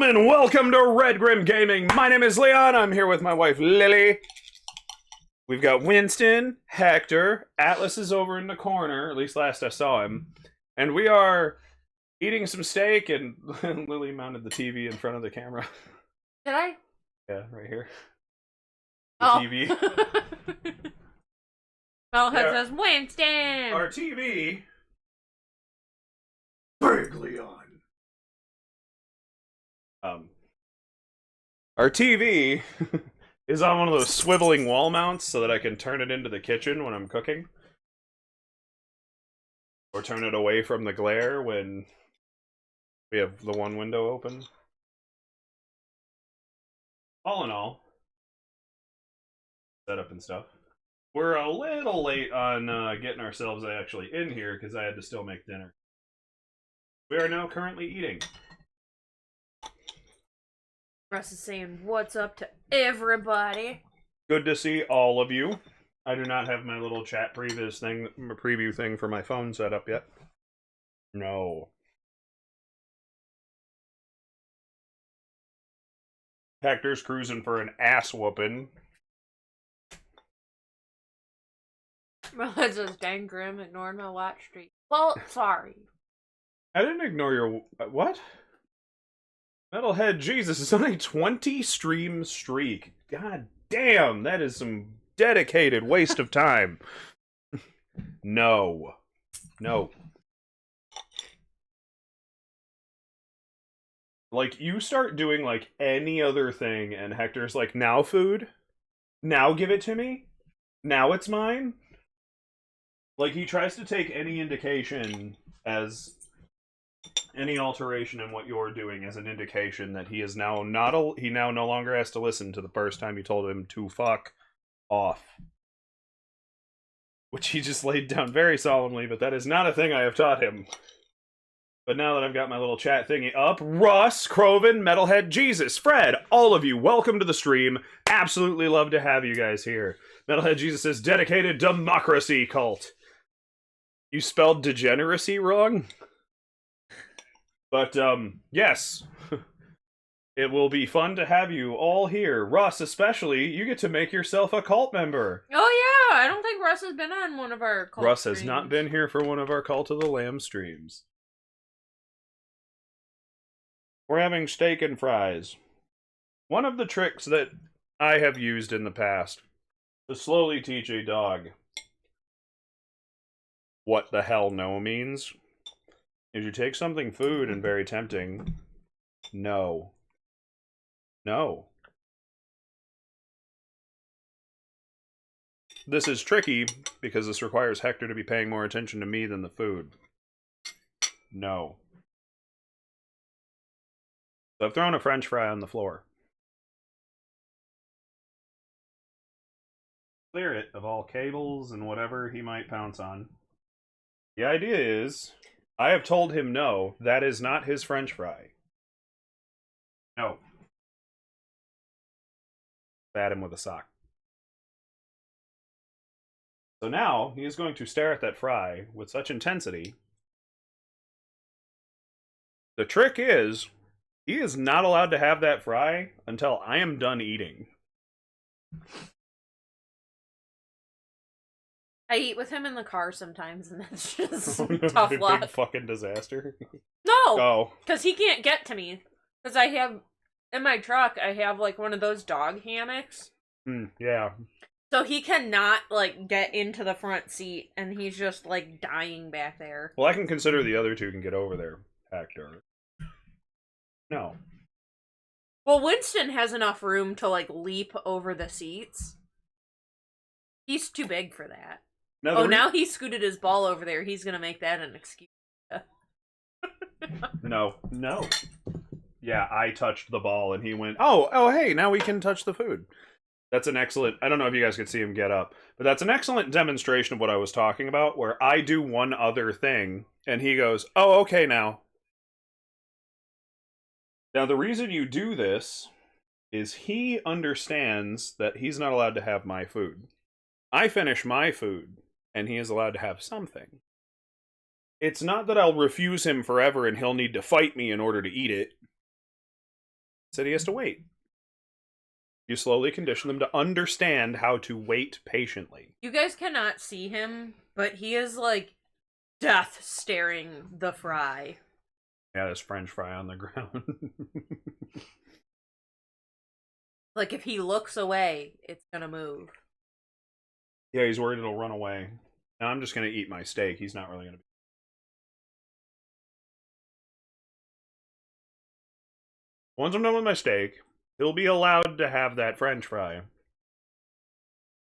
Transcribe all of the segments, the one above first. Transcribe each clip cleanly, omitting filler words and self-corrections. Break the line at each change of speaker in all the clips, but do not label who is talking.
gentlemen, welcome to Red Grim Gaming. My name is Leon. I'm here with my wife, Lily. We've got Winston, Hector, Atlas is over in the corner, at least last I saw him. And we are eating some steak, and Lily mounted the TV in front of the camera.
Did I?
Yeah, right here. The
Oh.
TV.
Metalhead says, Winston!
Our TV. Big Leon. Our TV is on one of those swiveling wall mounts so that I can turn it into the kitchen when I'm cooking. Or turn it away from the glare when we have the one window open. All in all, setup and stuff. We're a little late on getting ourselves actually in here because I had to still make dinner. We are now currently eating.
Russ is saying, what's up to everybody?
Good to see all of you. I do not have my little chat preview thing for my phone set up yet. No. Hector's cruising for an ass whooping.
Metalhead says, dang grim, ignoring my watch streak. Well, sorry.
I didn't ignore your... What? Metalhead, Jesus, it's on a 20-stream streak. God damn, that is some dedicated waste of time. No. No. Like, you start doing, like, any other thing, and Hector's like, now food? Now give it to me? Now it's mine? Like, he tries to take any indication as... any alteration in what you're doing as an indication that he is now he now no longer has to listen to the first time you told him to fuck off. Which he just laid down very solemnly, but that is not a thing I have taught him. But now that I've got my little chat thingy up, Russ, Croven, Metalhead, Jesus, Fred, all of you, welcome to the stream. Absolutely love to have you guys here. Metalhead Jesus says, dedicated democracy cult. You spelled degeneracy wrong? But, yes. It will be fun to have you all here. Russ, especially, you get to make yourself a cult member.
Oh yeah, I don't think Russ has been on one of our cult
Russ
streams.
has not been here for one of our Cult of the Lamb streams. We're having steak and fries. One of the tricks that I have used in the past to slowly teach a dog what the hell no means is you take something food and very tempting. No. No. This is tricky because this requires Hector to be paying more attention to me than the food. No. So I've thrown a French fry on the floor. Clear it of all cables and whatever he might pounce on. The idea is, I have told him no, that is not his French fry. No. Bat him with a sock. So now, he is going to stare at that fry with such intensity. The trick is, he is not allowed to have that fry until I am done eating.
I eat with him in the car sometimes, and that's just tough luck.
Big fucking disaster.
No!
Oh.
Because he can't get to me. Because I have, in my truck, I have, like, one of those dog hammocks.
Yeah.
So he cannot, like, get into the front seat, and he's just, like, dying back there.
Well, I can consider the other two can get over there, Hector. No.
Well, Winston has enough room to, like, leap over the seats. He's too big for that. Now he scooted his ball over there. He's gonna make that an excuse.
No. Yeah, I touched the ball, and he went, oh, hey, now we can touch the food. That's an excellent, I don't know if you guys could see him get up, but that's an excellent demonstration of what I was talking about, where I do one other thing, and he goes, oh, okay now. Now, the reason you do this is he understands that he's not allowed to have my food. I finish my food, and he is allowed to have something. It's not that I'll refuse him forever and he'll need to fight me in order to eat it. Said he has to wait. You slowly condition them to understand how to wait patiently.
You guys cannot see him, but he is like death staring the fry.
Yeah, there's French fry on the ground.
Like, if he looks away, it's gonna move.
Yeah, he's worried it'll run away. And I'm just gonna eat my steak. He's not really gonna be. Once I'm done with my steak, he'll be allowed to have that French fry.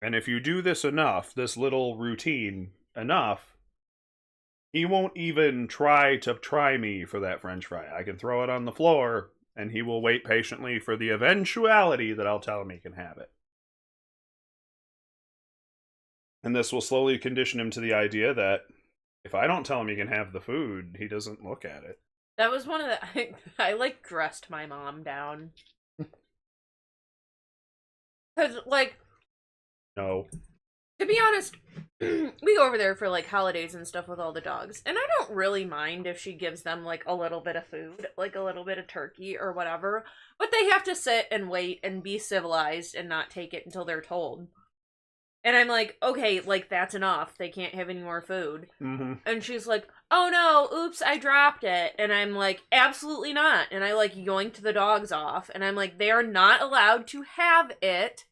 And if you do this enough, this little routine enough, he won't even try me for that French fry. I can throw it on the floor, and he will wait patiently for the eventuality that I'll tell him he can have it. And this will slowly condition him to the idea that if I don't tell him he can have the food, he doesn't look at it.
That was one of the... I like, dressed my mom down. Because, like...
No.
To be honest, we go over there for, like, holidays and stuff with all the dogs. And I don't really mind if she gives them, like, a little bit of food. Like, a little bit of turkey or whatever. But they have to sit and wait and be civilized and not take it until they're told. And I'm like, okay, like, that's enough. They can't have any more food.
Mm-hmm.
And she's like, oh no, oops, I dropped it. And I'm like, absolutely not. And I, like, yoinked the dogs off. And I'm like, they are not allowed to have it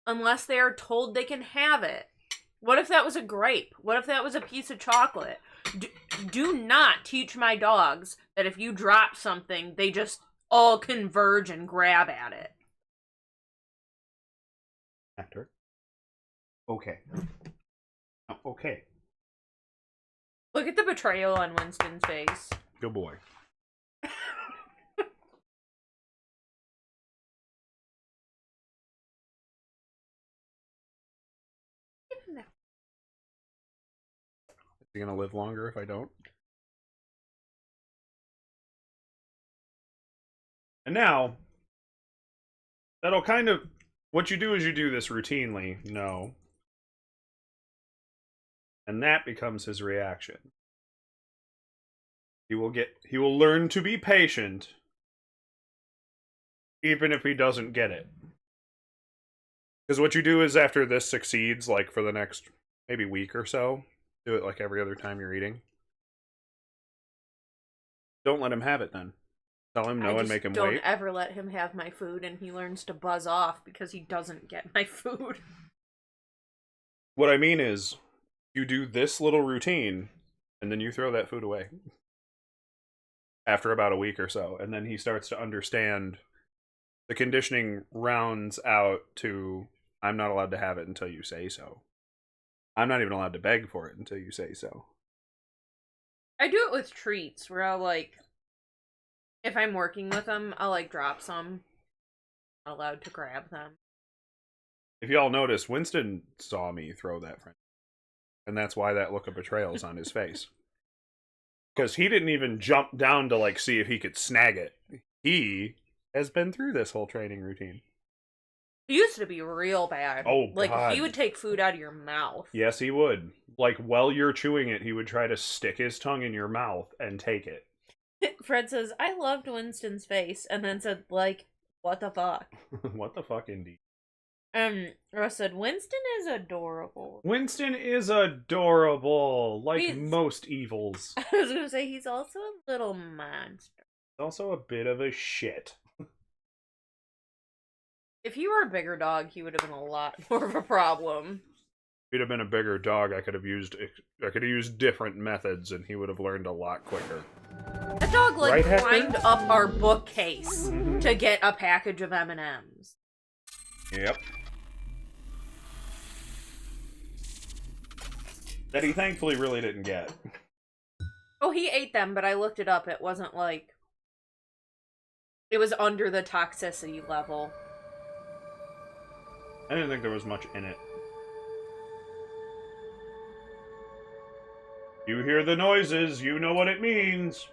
unless they are told they can have it. What if that was a grape? What if that was a piece of chocolate? Do not teach my dogs that if you drop something, they just all converge and grab at it.
Actor. Okay. Okay.
Look at the betrayal on Winston's face.
Good boy. Is he gonna live longer if I don't? And now, that'll kind of... What you do is you do this routinely. No. And that becomes his reaction. He will learn to be patient, even if he doesn't get it. Because what you do is after this succeeds, like for the next maybe week or so, do it like every other time you're eating. Don't let him have it then. Tell him no and make him wait.
Don't ever let him have my food and he learns to buzz off because he doesn't get my food.
What I mean is, you do this little routine, and then you throw that food away. After about a week or so. And then he starts to understand the conditioning rounds out to, I'm not allowed to have it until you say so. I'm not even allowed to beg for it until you say so.
I do it with treats, where I'll, like, if I'm working with them, I'll, like, drop some. I'm not allowed to grab them.
If y'all notice, Winston saw me throw that friend. And that's why that look of betrayal is on his face. Because he didn't even jump down to, like, see if he could snag it. He has been through this whole training routine.
He used to be real bad.
Oh,
like,
God.
he would take food out of your mouth.
Yes, he would. Like, while you're chewing it, he would try to stick his tongue in your mouth and take it.
Fred says, I loved Winston's face, and then said, like, what the fuck?
What the fuck, indeed.
Russ said, Winston is adorable.
Winston is adorable, like most evils.
I was gonna say, he's also a little monster.
He's also a bit of a shit.
If he were a bigger dog, he would have been a lot more of a problem.
If he'd have been a bigger dog, I could have used different methods, and he would have learned a lot quicker.
The dog, like,
right,
climbed up our bookcase to get a package of M&Ms.
Yep. That he thankfully really didn't get.
Oh, he ate them, but I looked it up. It wasn't like... It was under the toxicity level.
I didn't think there was much in it. You hear the noises, you know what it means.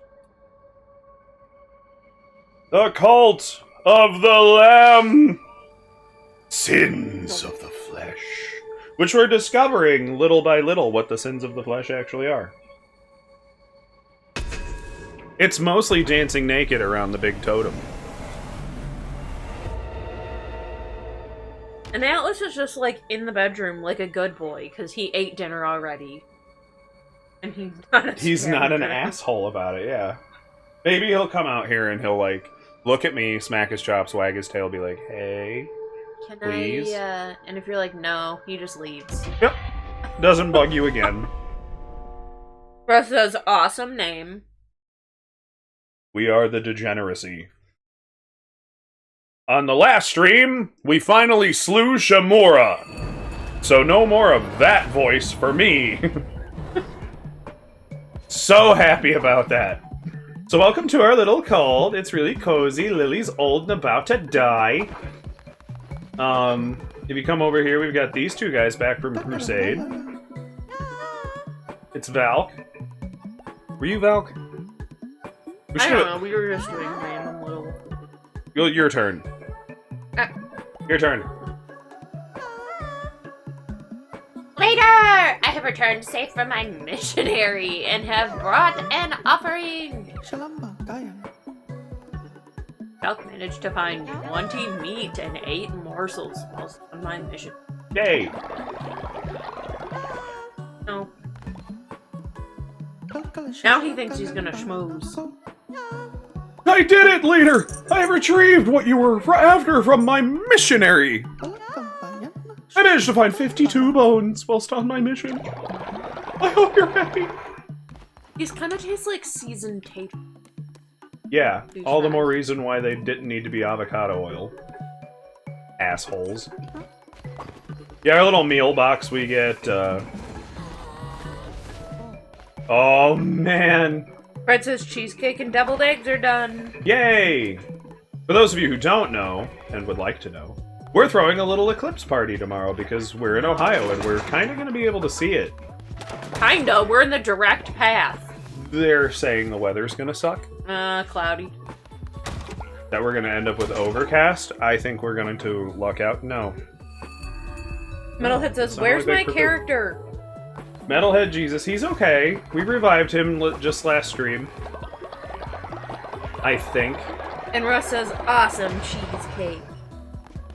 The cult of the Lamb! Sins of the flesh. Which we're discovering, little by little, what the sins of the flesh actually are. It's mostly dancing naked around the big totem.
And Atlas is just, like, in the bedroom like a good boy, because he ate dinner already. And
he's not an asshole about it, yeah. Maybe he'll come out here and he'll, like, look at me, smack his chops, wag his tail, be like, hey,
Can
please?
and if you're like, no, he just leaves.
Yep. Doesn't bug you again.
Russ says, awesome name.
We are the Degeneracy. On the last stream, we finally slew Shamura. So no more of that voice for me. So happy about that. So welcome to our little cult. It's really cozy. Lily's old and about to die. If you come over here, we've got these two guys back from Crusade. It's Valk. Were you Valk?
I don't know, we were just doing random little...
Your turn. Your turn.
Later! I have returned safe from my missionary and have brought an offering. Valk managed to find plenty meat and 8 morsels whilst on my mission.
Yay!
No. Now he thinks he's gonna schmooze.
I did it, leader! I have retrieved what you were after from my missionary! I managed to find 52 bones whilst on my mission. I hope you're happy.
These kind of taste like seasoned tape.
Yeah, all the more reason why they didn't need to be avocado oil. Assholes. Yeah, our little meal box we get, Oh, man.
Fred says cheesecake and deviled eggs are done.
Yay! For those of you who don't know, and would like to know, we're throwing a little eclipse party tomorrow because we're in Ohio and we're kind of going to be able to see it.
Kinda, we're in the direct path.
They're saying the weather's going to suck.
Cloudy.
That we're going to end up with overcast. I think we're going to luck out. No.
Metalhead says, where's my character?
Metalhead Jesus, he's okay. We revived him just last stream. I think.
And Russ says, awesome cheesecake.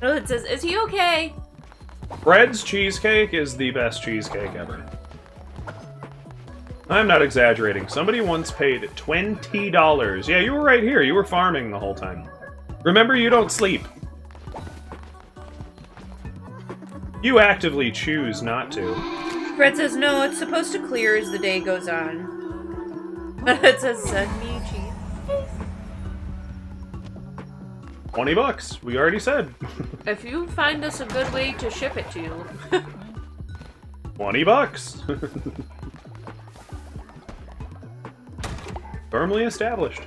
Metalhead says, is he okay?
Fred's cheesecake is the best cheesecake ever. I'm not exaggerating. Somebody once paid $20. Yeah, you were right here. You were farming the whole time. Remember, you don't sleep. You actively choose not to.
Fred says, no, it's supposed to clear as the day goes on. It says, send me cheese.
$20. We already said.
If you find us a good way to ship it to you.
$20. Firmly established.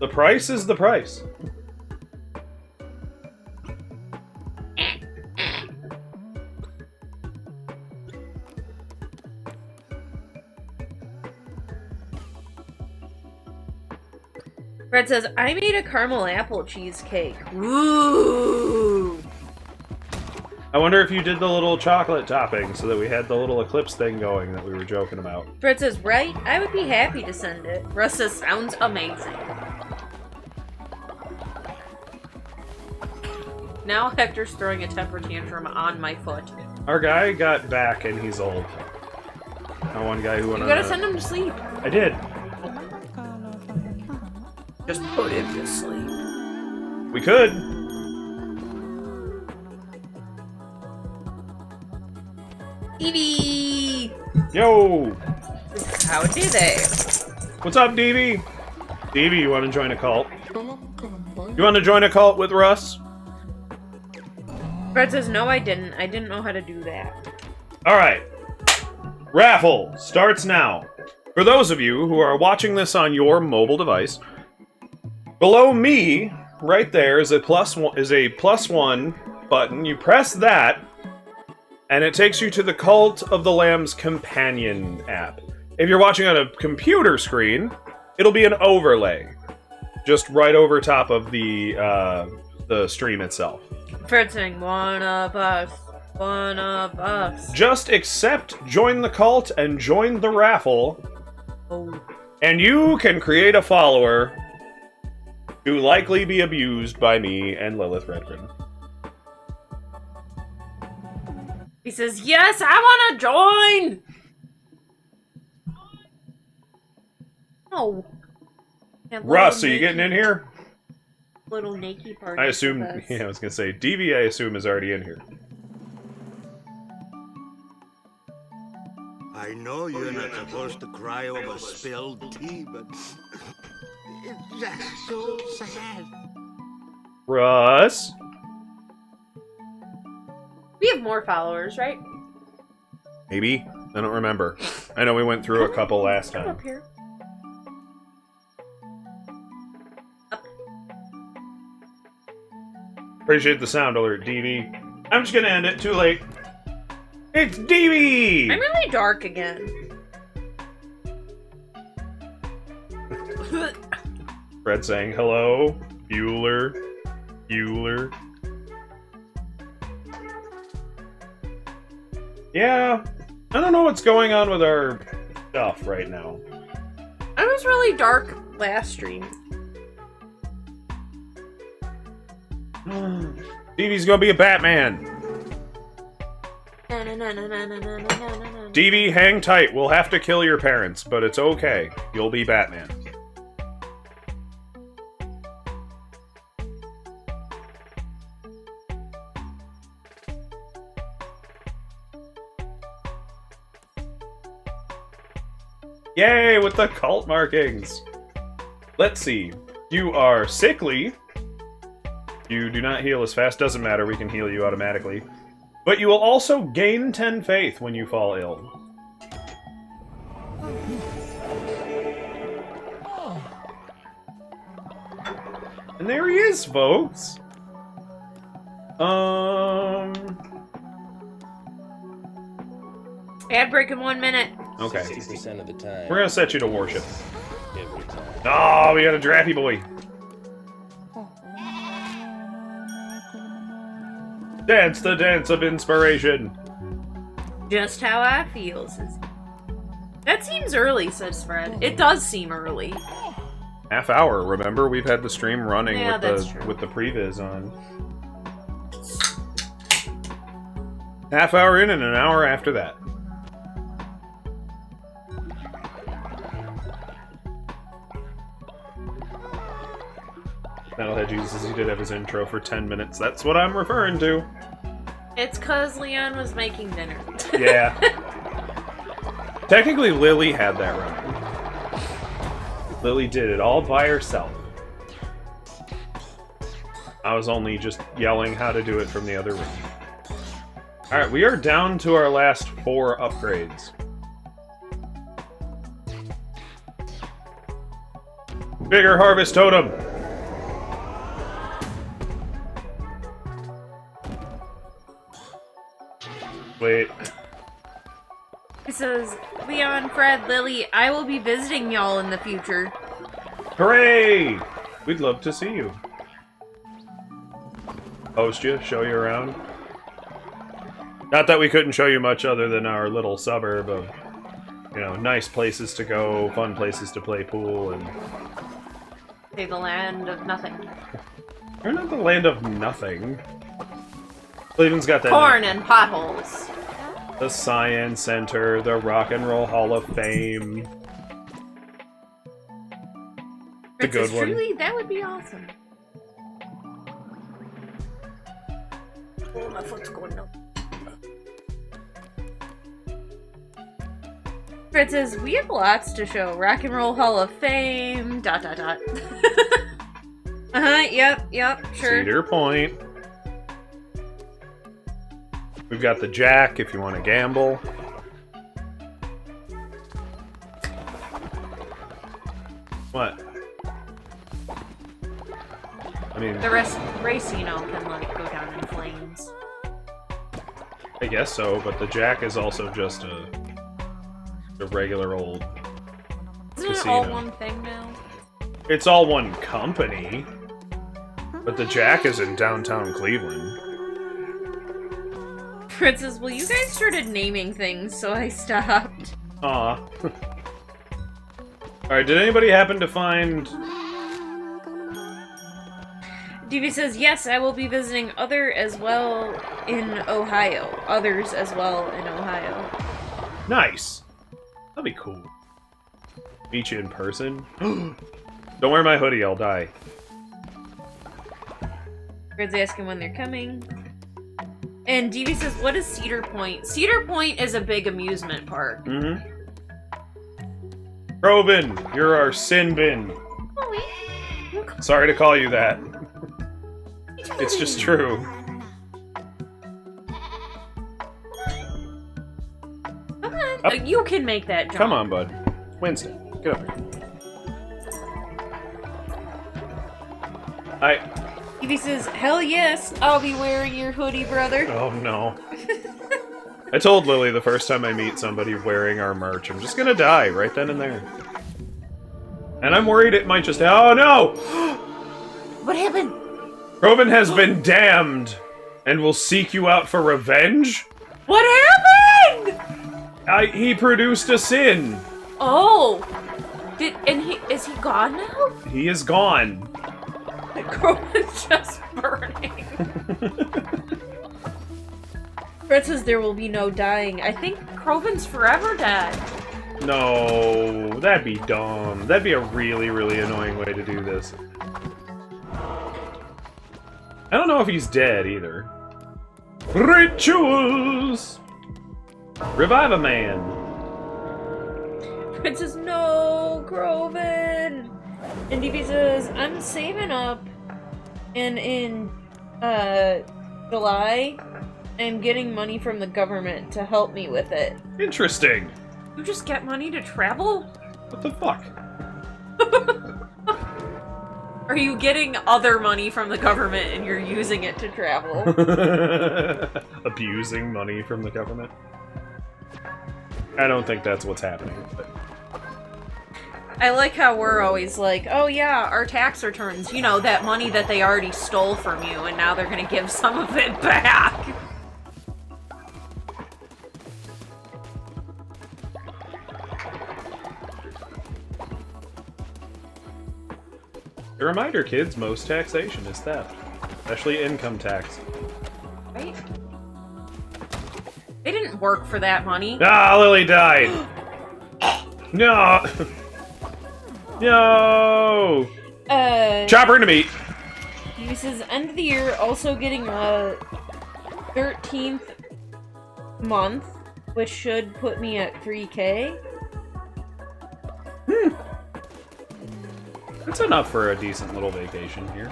The price is the price.
Fred says, I made a caramel apple cheesecake. Ooh!
I wonder if you did the little chocolate topping so that we had the little eclipse thing going that we were joking about.
Fred says, right? I would be happy to send it. Russ says, sounds amazing. Now Hector's throwing a temper tantrum on my foot.
Our guy got back and he's old. That one guy who went on.
You gotta send him to sleep.
I did.
Just put him to sleep.
We could.
Evie!
Yo!
How do they?
What's up, Deevee? Deevee, you want to join a cult? You want to join a cult with Russ?
Fred says, no, I didn't. I didn't know how to do that.
Alright. Raffle starts now. For those of you who are watching this on your mobile device, below me, right there, is a +1 button. You press that, and it takes you to the Cult of the Lamb's companion app. If you're watching on a computer screen, it'll be an overlay, just right over top of the stream itself.
Fred saying, one of us, one of us.
Just accept, join the cult, and join the raffle, and you can create a follower to likely be abused by me and Lilith Redgren.
He says, yes, I want to join! Oh.
Russ, are you getting in here?
Little naked party.
I assume, yeah, I was gonna say, DV, I assume, is already in here.
I know you're not supposed to cry over spilled tea, but it's just so sad.
Russ?
We have more followers, right?
Maybe? I don't remember. I know we went through a couple last
Come
time.
up here.
Appreciate the sound alert, DV. I'm just gonna end it. Too late. It's DV!
I'm really dark again.
Fred saying hello. Bueller. Bueller. Yeah. I don't know what's going on with our stuff right now.
I was really dark last stream.
DV's gonna be a Batman. DV, hang tight. We'll have to kill your parents, but it's okay. You'll be Batman. Yay, with the cult markings. Let's see. You are sickly. You do not heal as fast. Doesn't matter. We can heal you automatically. But you will also gain 10 faith when you fall ill. And there he is, folks.
Ad break in 1 minute.
Okay.
60% of the time.
We're gonna set you to worship.
Every time.
Oh, we got a Drappy boy. Dance the dance of inspiration.
Just how I feel. That seems early, says Fred. It does seem early.
Half hour, remember? We've had the stream running
Yeah, that's true.
with the previs on. Half hour in and an hour after that. Metalhead Jesus says he did have his intro for 10 minutes. That's what I'm referring to.
It's cause Leon was making dinner.
Yeah. Technically, Lily had that running. Lily did it all by herself. I was only just yelling how to do it from the other room. Alright, we are down to our last 4 upgrades. Bigger harvest totem! Wait.
He says, Leon, Fred, Lily, I will be visiting y'all in the future.
Hooray! We'd love to see you. Host you, show you around. Not that we couldn't show you much other than our little suburb of, you know, nice places to go, fun places to play pool, and...
Say the land of nothing.
We're not the land of nothing. Cleveland's got that...
Corn and potholes.
The Science Center, the Rock and Roll Hall of Fame. The good one.
Truly, that would be awesome. Oh, my foot's going up. Fred says, we have lots to show. Rock and Roll Hall of Fame, ... Yep, sure.
Cedar Point. We've got the Jack if you want to gamble. What? I mean,
The racino can, like, go down in flames.
I guess so, but the Jack is also just a regular old
Isn't
casino.
it all one thing now?
It's all one company, but the Jack is in downtown Cleveland.
Fred says, well, you guys started naming things, so I stopped.
Aw. Alright, did anybody happen to find...
DV says, yes, I will be visiting others as well in Ohio.
Nice. That'd be cool. Meet you in person. Don't wear my hoodie, I'll die.
Fred's asking when they're coming. And DV says, what is Cedar Point? Cedar Point is a big amusement park.
Mm-hmm. Robin, you're our sin bin. Sorry to call you that. It's just true.
Come on. You can make that jump.
Come on, bud. Winston, get up here.
Evie says, hell yes, I'll be wearing your hoodie, brother.
Oh no. I told Lily the first time I meet somebody wearing our merch, I'm just gonna die right then and there. And I'm worried it might just... Oh no!
What happened?
Robin has been damned and will seek you out for revenge?
What happened?
He produced a sin.
Oh. Is he gone now?
He is gone.
The Crovin's just burning. Fred says there will be no dying. I think Crovin's forever dead.
No, that'd be dumb. That'd be a really, really annoying way to do this. I don't know if he's dead either. Rituals! Revive a man.
Fred says, no, Crovin! And DB says, I'm saving up, and in July, I'm getting money from the government to help me with it.
Interesting.
You just get money to travel?
What the fuck?
Are you getting other money from the government and you're using it to travel?
Abusing money from the government? I don't think that's what's happening. But...
I like how we're always like, oh yeah, our tax returns. You know, that money that they already stole from you, and now they're gonna give some of it back.
A reminder, kids, most taxation is theft. Especially income tax.
Right? They didn't work for that money.
Ah, Lily died! No! No! Chop her into meat!
He says, end of the year, also getting a 13th month, which should put me at 3K.
That's enough for a decent little vacation here.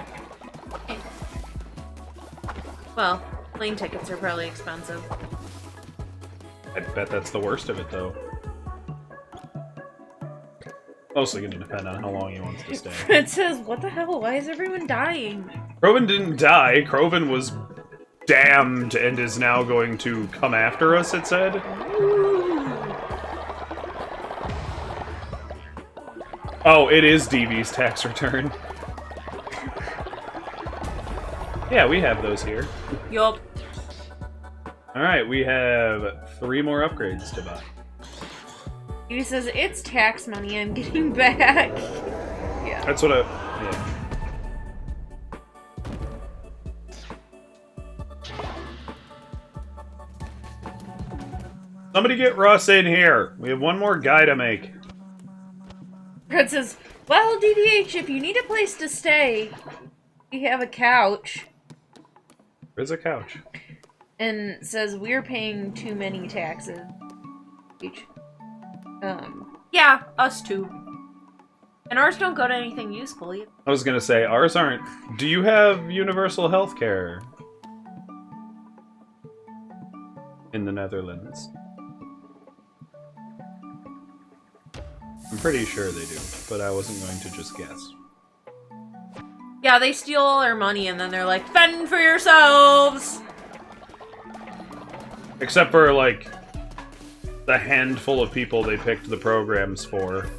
Well, plane tickets are probably expensive.
I bet that's the worst of it, though. Mostly gonna depend on how long he wants to stay.
It says, what the hell? Why is everyone dying?
Crovin didn't die. Crovin was damned and is now going to come after us, it said.
Ooh.
Oh, it is DV's tax return. Yeah, we have those here.
Yup.
Alright, we have 3 more upgrades to buy.
He says, it's tax money I'm getting back. Yeah.
That's what yeah. Somebody get Russ in here. We have one more guy to make.
Fred says, well, DDH, if you need a place to stay, we have a couch.
There's a couch.
And says, we're paying too many taxes each. Yeah, us too. And ours don't go to anything useful either.
I was gonna say, ours aren't. Do you have universal health care in the Netherlands? I'm pretty sure they do, but I wasn't going to just guess.
Yeah, they steal all our money and then they're like, fend for yourselves!
Except for, like, the handful of people they picked the programs for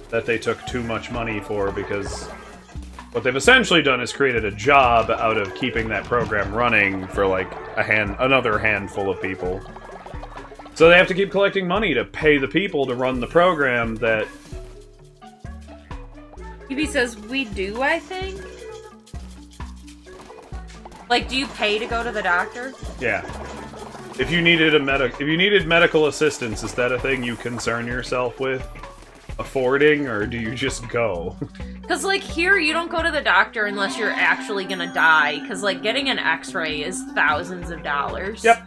that they took too much money for, because what they've essentially done is created a job out of keeping that program running for, like, another handful of people. So they have to keep collecting money to pay the people to run the program that...
Evie says, we do, I think? Like, do you pay to go to the doctor?
Yeah. If you needed medical assistance, is that a thing you concern yourself with affording, or do you just go?
Because, like, here, you don't go to the doctor unless you're actually gonna die. Because, like, getting an x-ray is thousands of dollars.
Yep.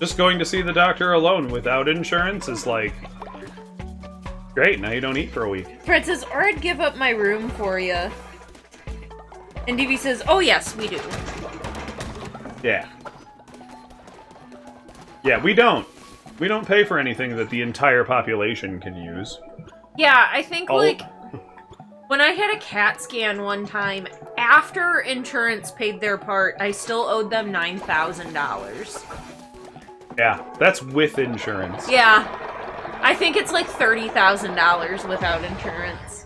Just going to see the doctor alone without insurance is like... Great, now you don't eat for a week.
Fred says, or I'd give up my room for you. And DV says, oh yes, we do.
Yeah. Yeah, we don't. We don't pay for anything that the entire population can use.
Yeah, I think, like, when I had a CAT scan one time, after insurance paid their part, I still owed them $9,000.
Yeah, that's with insurance.
Yeah. I think it's like $30,000 without insurance.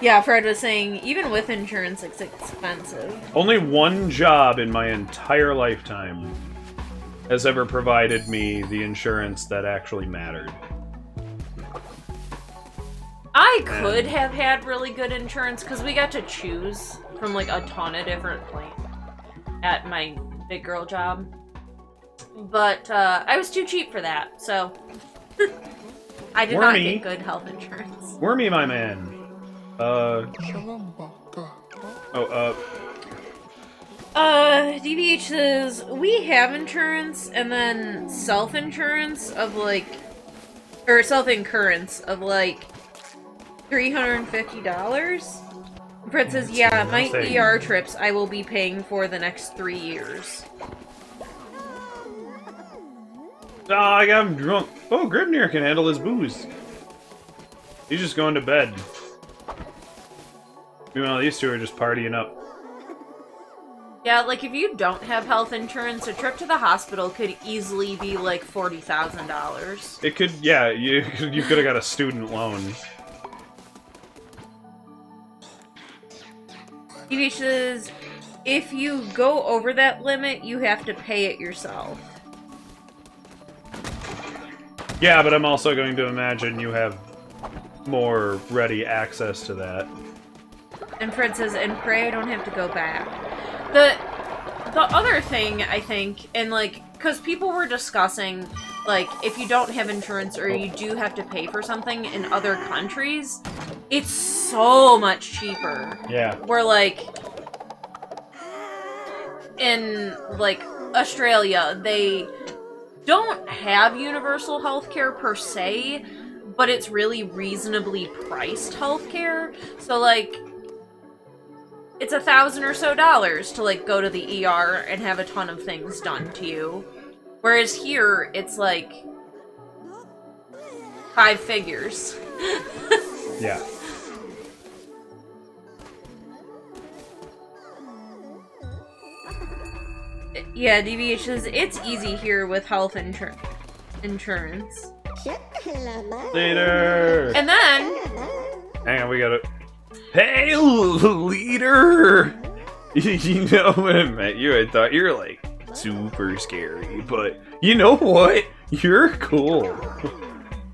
Yeah, Fred was saying, even with insurance, it's expensive.
Only one job in my entire lifetime has ever provided me the insurance that actually mattered.
I could have had really good insurance because we got to choose from like a ton of different plans at my big girl job. But I was too cheap for that, so I did not get good health insurance.
Wormy, my man.
DVH says, we have insurance, and then self-insurance of, like, or self-incurrence of, like, $350? Fred says, yeah, my ER trips I will be paying for the next 3 years.
Oh, I got him drunk. Oh, Grimnir can handle his booze. He's just going to bed. Meanwhile, these two are just partying up.
Yeah, like, if you don't have health insurance, a trip to the hospital could easily be, like, $40,000.
It could, yeah, you could have got a student loan.
DVH says, if you go over that limit, you have to pay it yourself.
Yeah, but I'm also going to imagine you have more ready access to that.
And Fred says, and pray I don't have to go back. The other thing, I think, and like, because people were discussing, like, if you don't have insurance or you do have to pay for something in other countries, it's so much cheaper.
Yeah.
Where, like, in, like, Australia, they don't have universal healthcare per se, but it's really reasonably priced healthcare. So, like, it's $1,000 or so to, like, go to the ER and have a ton of things done to you. Whereas here, it's, like, 5 figures.
Yeah.
Yeah, DVH says, it's easy here with health insurance.
Later!
And then...
Hang on, we got it. Hey, leader! You know, when I met you, I thought you were, like, super scary, but you know what? You're cool.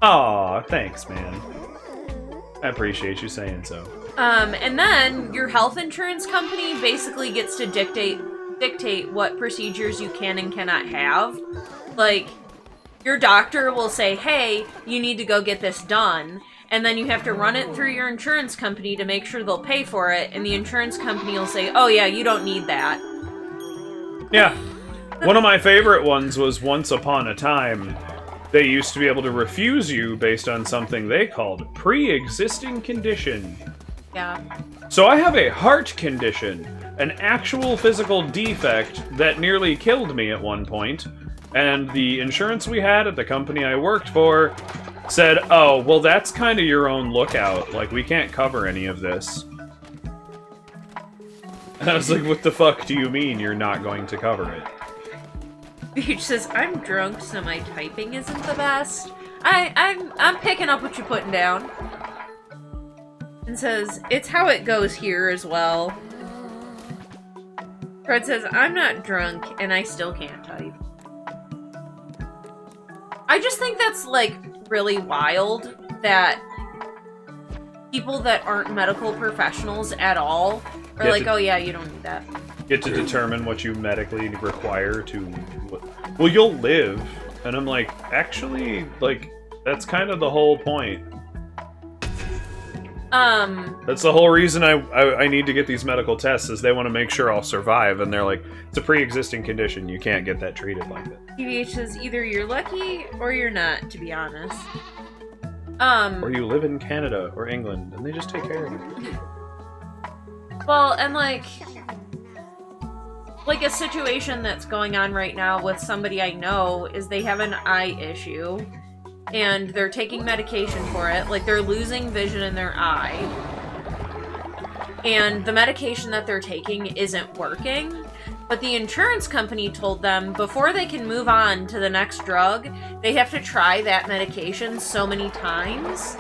Aw, thanks, man. I appreciate you saying so.
And then your health insurance company basically gets to dictate what procedures you can and cannot have. Like, your doctor will say, hey, you need to go get this done. And then you have to run it through your insurance company to make sure they'll pay for it. And the insurance company will say, oh yeah, you don't need that.
Yeah. One of my favorite ones was Once Upon a Time. They used to be able to refuse you based on something they called pre-existing condition.
Yeah.
So I have a heart condition, an actual physical defect that nearly killed me at one point, and the insurance we had at the company I worked for said, oh, well, that's kind of your own lookout. Like, we can't cover any of this. And I was like, what the fuck do you mean you're not going to cover it?
Beach says, I'm drunk, so my typing isn't the best. I'm picking up what you're putting down. And says, it's how it goes here as well. Fred says, I'm not drunk, and I still can't type. I just think that's, like, really wild that people that aren't medical professionals at all Or like, oh yeah, you don't need that.
Get to determine what you medically require to... Well, you'll live. And I'm like, actually, like, that's kind of the whole point. That's the whole reason I need to get these medical tests, is they want to make sure I'll survive, and they're like, it's a pre-existing condition, you can't get that treated like that.
TBH says either you're lucky or you're not, to be honest.
Or you live in Canada or England, and they just take care of you.
Well, and like a situation that's going on right now with somebody I know is they have an eye issue, and they're taking medication for it. Like, they're losing vision in their eye, and the medication that they're taking isn't working. But the insurance company told them before they can move on to the next drug, they have to try that medication so many times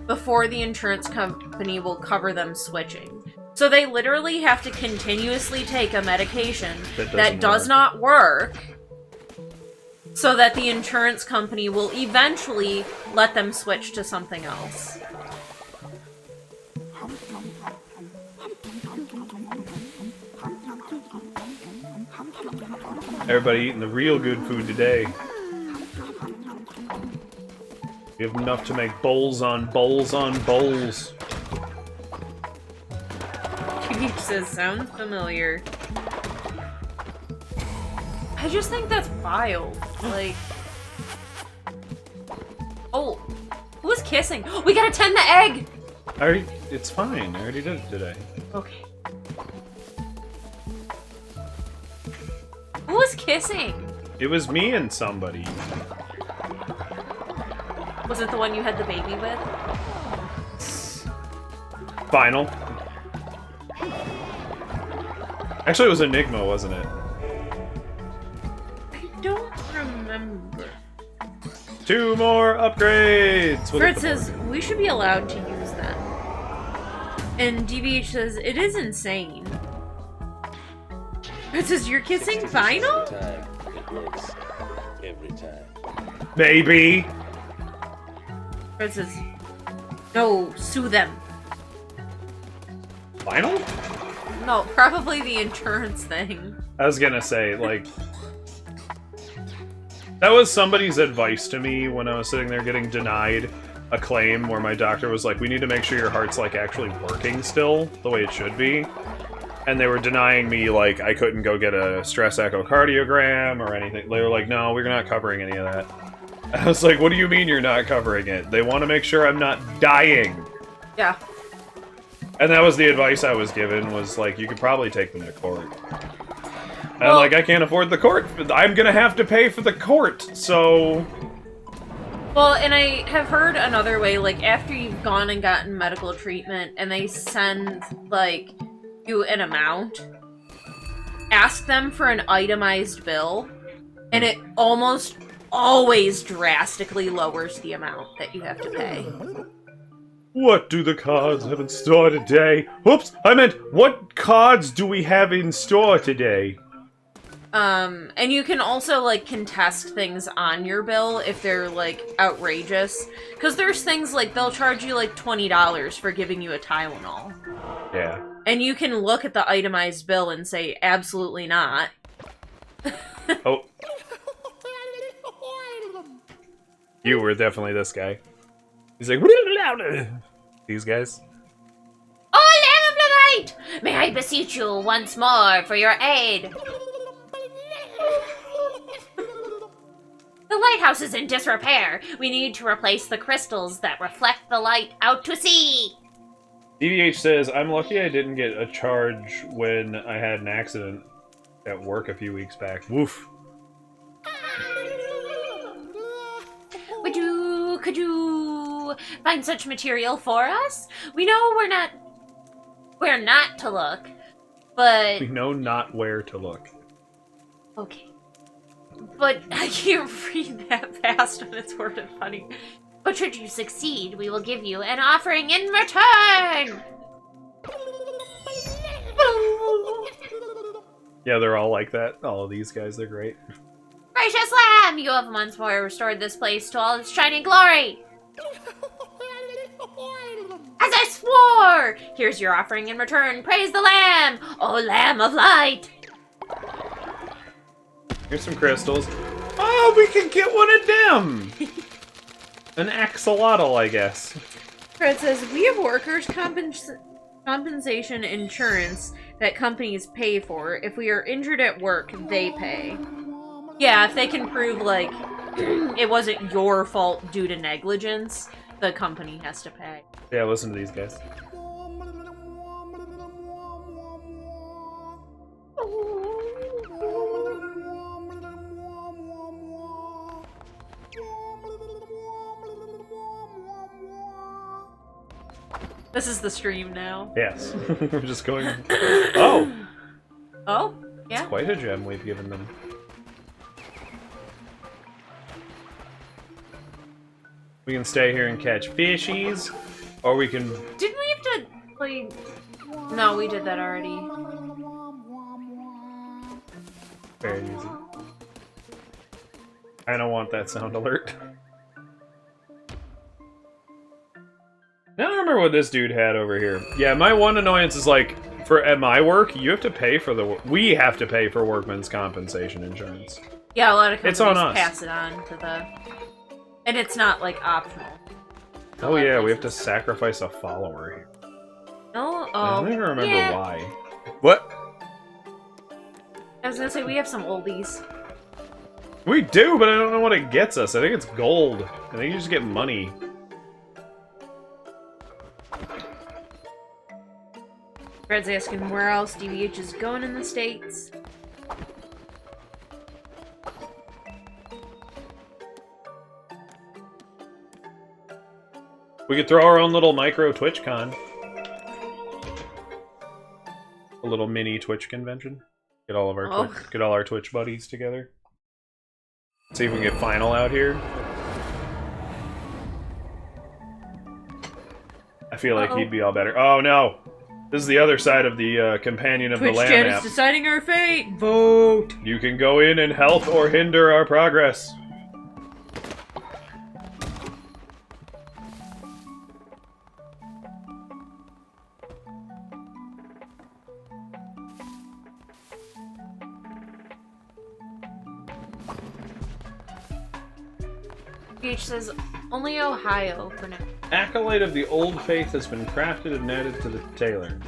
before the insurance company will cover them switching. So they literally have to continuously take a medication that does not work so that the insurance company will eventually let them switch to something else.
Everybody eating the real good food today. You have enough to make bowls on bowls on bowls.
TBH says, sounds familiar. I just think that's vile. Like... Oh! Who was kissing? We gotta tend the egg!
It's fine. I already did it today.
Okay. Who was kissing?
It was me and somebody.
Was it the one you had the baby with?
Final. Actually, it was Enigma, wasn't it?
I don't remember.
2 more upgrades!
Fred says, we should be allowed to use them. And DVH says, it is insane. Fred says, you're kissing Final?
Time. It works. Every time.
Baby!
Fred says, no, sue them.
Final?
No, probably the insurance thing.
I was gonna say, like... That was somebody's advice to me when I was sitting there getting denied a claim where my doctor was like, we need to make sure your heart's, like, actually working still, the way it should be. And they were denying me, like, I couldn't go get a stress echocardiogram or anything. They were like, no, we're not covering any of that. I was like, what do you mean you're not covering it? They want to make sure I'm not dying.
Yeah.
And that was the advice I was given, was like, you could probably take them to court. And
Well,
I'm like, I can't afford the court. I'm gonna have to pay for the court, so...
Well, and I have heard another way, like, after you've gone and gotten medical treatment and they send, like, you an amount, ask them for an itemized bill, and it almost always drastically lowers the amount that you have to pay.
What do the cards have in store today? Whoops, I meant, what cards do we have in store today?
And you can also, like, contest things on your bill if they're, like, outrageous. Because there's things like, they'll charge you, like, $20 for giving you a Tylenol.
Yeah.
And you can look at the itemized bill and say, absolutely not.
Oh. You were definitely this guy. He's like, these guys.
Oh, Lamb of the Light! May I beseech you once more for your aid? The lighthouse is in disrepair. We need to replace the crystals that reflect the light out to sea.
DVH says, I'm lucky I didn't get a charge when I had an accident at work a few weeks back. Woof.
Could you find such material for us? We know we're not where not to look, but...
We know not where to look.
Okay. But I can't read that fast when it's worded funny. But should you succeed, we will give you an offering in return!
Yeah, they're all like that. All of these guys, they're great.
Gracious Lamb, you have once more restored this place to all its shining glory! As I swore war! Here's your offering in return. Praise the Lamb! Oh, Lamb of Light!
Here's some crystals. Oh, we can get one of them! An axolotl, I guess.
Fred says, we have workers' compensation insurance that companies pay for. If we are injured at work, they pay. Yeah, if they can prove, like, it wasn't your fault due to negligence, the company has to pay.
Yeah, listen to these guys.
This is the stream now.
Yes. We're just going... Oh!
Oh? Yeah?
It's quite a gem we've given them. We can stay here and catch fishies, or we can...
Didn't we have to, like... No, we did that already.
Very easy. I don't want that sound alert. Now I remember what this dude had over here. Yeah, my one annoyance is like, at my work, you have to pay for we have to pay for workman's compensation insurance.
Yeah, a lot of companies
It's on us.
pass it on to the... And it's not, like, optional.
Oh yeah, we have to sacrifice a follower here.
No? Oh,
I don't even remember
yeah.
why. What?
I was gonna say, we have some oldies.
We do, but I don't know what it gets us. I think it's gold. I think you just get money.
Fred's asking where else DVH is going in the States.
We could throw our own little micro Twitch con. A little mini Twitch convention. Get all of our get all our Twitch buddies together. See if we can get Final out here. I feel like he'd be all better. Oh no! This is the other side of the companion of
Twitch
the Lamb
chat
app.
is deciding our fate. Vote.
You can go in and help or hinder our progress.
DVH says only Ohio for now.
Acolyte of the Old Faith has been crafted and added to the tailor.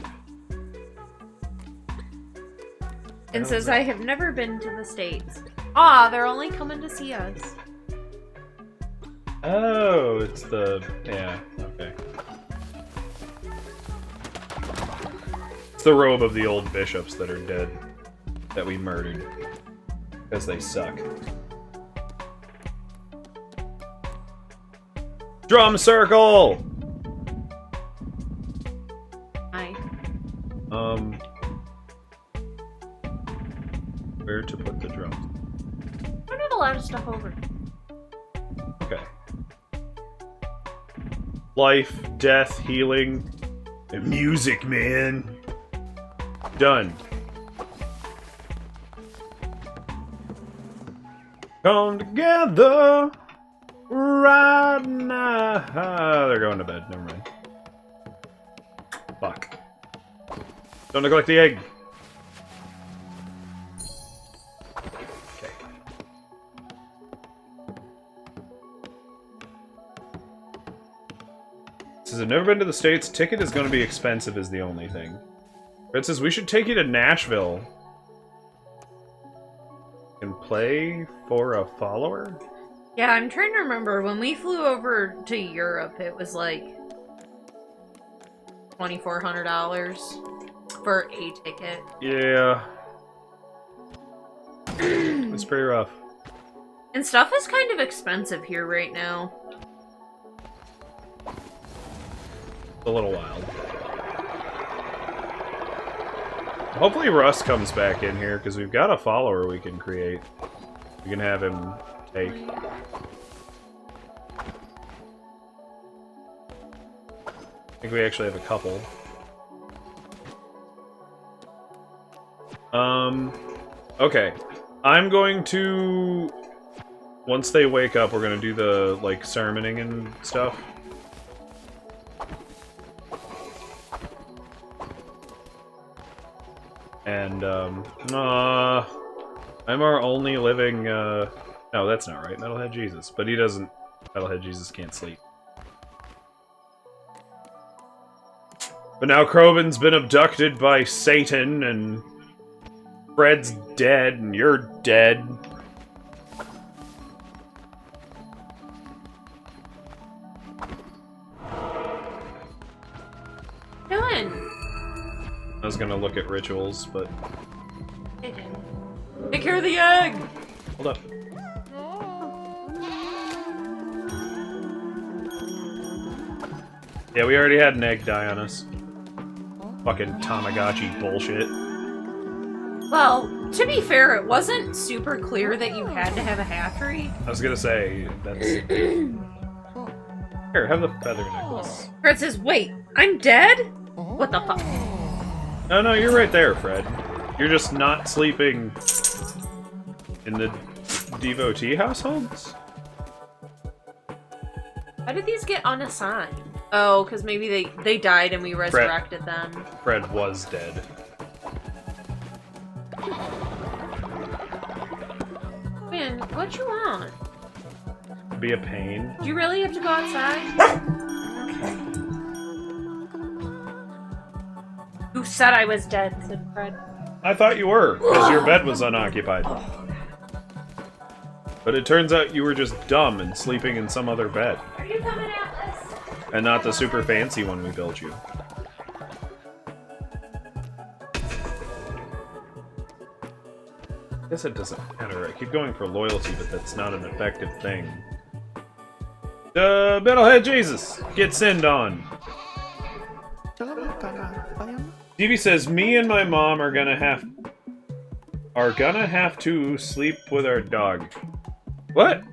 And says, I have never been to the States. Ah, they're only coming to see us.
Oh, it's the... yeah, okay. It's the robe of the old bishops that are dead. That we murdered. Because they suck. Drum circle!
Hi.
Where to put the drums?
I don't have a lot of stuff over.
Okay. Life, death, healing, and music, man. Done. Come together right now. They're going to bed. Never mind. Fuck. Don't neglect the egg. Okay. Says, I've never been to the States. Ticket is going to be expensive is the only thing. Red says, we should take you to Nashville. And play for a follower?
Yeah, I'm trying to remember. When we flew over to Europe, it was like $2,400 for a ticket.
Yeah. It's pretty rough.
And stuff is kind of expensive here right now.
It's a little wild. Hopefully Russ comes back in here, because we've got a follower we can create. We can have him take. I think we actually have a couple. Okay. I'm going to... Once they wake up, we're going to do the, like, sermoning and stuff. And, I'm our only living, no, that's not right. Metalhead Jesus. But he doesn't... Metalhead Jesus can't sleep. But now Kroven's been abducted by Satan, and Fred's dead, and you're dead.
Doing?
I was gonna look at rituals, but...
Take care of the egg!
Hold up. Yeah, we already had an egg die on us. Fucking Tamagotchi bullshit.
Well, to be fair, it wasn't super clear that you had to have a hatchery.
I was gonna say, that's... Here, have the feather necklace.
Fred says, wait, I'm dead? What the fuck?
No, no, you're right there, Fred. You're just not sleeping in the devotee households?
How did these get unassigned? Oh, because maybe they died and we resurrected them.
Fred was dead.
Man, what you want?
Be a pain.
Do you really have to go outside? Okay. Who said I was dead? Said Fred.
I thought you were, because your bed was unoccupied. But it turns out you were just dumb and sleeping in some other bed.
Are you coming, Atlas?
And not the super fancy one we built you. I guess it doesn't matter. I keep going for loyalty, but that's not an effective thing. Metalhead Jesus! Get sinned on! Stevie says, me and my mom are gonna have to sleep with our dog. What?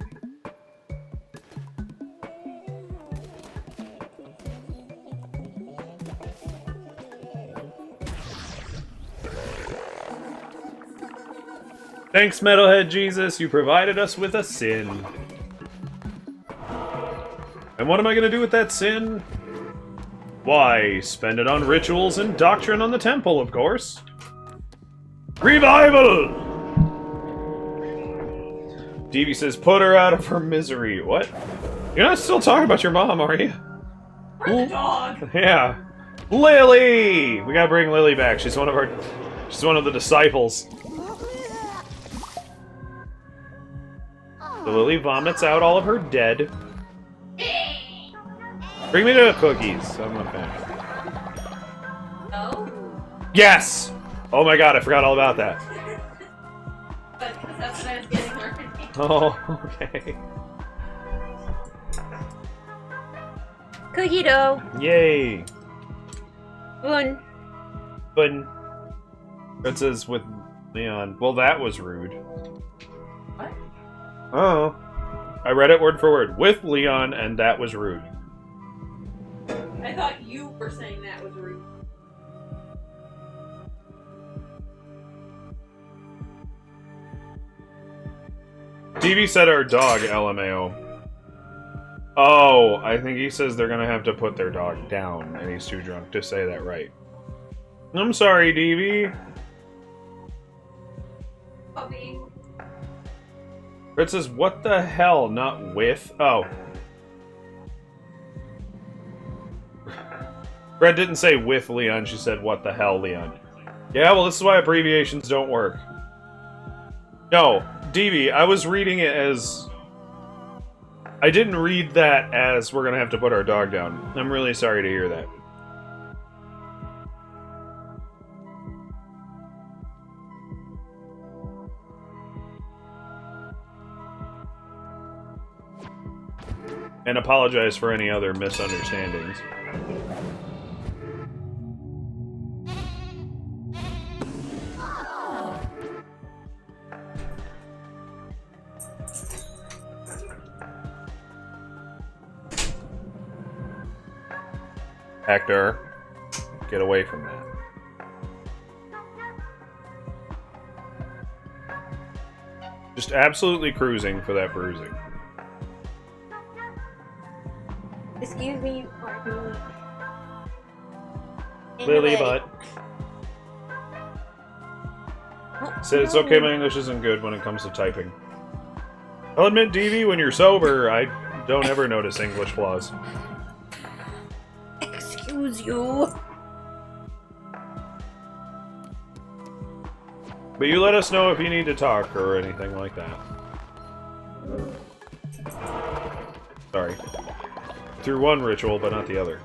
Thanks, Metalhead Jesus, you provided us with a sin. And what am I gonna do with that sin? Why, spend it on rituals and doctrine on the temple, of course. Revival! Deevee says, put her out of her misery. What? You're not still talking about your mom, are you?
Where's the dog?
Yeah. Lily! We gotta bring Lily back. She's one of the disciples. So Lily vomits out all of her dead. Bring me the cookies. I'm not finished.
No?
Yes! Oh my god, I forgot all about that.
But that's what I was getting already.
Oh, okay.
Cookie dough.
Yay!
Boon.
But it says with Leon. Well, that was rude.
What?
Oh. I read it word for word. With Leon, and that was rude.
I thought you were saying that was rude.
TV said our dog, LMAO. Oh, I think he says they're gonna have to put their dog down, and he's too drunk to say that right. I'm sorry, DV.
Puppy.
It says, what the hell, not with? Oh. Fred didn't say with Leon, she said, what the hell, Leon. Yeah, well, this is why abbreviations don't work. No, DV, I was reading it as... I didn't read that as we're gonna have to put our dog down. I'm really sorry to hear that. And apologize for any other misunderstandings. Hector, get away from that. Just absolutely cruising for that bruising.
Excuse me.
Lily butt. Said it's okay my English isn't good when it comes to typing. I'll admit, DV, when you're sober, I don't ever notice English flaws.
Excuse you.
But you let us know if you need to talk or anything like that. Sorry. Through one ritual, but not the other.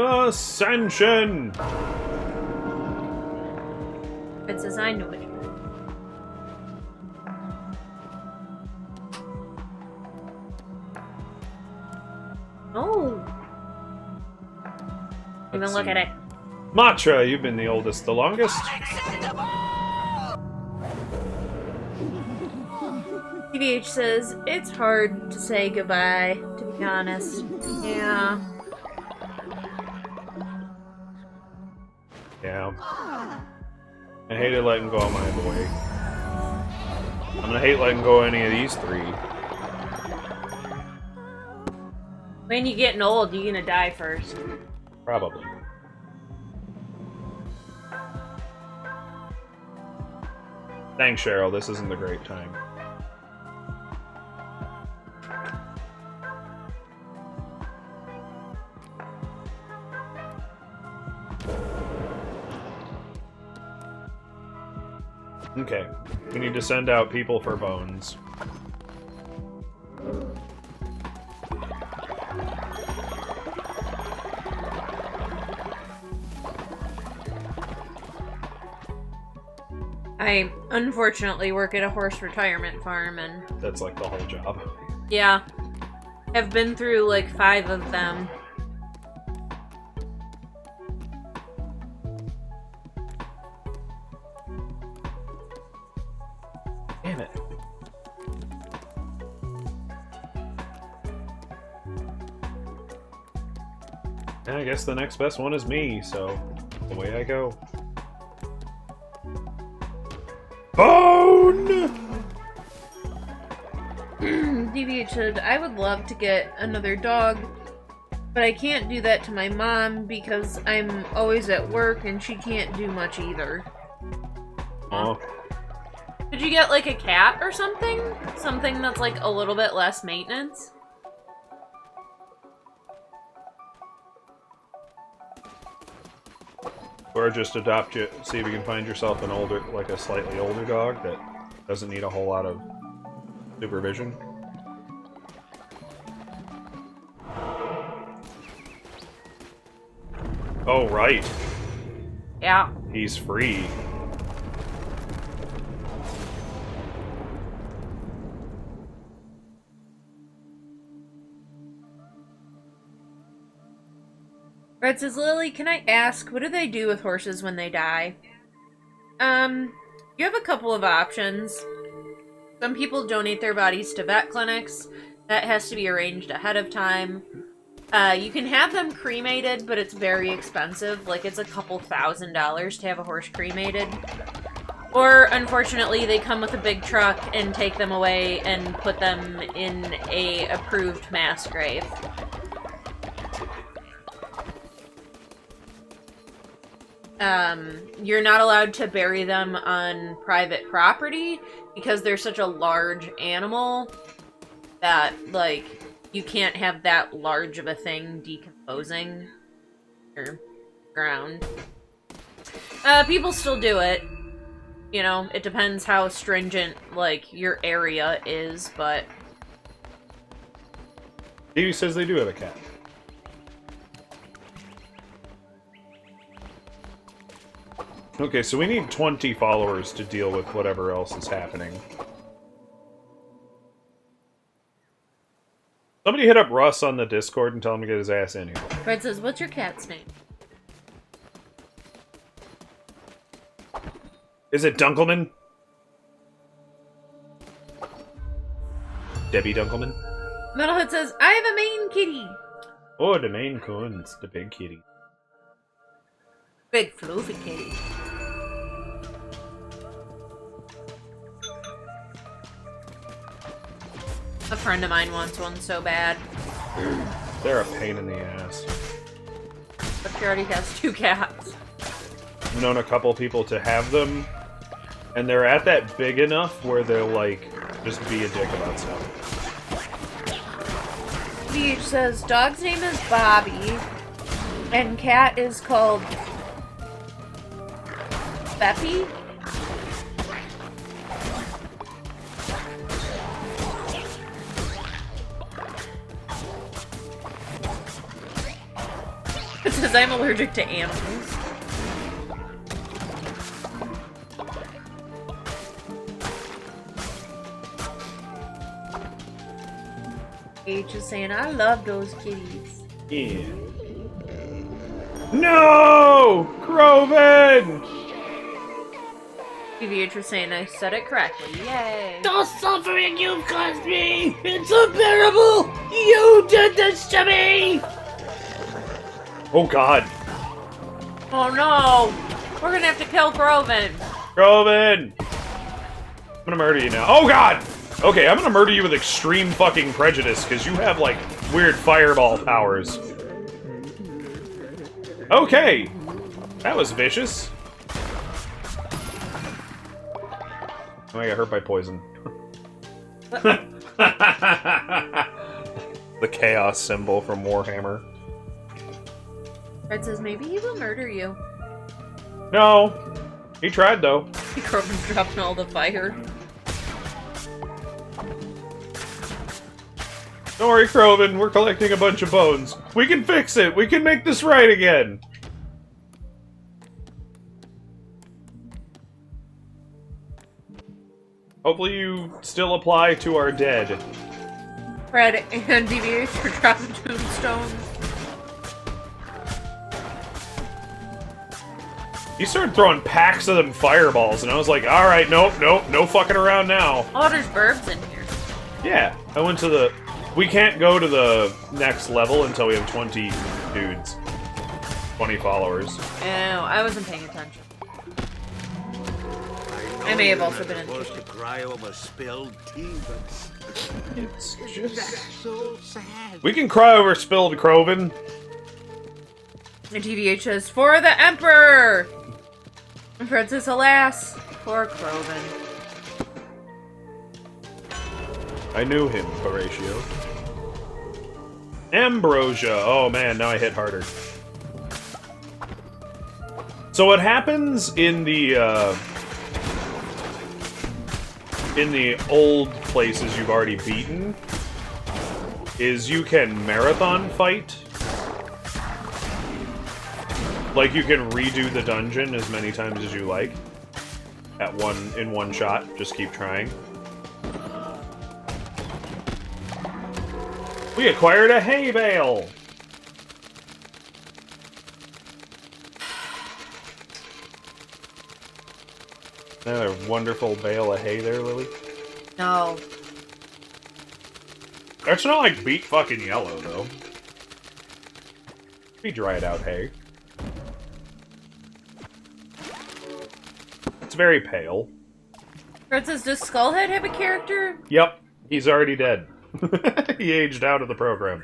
Ascension!
It's a sign to which. Oh. Even look at it.
Matra, you've been the oldest, the longest.
TBH says, it's hard to say goodbye, to be honest. Yeah.
Yeah. I hated letting go of my boy. I'm gonna hate letting go of any of these three.
When you getting old, you're gonna die first.
Probably. Thanks, Cheryl. This isn't the great time. Okay. We need to send out people for bones.
I unfortunately work at a horse retirement farm, and
That's like the whole job.
yeah, I've been through like 5 of them.
Damn it. Yeah, I guess the next best one is me, so away I go. Bone!
DVH said, I would love to get another dog, but I can't do that to my mom because I'm always at work and she can't do much either.
Oh.
Could you get like a cat or something? Something that's like a little bit less maintenance?
Or just adopt you, see if you can find yourself an older, like a slightly older dog that doesn't need a whole lot of supervision. Oh, right.
Yeah.
He's free.
Red says, Lily, can I ask, what do they do with horses when they die? You have a couple of options. Some people donate their bodies to vet clinics. That has to be arranged ahead of time. You can have them cremated, but it's very expensive. Like, it's a couple $1,000s to have a horse cremated. Or, unfortunately, they come with a big truck and take them away and put them in a approved mass grave. You're not allowed to bury them on private property because they're such a large animal that, like, you can't have that large of a thing decomposing your ground. People still do it. You know, it depends how stringent, like, your area is, but...
He says they do have a cat. Okay, so we need 20 followers to deal with whatever else is happening. Somebody hit up Russ on the Discord and tell him to get his ass in here.
Fred says, what's your cat's name?
Is it Dunkelman? Debbie Dunkelman?
Metalhead says, I have a Maine kitty.
Oh, the Maine Coon's the big kitty.
Big fluffy kitty. A friend of mine wants one so bad.
They're a pain in the ass.
But she already has 2 cats.
I've known a couple people to have them, and they're at that big enough where they'll, like, just be a dick about stuff.
Beach says, dog's name is Bobby, and cat is called Beppy? It says I'm allergic to animals. H is saying, I love those kitties.
Yeah. No! Groven!
PVH was saying I said it correctly. Yay!
The suffering you've caused me! It's unbearable! You did this to me!
Oh god.
Oh no! We're gonna have to kill Groven!
Groven! I'm gonna murder you now. Oh god! Okay, I'm gonna murder you with extreme fucking prejudice, because you have, like, weird fireball powers. Okay! That was vicious. Oh, I got hurt by poison. The chaos symbol from Warhammer.
Fred says maybe he will murder you.
No! He tried, though.
Groven's dropping all the fire.
Don't worry, Groven, we're collecting a bunch of bones. We can fix it! We can make this right again! Hopefully you still apply to our dead.
Fred and DVH for dropping tombstones.
He started throwing packs of them fireballs, and I was like, alright, nope, no fucking around now.
Oh, there's burbs in here.
Yeah, I went to the... We can't go to the next level until we have 20 dudes. 20 followers.
Oh, I wasn't paying attention. I may have also been in
supposed to cry over spilled tea, but
It's
that's
just...
so sad.
We can cry over spilled Groven.
And TVH says, for the Emperor! And Fred says, alas, poor Groven.
I knew him, Horatio. Ambrosia. Oh man, now I hit harder. So what happens in the old places you've already beaten is you can marathon fight. Like you can redo the dungeon as many times as you like. In one shot. Just keep trying. We acquired a hay bale! Another wonderful bale of hay there, Lily.
No.
That's not like beet fucking yellow, though. Be dried out hay. It's very pale.
Fred says, does Skullhead have a character?
Yep, he's already dead. He aged out of the program.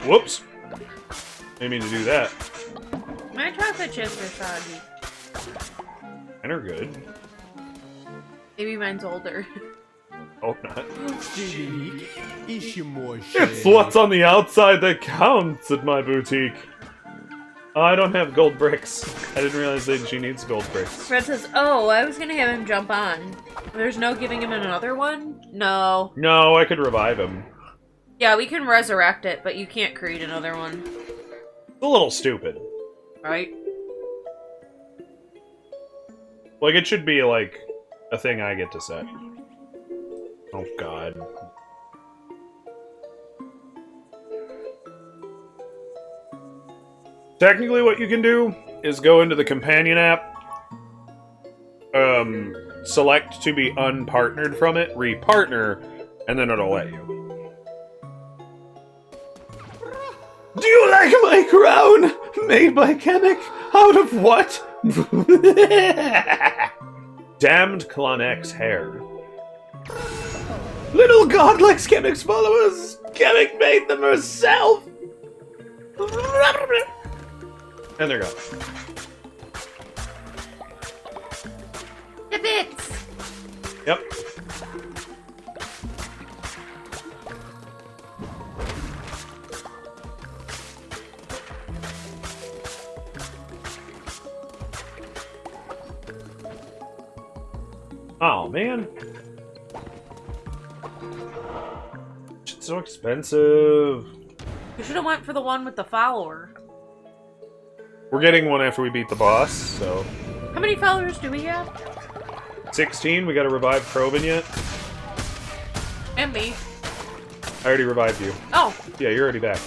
Whoops. Didn't mean to do that.
My chocolate chips are soggy.
And are good.
Maybe mine's older.
Hope not.
It's
It's what's on the outside that counts at my boutique. Oh, I don't have gold bricks. I didn't realize that she needs gold bricks.
Fred says, oh, I was gonna have him jump on. There's no giving him another one? No.
No, I could revive him.
Yeah, we can resurrect it, but you can't create another one.
It's a little stupid.
Right?
Like, it should be, like, a thing I get to set. Oh, God. Technically, what you can do is go into the companion app, select to be unpartnered from it, repartner, and then it'll let you. Do you like my crown? Made by Kamek? Out of what? Damned Klonek's hair. Little god likes Kamek's followers. Kamek made them herself. And they're gone.
The bits.
Yep. Oh man. It's so expensive.
You should have went for the one with the follower.
We're getting one after we beat the boss, so.
How many followers do we have?
16, we gotta revive Kroven yet?
And me.
I already revived you.
Oh.
Yeah, you're already back.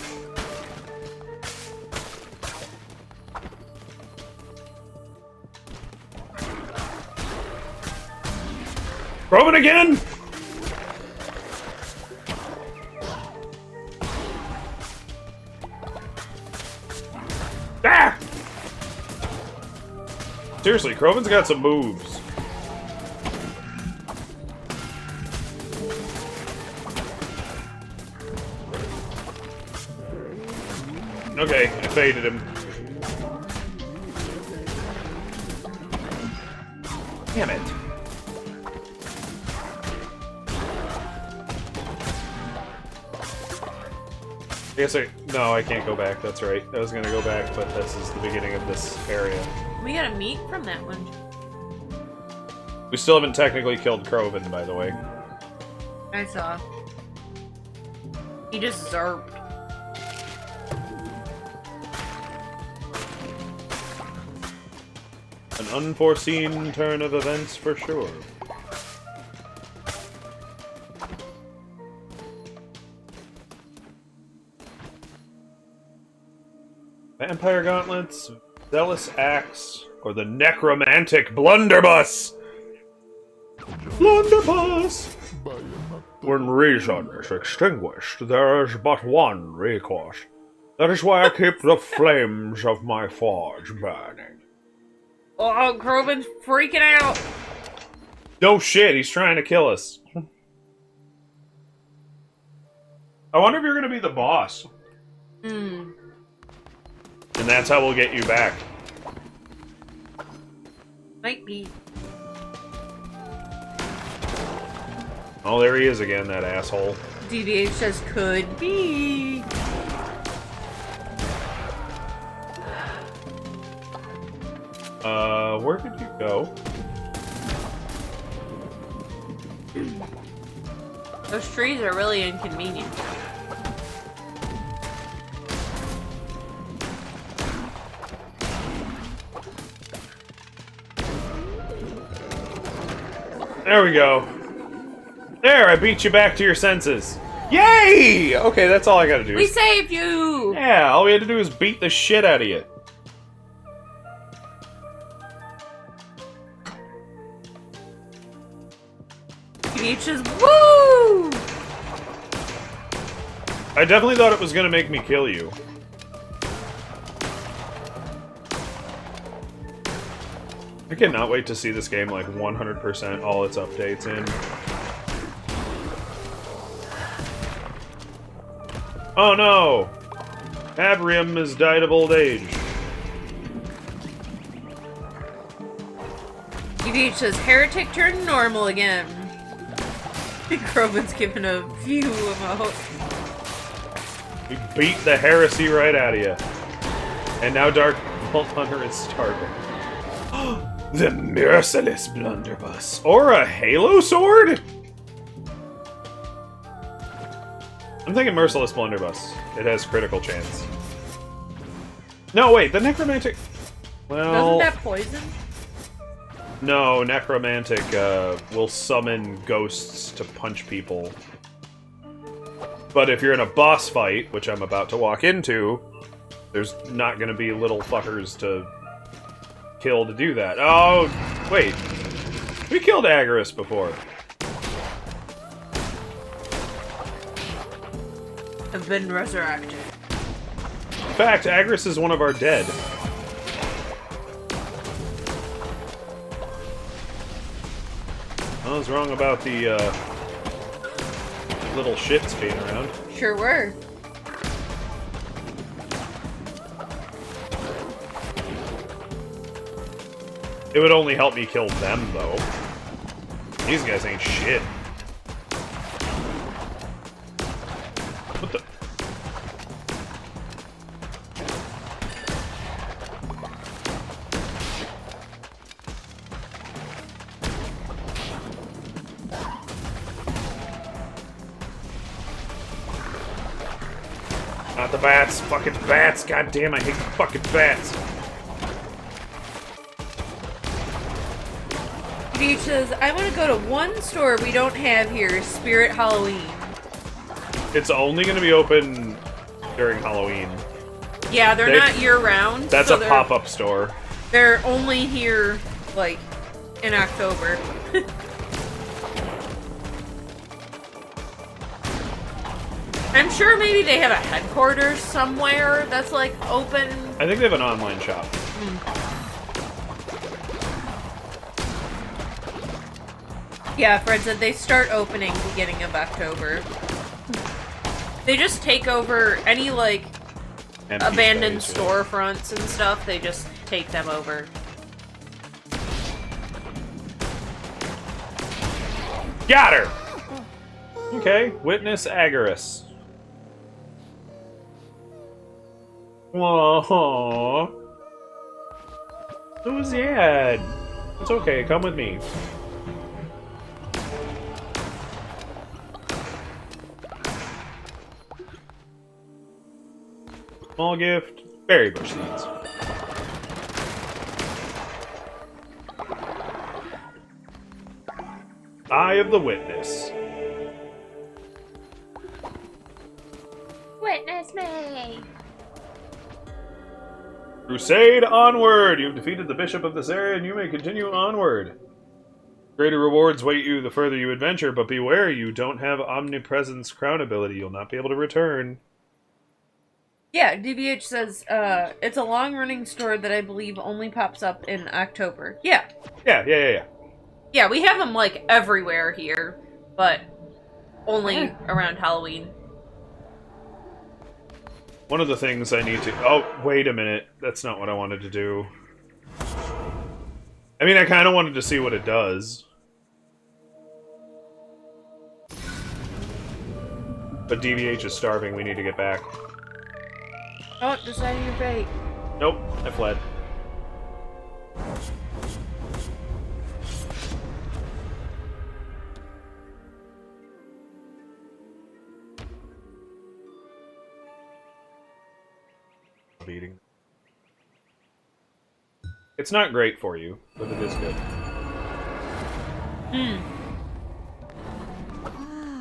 Kroven again! Ah! Seriously, Kroven's got some moves. Okay, I faded him. Damn it. No, I can't go back, that's right. I was gonna go back, but this is the beginning of this area.
We got a meat from that one.
We still haven't technically killed Kroven, by the way.
I saw. He just zerped.
An unforeseen turn of events for sure. Vampire Gauntlets, Zealous Axe, or the Necromantic Blunderbuss! Blunderbuss! When reason is extinguished, there is but one recourse. That is why I keep the flames of my forge burning.
Oh, Kroven's freaking out!
No shit, he's trying to kill us. I wonder if you're gonna be the boss.
Hmm.
And that's how we'll get you back.
Might be.
Oh, there he is again, that asshole.
DVH says could be.
Where did you go?
Those trees are really inconvenient.
There we go. There, I beat you back to your senses. Yay! Okay, that's all I gotta do.
We saved you!
Yeah, all we had to do is beat the shit out of you.
Beaches, woo!
I definitely thought it was gonna make me kill you. I cannot wait to see this game like 100% all its updates in. Oh no! Abrium has died of old age.
DVH says heretic turned normal again. Kroven's given a few emote.
We beat the heresy right out of you. And now Dark Vault Hunter is starving. The Merciless Blunderbuss. Or a Halo Sword? I'm thinking Merciless Blunderbuss. It has critical chance. No, wait, the Necromantic... Well...
Doesn't that poison?
No, Necromantic will summon ghosts to punch people. But if you're in a boss fight, which I'm about to walk into, there's not gonna be little fuckers to kill to do that. Oh, wait. We killed Agarus before.
Have been resurrected.
fact, Agris is one of our dead. I was wrong about the little shits being around.
Sure were.
It would only help me kill them, though. These guys ain't shit. What the? Not the bats. Fucking bats. God damn, I hate fucking bats.
Beach says, I want to go to one store we don't have here, Spirit Halloween.
It's only going to be open during Halloween.
Yeah, they're not year-round.
That's
so
a pop-up store.
They're only here, like, in October. I'm sure maybe they have a headquarters somewhere that's, like, open.
I think they have an online shop.
Yeah, Fred said they start opening beginning of October. They just take over any, like,
Empty
abandoned
space, yeah.
storefronts and stuff. They just take them over.
Got her! Okay, witness Agaris. Aww. Who's sad? It's okay, come with me. Small gift, berry bush seeds. Eye of the witness.
Witness me!
Crusade onward! You've defeated the bishop of this area and you may continue onward. Greater rewards wait you the further you adventure, but beware, you don't have omnipresence crown ability. You'll not be able to return.
Yeah, DBH says, it's a long-running store that I believe only pops up in October. Yeah.
Yeah.
Yeah, we have them, like, everywhere here, but only around Halloween.
One of the things I need to... Oh, wait a minute. That's not what I wanted to do. I mean, I kind of wanted to see what it does. But DVH is starving. We need to get back.
Oh, deciding your fate.
Nope, I fled. Beating. It's not great for you, but it is good.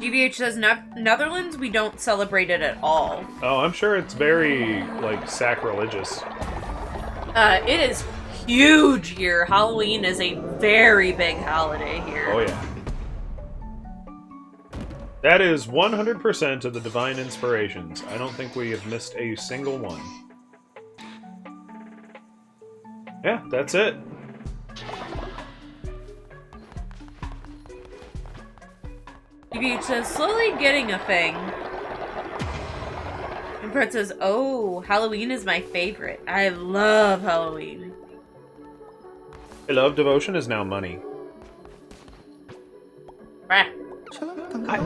DBH says, Netherlands, we don't celebrate it at all.
Oh, I'm sure it's very, like, sacrilegious.
It is huge here. Halloween is a very big holiday here.
Oh, yeah. That is 100% of the divine inspirations. I don't think we have missed a single one. Yeah, that's it.
DBH says, slowly getting a thing. And Fred says, oh, Halloween is my favorite. I love Halloween.
I love devotion is now money.
Rah.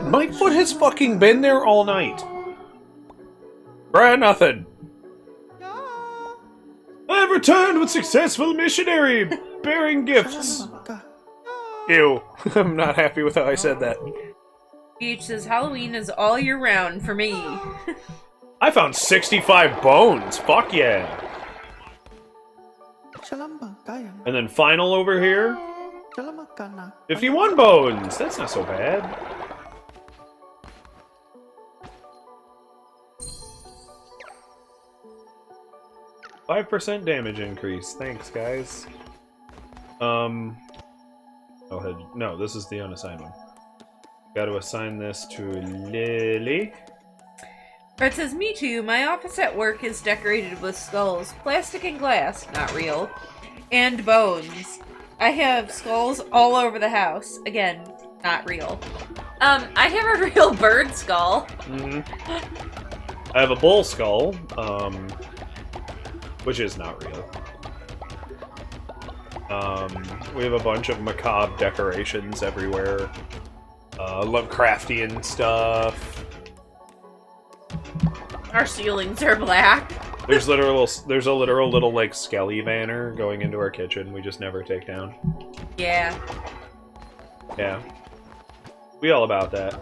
My foot has fucking been there all night. Bruh, nothing. I've returned with successful missionary bearing gifts. Ew. I'm not happy with how I said that.
Beach says Halloween is all year round for me.
I found 65 bones. Fuck yeah. And then final over here. 51 bones. That's not so bad. %5 damage increase. Thanks, guys. Oh, no, this is the unassigned one. Got to assign this to Lily.
Fred says, me too. My office at work is decorated with skulls. Plastic and glass, not real. And bones. I have skulls all over the house. Again, not real. I have a real bird skull.
I have a bull skull, which is not real. We have a bunch of macabre decorations everywhere. Lovecraftian stuff.
Our ceilings are black.
There's a literal little like skelly banner going into our kitchen. We just never take down.
Yeah.
Yeah. We all about that.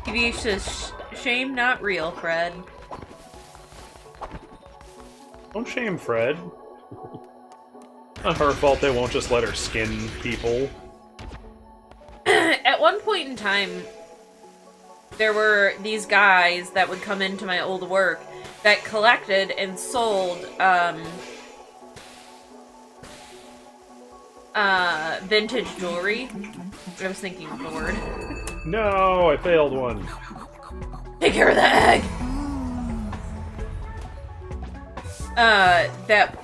TV says, shame not real, Fred.
Don't shame Fred. Not her fault they won't just let her skin people.
At one point in time, there were these guys that would come into my old work that collected and sold vintage jewelry. I was thinking of the word.
No, I failed one.
Take care of the egg! That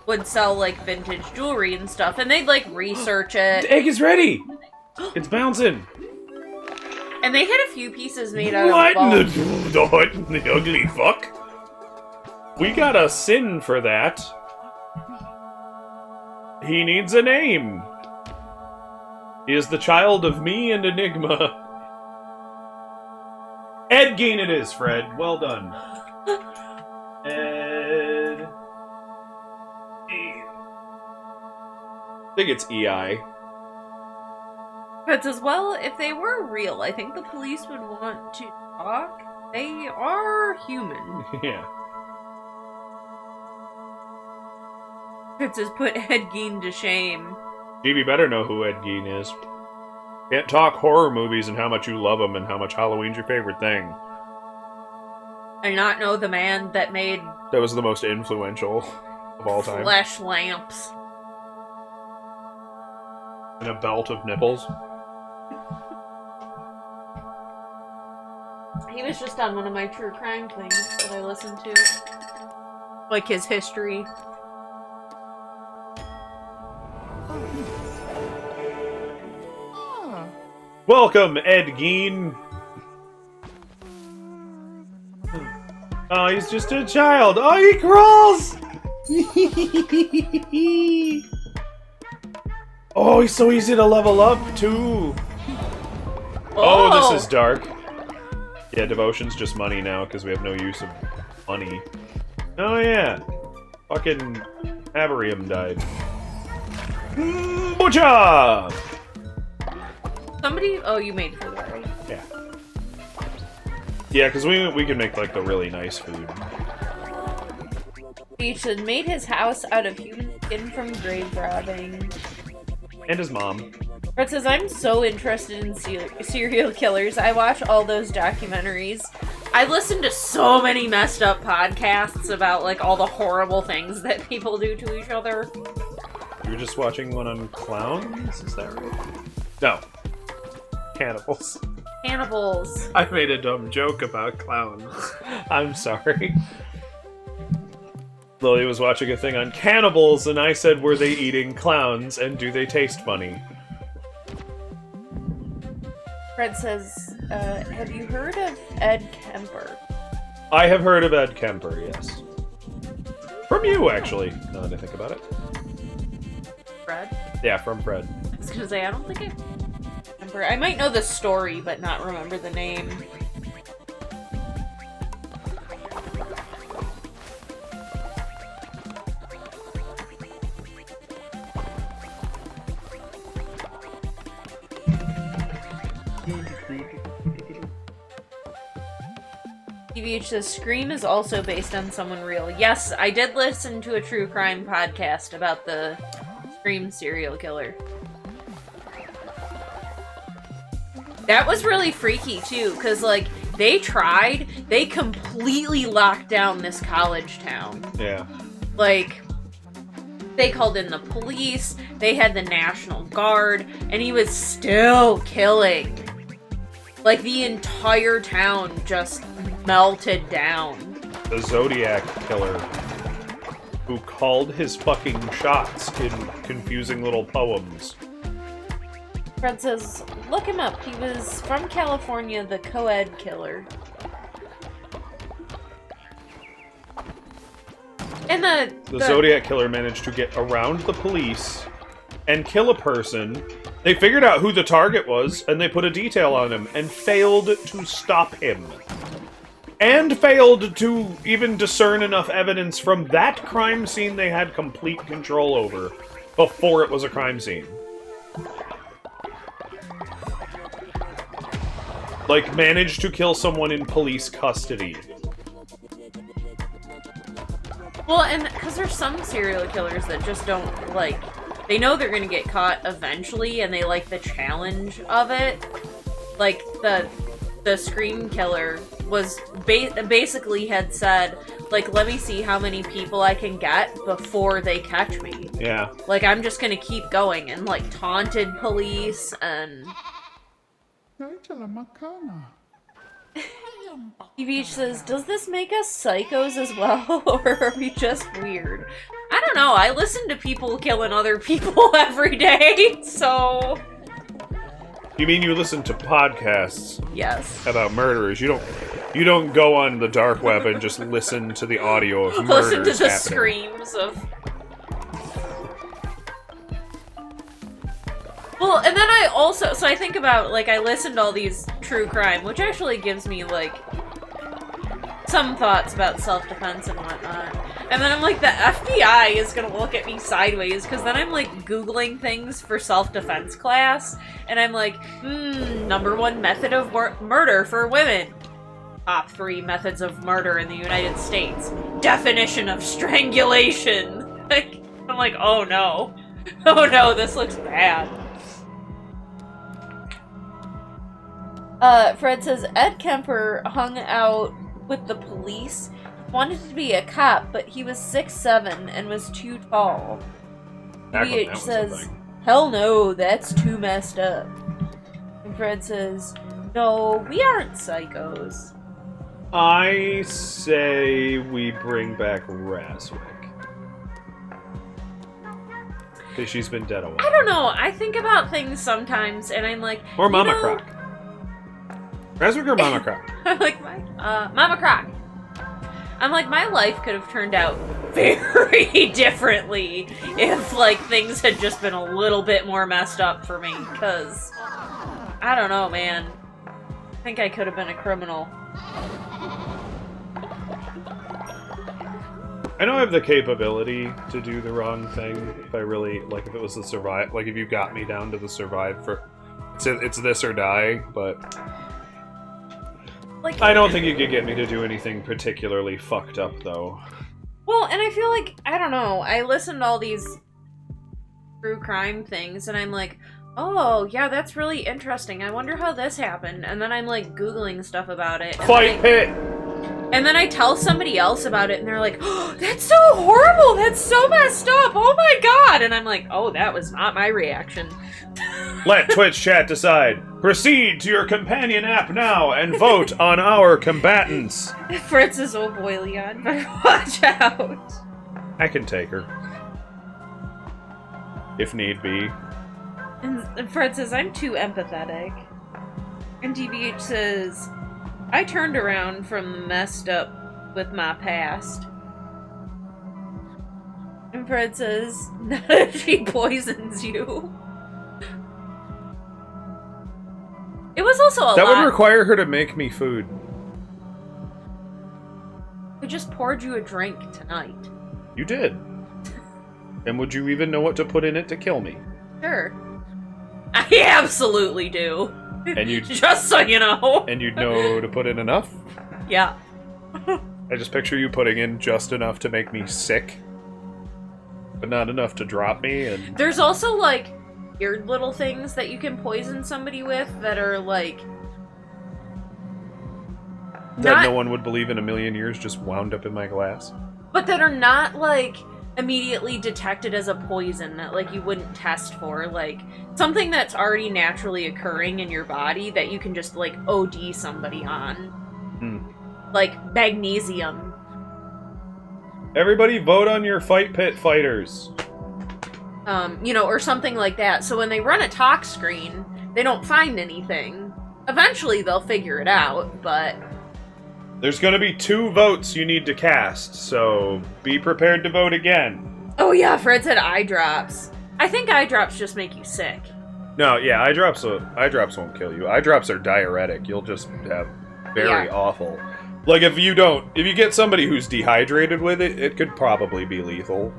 would sell, like, vintage jewelry and stuff, and they'd, like, research it.
The egg is ready! It's bouncing!
And they had a few pieces made out
What
of
in
bone.
what in the ugly fuck? We got a sin for that. He needs a name. He is the child of me and Enigma. Ed Gein it is, Fred. Well done. Ed... Gein. I think it's EI.
But as well, if they were real, I think the police would want to talk. They are human.
Yeah.
It says put Ed Gein to shame.
GB better know who Ed Gein is. Can't talk horror movies and how much you love them and how much Halloween's your favorite thing.
And not know the man that made
That was the most influential of all time.
flesh lamps.
And a belt of nipples.
He was just on one of my true crime things that I listened to. Like his history.
Welcome, Ed Gein. Oh, he's just a child. Oh, he crawls! Oh, he's so easy to level up, too. Oh, this is dark. Yeah, devotion's just money now, because we have no use of money. Oh, yeah. Fucking Avarium died. Butcha!
Somebody... Oh, you made food, right?
Yeah. Yeah, because we can make, like, the really nice food.
He should made his house out of human skin from grave robbing.
And his mom.
Brett says, I'm so interested in serial killers. I watch all those documentaries. I listen to so many messed up podcasts about, like, all the horrible things that people do to each other.
You were just watching one on clowns? Is that right? No. Cannibals.
Cannibals.
I made a dumb joke about clowns. I'm sorry. Lily was watching a thing on cannibals, and I said, were they eating clowns, and do they taste funny?
Fred says, have you heard of Ed Kemper?
I have heard of Ed Kemper, yes. From you, actually, now that I think about it.
Fred?
Yeah, from Fred.
I was gonna say, I don't think I remember. I might know the story, but not remember the name. TVH says, Scream is also based on someone real. Yes, I did listen to a true crime podcast about the Scream serial killer. That was really freaky, too, because, like, they completely locked down this college town.
Yeah.
Like, they called in the police, they had the National Guard, and he was still killing. Like, the entire town just melted down.
The Zodiac Killer, who called his fucking shots in confusing little poems.
Fred says, look him up. He was from California, the co-ed killer. And the
Zodiac Killer managed to get around the police and kill a person. They figured out who the target was, and they put a detail on him, and failed to stop him. And failed to even discern enough evidence from that crime scene they had complete control over before it was a crime scene. Like, managed to kill someone in police custody.
Well, and because there's some serial killers that just don't, like, they know they're gonna get caught eventually, and they like the challenge of it. Like, the Scream Killer was basically had said, like, let me see how many people I can get before they catch me.
Yeah.
Like, I'm just gonna keep going, and, like, taunted police, and... Beach says, does this make us psychos as well, or are we just weird? I don't know, I listen to people killing other people every day, so...
You mean you listen to podcasts?
Yes.
About murderers. You don't go on the dark web and just listen to the audio of murders
Listen to the
happening.
screams of... Well, and then I also... So I think about, like, I listen to all these true crime, which actually gives me, like, some thoughts about self-defense and whatnot. And then I'm like, the FBI is gonna look at me sideways, because then I'm, like, Googling things for self-defense class, and I'm like, number one method of murder for women. Top 3 methods of murder in the United States. Definition of strangulation. Like, I'm like, oh no. Oh no, this looks bad. Fred says, Ed Kemper hung out with the police, wanted to be a cop, but he was 6'7" and was too tall. BH says, hell no, that's too messed up. And Fred says, no, we aren't psychos.
I say we bring back Raswick. Because she's been dead a while.
I don't know, I think about things sometimes, and I'm like...
Or Mama Croc. Raswick or Mama Croc?
I'm like, Mama Croc. I'm like, my life could have turned out very differently if, like, things had just been a little bit more messed up for me, because... I don't know, man. I think I could have been a criminal.
I know I have the capability to do the wrong thing if I really, like, if it was the survive, like, if you got me down to the survive for, it's this or die, but
Like,
I don't think you could get me to do anything particularly fucked up, though.
Well, and I feel like, I don't know, I listen to all these true crime things, and I'm like, oh, yeah, that's really interesting. I wonder how this happened. And then I'm, like, Googling stuff about it.
Fight Pit!
And then I tell somebody else about it, and they're like, oh, that's so horrible! That's so messed up! Oh my god! And I'm like, oh, that was not my reaction.
Let Twitch chat decide. Proceed to your companion app now and vote on our combatants.
Fritz says, oh boy, Leon, better watch out.
I can take her. If need be.
And Fred says, I'm too empathetic. And DBH says, I turned around from messed up with my past. And Fred says, not if she poisons you. It was also a lot.
That would require her to make me food.
I just poured you a drink tonight.
You did. And would you even know what to put in it to kill me?
Sure. I absolutely do.
And you
just so you know.
And you'd know to put in enough?
Yeah.
I just picture you putting in just enough to make me sick, but not enough to drop me. And
there's also, like, weird little things that you can poison somebody with that are, like...
that no one would believe in a million years just wound up in my glass.
But that are not, like, immediately detected as a poison that like you wouldn't test for, like something that's already naturally occurring in your body that you can just like OD somebody on. Like magnesium.
Everybody vote on your fight pit fighters.
Or something like that. So when they run a talk screen, they don't find anything. Eventually they'll figure it out, but
There's gonna be 2 votes you need to cast, so be prepared to vote again.
oh yeah, Fred said eye drops. I think eye drops just make you sick.
No, yeah, eye drops won't kill you. Eye drops are diuretic. You'll just have very awful. Like if you get somebody who's dehydrated with it, it could probably be lethal.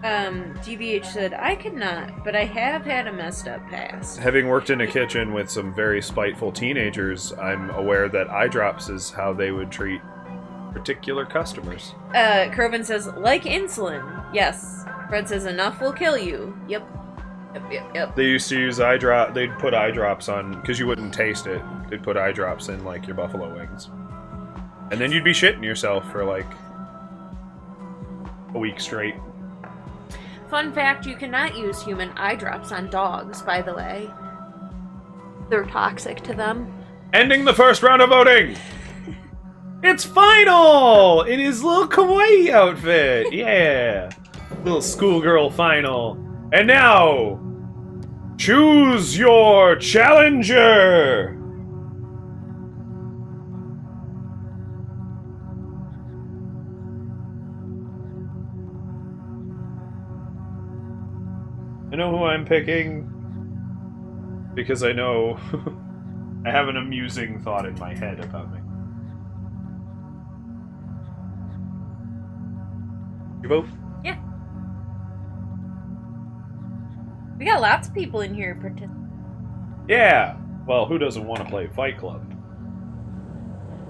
GBH said, I could not, but I have had a messed up past.
Having worked in a kitchen with some very spiteful teenagers, I'm aware that eye drops is how they would treat particular customers.
Kroven says, like insulin. Yes. Fred says, enough will kill you. Yep. Yep.
They used to use eye drop. They'd put eye drops on because you wouldn't taste it. They'd put eye drops in like your buffalo wings, and then you'd be shitting yourself for like a week straight.
Fun fact, you cannot use human eye drops on dogs, by the way. They're toxic to them.
Ending the first round of voting. It's final in his little kawaii outfit. Yeah, little schoolgirl final. And now, choose your challenger! I know who I'm picking, because I know I have an amusing thought in my head about me. You vote?
Yeah. We got lots of people in here
Yeah! Well, who doesn't want to play Fight Club?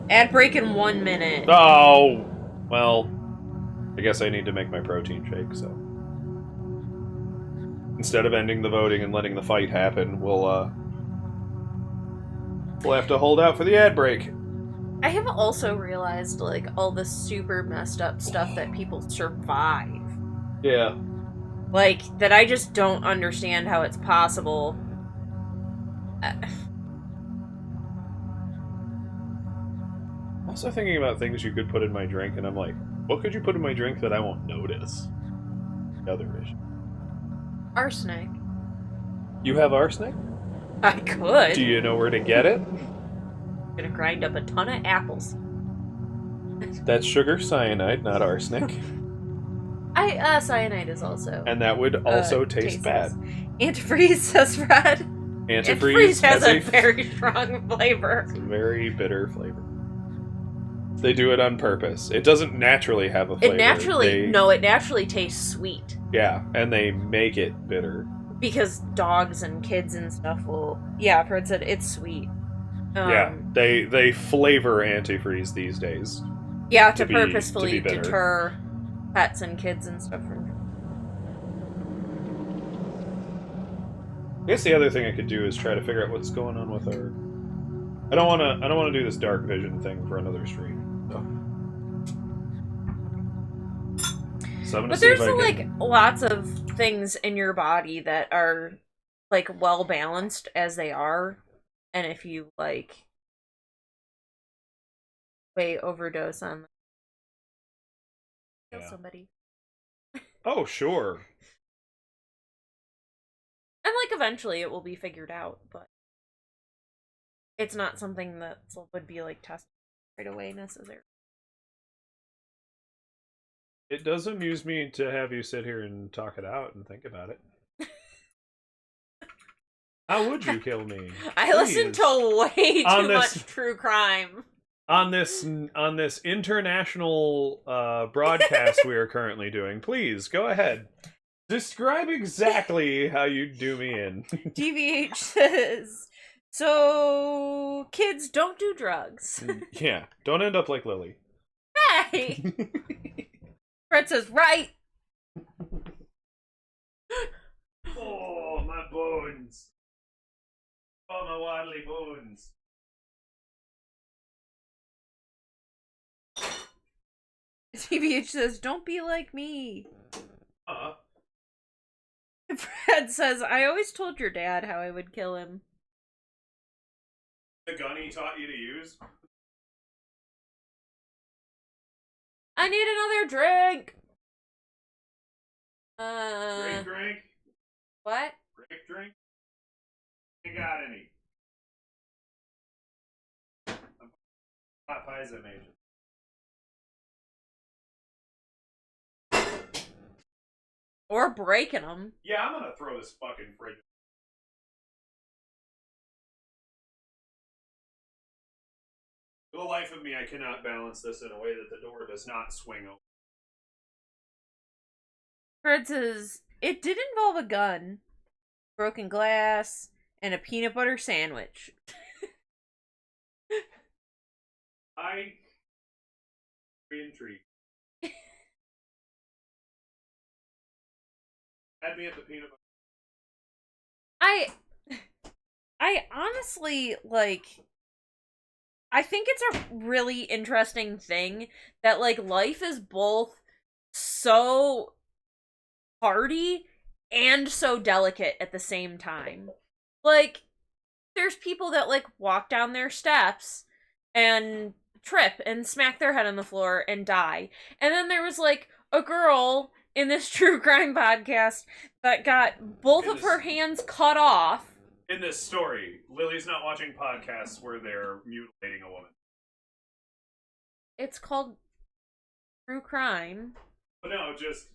Ad break in 1 minute.
Oh! Well, I guess I need to make my protein shake, so... Instead of ending the voting and letting the fight happen, we'll have to hold out for the ad break.
I have also realized, like, all the super messed up stuff that people survive.
Yeah.
Like, that I just don't understand how it's possible.
Also thinking about things you could put in my drink, and I'm like, what could you put in my drink that I won't notice? The other issue.
Arsenic.
You have arsenic?
I could.
Do you know where to get it?
I'm gonna grind up a ton of apples.
That's sugar cyanide, not arsenic.
Cyanide is also.
And that would also taste bad.
Antifreeze, says Fred.
Antifreeze
has a very strong flavor.
It's a very bitter flavor. They do it on purpose. It doesn't naturally have a flavor.
It naturally tastes sweet.
Yeah, and they make it bitter.
Because dogs and kids and stuff will... Yeah, Fred said it's sweet.
Yeah, they flavor antifreeze these days.
Yeah, to purposefully deter pets and kids and stuff from...
I guess the other thing I could do is try to figure out what's going on with our... I don't want to do this dark vision thing for another stream. So I'm gonna
but
see
there's
if I
like
can...
lots of things in your body that are like well balanced as they are, and if you like overdose on kill somebody.
Oh sure.
And like eventually it will be figured out, but it's not something that would be like tested right away necessarily.
It does amuse me to have you sit here and talk it out and think about it. How would you kill me?
I listen to way too much true crime.
On this international broadcast we are currently doing, please go ahead. Describe exactly how you do me in.
DVH says, so kids don't do drugs.
Yeah, don't end up like Lily.
Hey! Fred says, right!
Oh, my bones. Oh, my waddly bones.
TBH says, don't be like me.
Uh,
Fred says, I always told your dad how I would kill him.
the gun he taught you to use?
I need another drink.
Drink?
What?
Drink? You got any? Hot pies I made.
Or breaking them.
Yeah, I'm gonna throw this fucking fridge. For the life of me, I cannot balance this in a way that the door does not swing open.
Fred says, it did involve a gun, broken glass, and a peanut butter sandwich.
I be intrigued. Had me at the peanut butter.
I honestly, like, I think it's a really interesting thing that, like, life is both so hearty and so delicate at the same time. Like, there's people that, like, walk down their steps and trip and smack their head on the floor and die. And then there was, like, a girl in this true crime podcast that got both of her hands cut off.
In this story, Lily's not watching podcasts where they're mutilating a woman.
It's called true crime.
But no, just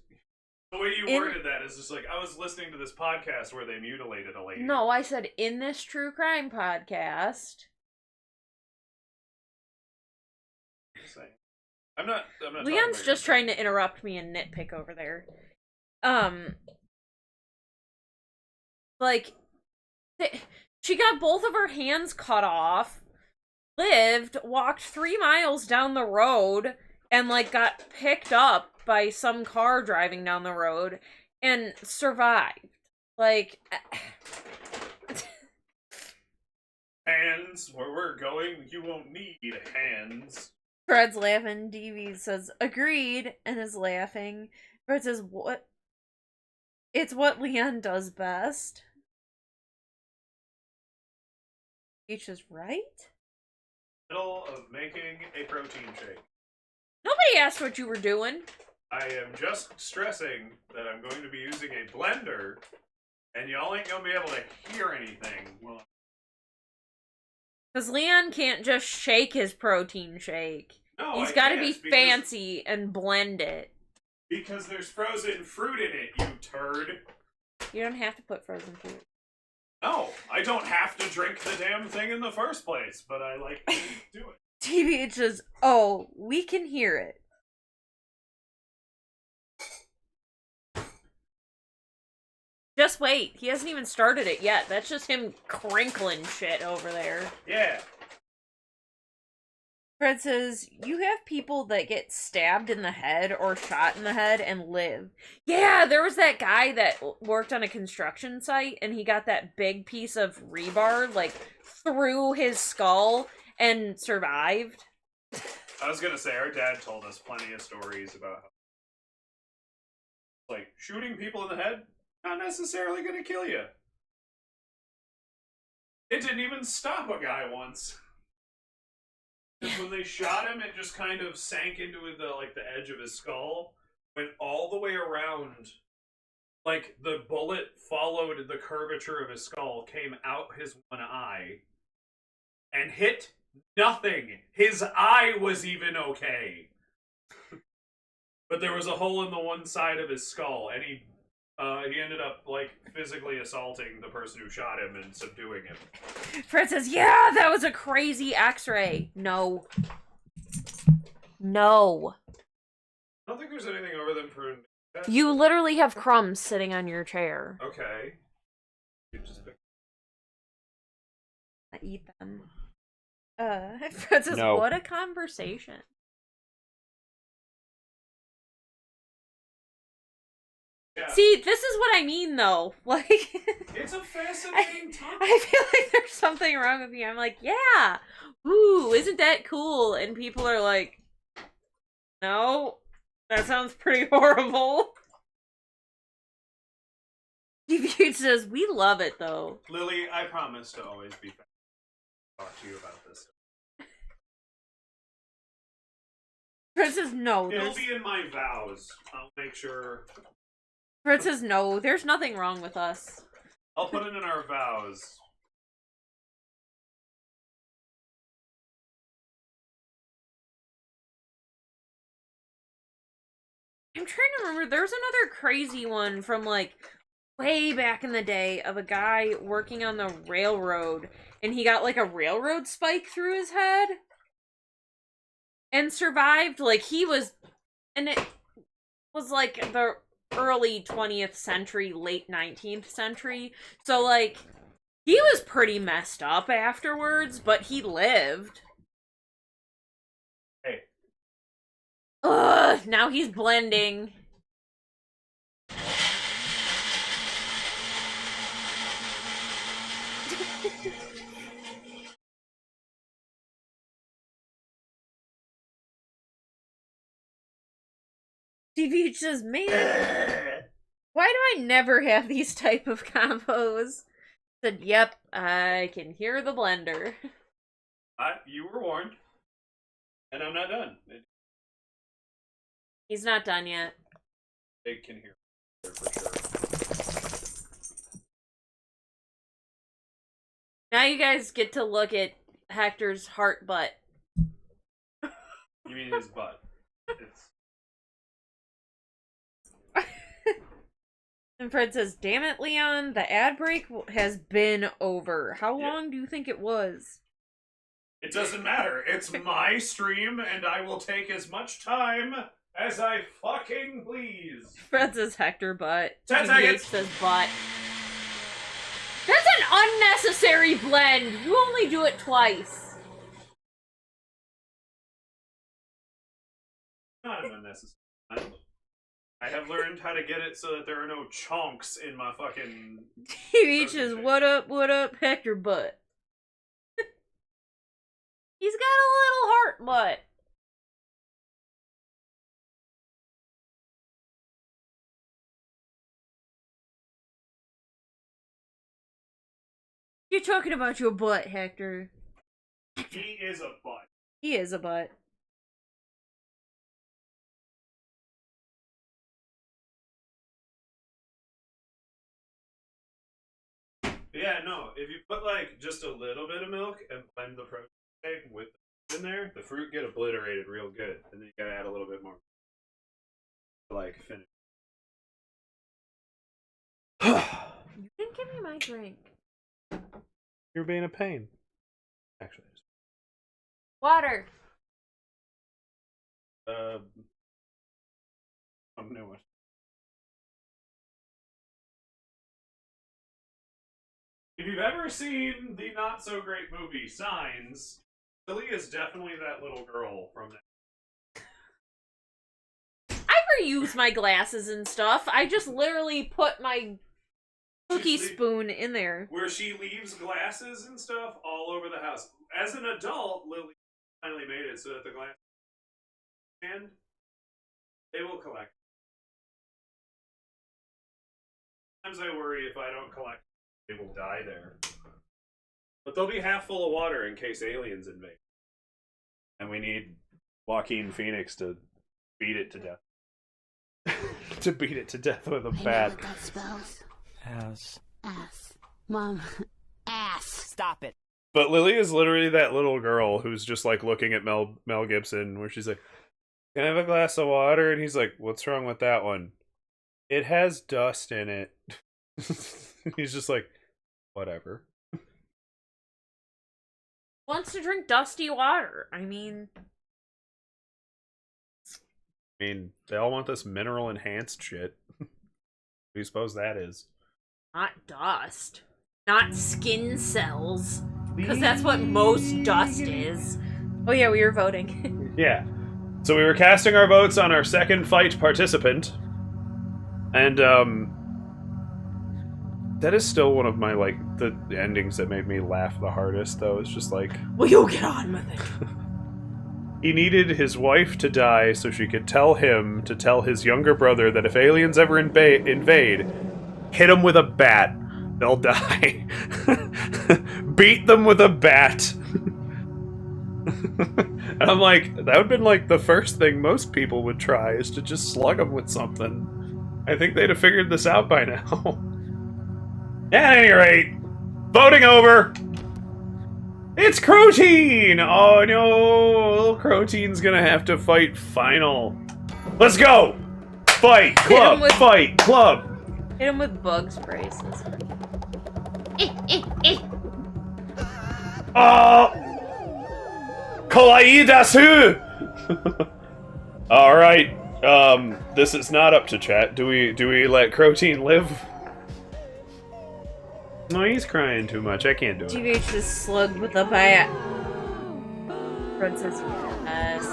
the way you worded that is just like, I was listening to this podcast where they mutilated a lady.
No, I said in this true crime podcast.
I'm not
Leon's just trying to interrupt me and nitpick over there. Like, she got both of her hands cut off, lived, walked 3 miles down the road, and, like, got picked up by some car driving down the road, and survived. Like...
Hands, where we're going, you won't need hands.
Fred's laughing. DV says, agreed, and is laughing. Fred says, what? It's what Leon does best. H is right?
Middle of making a protein shake.
Nobody asked what you were doing.
I am just stressing that I'm going to be using a blender, and y'all ain't gonna be able to hear anything. Well,
because Leon can't just shake his protein shake.
no,
He's got to be fancy and blend it.
Because there's frozen fruit in it, you turd.
You don't have to put frozen fruit.
No, I don't have to drink the damn thing in the first place, but I like to do it.
TBH says, oh, we can hear it. Just wait. He hasn't even started it yet. That's just him crinkling shit over there.
Yeah.
Fred says, you have people that get stabbed in the head or shot in the head and live. Yeah, there was that guy that worked on a construction site and he got that big piece of rebar, like, through his skull and survived.
I was gonna say, our dad told us plenty of stories about how, like, shooting people in the head, not necessarily gonna kill you. It didn't even stop a guy once. Because when they shot him, it just kind of sank into the edge of his skull, went all the way around. Like, the bullet followed the curvature of his skull, came out his one eye, and hit nothing. His eye was even okay. But there was a hole in the one side of his skull, and he ended up, like, physically assaulting the person who shot him and subduing him.
Fred says, yeah, that was a crazy x-ray. No. No.
I don't think there's anything over them for...
You literally have crumbs sitting on your chair.
Okay. You just...
I eat them. Fred says,
No.
what a conversation.
Yeah.
See, this is what I mean, though. Like,
It's a fascinating topic.
I feel like there's something wrong with me. I'm like, yeah, ooh, isn't that cool? And people are like, no. That sounds pretty horrible. Deviate says, we love it, though.
Lily, I promise to always be back to talk to you about this.
Princess, no.
It'll be in my vows. I'll make sure.
Princess, no. There's nothing wrong with us.
I'll put it in our vows.
I'm trying to remember. There's another crazy one from, like, way back in the day of a guy working on the railroad, and he got, like, a railroad spike through his head and survived. Like, he was... And it was, like, the early 20th century, late 19th century. So, like, he was pretty messed up afterwards, but he lived.
Hey.
Ugh, now he's blending. TV says, man, why do I never have these type of combos? Said, yep, I can hear the blender.
You were warned. And I'm not done.
He's not done yet.
They can hear for sure.
Now you guys get to look at Hector's heart butt.
You mean his butt? It's...
And Fred says, damn it, Leon, the ad break has been over. How long do you think it was?
It doesn't matter. It's my stream, and I will take as much time as I fucking please.
Fred says Hector butt.
10
TBH
seconds.
says butt. That's an unnecessary blend. You only do it twice.
Not an unnecessary blend. I have learned how to get it so that there are no chunks in my fucking...
TBH says, what up, Hector butt. He's got a little heart butt. You're talking about your butt, Hector.
He is a butt.
He is a butt.
Yeah, no, if you put, like, just a little bit of milk and blend the protein shake with the fruit in there, the fruit get obliterated real good. And then you gotta add a little bit more to, like, finish.
You didn't give me my drink.
You're being a pain. Actually.
Water.
I'm new one. If you've ever seen the not-so-great movie Signs, Lily is definitely that little girl from that.
I reuse my glasses and stuff. I just literally put my cookie spoon in there.
Where she leaves glasses and stuff all over the house. As an adult, Lily finally made it so that the glass and they will collect. Sometimes I worry if I don't collect, they will die there. But they'll be half full of water in case aliens invade. And we need Joaquin Phoenix to beat it to death. To beat it to death with a bat.
What that spells?
Ass.
Ass. Mom. Ass.
Stop it.
But Lily is literally that little girl who's just like looking at Mel Gibson, where she's like, "Can I have a glass of water?" And he's like, "What's wrong with that one?" "It has dust in it." He's just like, whatever.
Wants to drink dusty water. I mean,
they all want this mineral enhanced shit. What do you suppose that is?
not dust. Not skin cells. Because that's what most dust is. Oh yeah, we were voting.
Yeah. So we were casting our votes on our second fight participant. And, that is still one of my, like, the endings that made me laugh the hardest, though. It's just like...
Well, you'll get on with it.
He needed his wife to die so she could tell him to tell his younger brother that if aliens ever invade, hit them with a bat. They'll die. Beat them with a bat. And I'm like, that would have been like the first thing most people would try, is to just slug them with something. I think they'd have figured this out by now. At any rate, voting over. It's Croteen! Oh no, little Croteen's gonna have to fight final. Let's go! Fight club! Fight club!
Hit him with bug braces.
Oh! Kolaidasu! Alright, this is not up to chat. Do we let Croteen live? No, he's crying too much. I can't do it.
GVH is slugged with a bat. Princess, yes.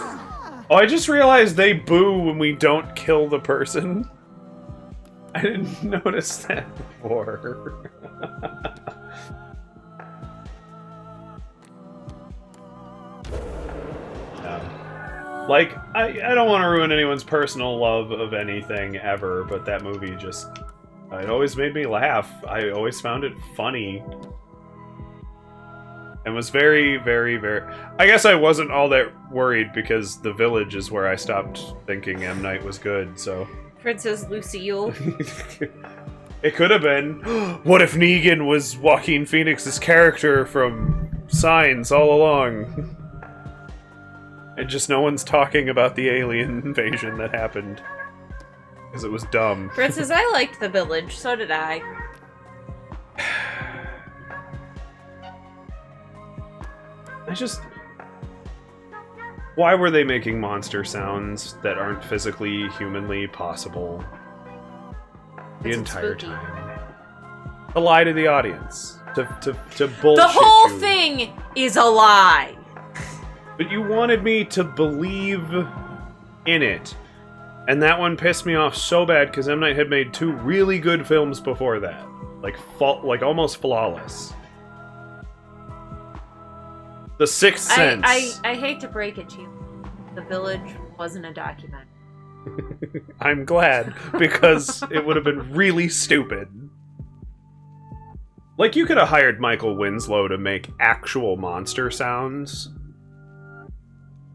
Oh, I just realized they boo when we don't kill the person. I didn't notice that before. Like, I don't want to ruin anyone's personal love of anything ever, but that movie just... It always made me laugh. I always found it funny. And was very, very, very... I guess I wasn't all that worried because The Village is where I stopped thinking M. Night was good, so...
Princess Lucille.
It could have been. What if Negan was Joaquin Phoenix's character from Signs all along? And just no one's talking about the alien invasion that happened. Because it was dumb.
Princess, I liked The Village, so did I.
Why were they making monster sounds that aren't physically, humanly possible? The entire
spooky.
time. To lie to the audience. To bullshit
The whole
you.
thing is a lie!
But you wanted me to believe in it. And that one pissed me off so bad because M. Night had made 2 really good films before that. Like almost flawless. The Sixth Sense.
I hate to break it to you. The Village wasn't a documentary.
I'm glad, because it would have been really stupid. Like, you could have hired Michael Winslow to make actual monster sounds.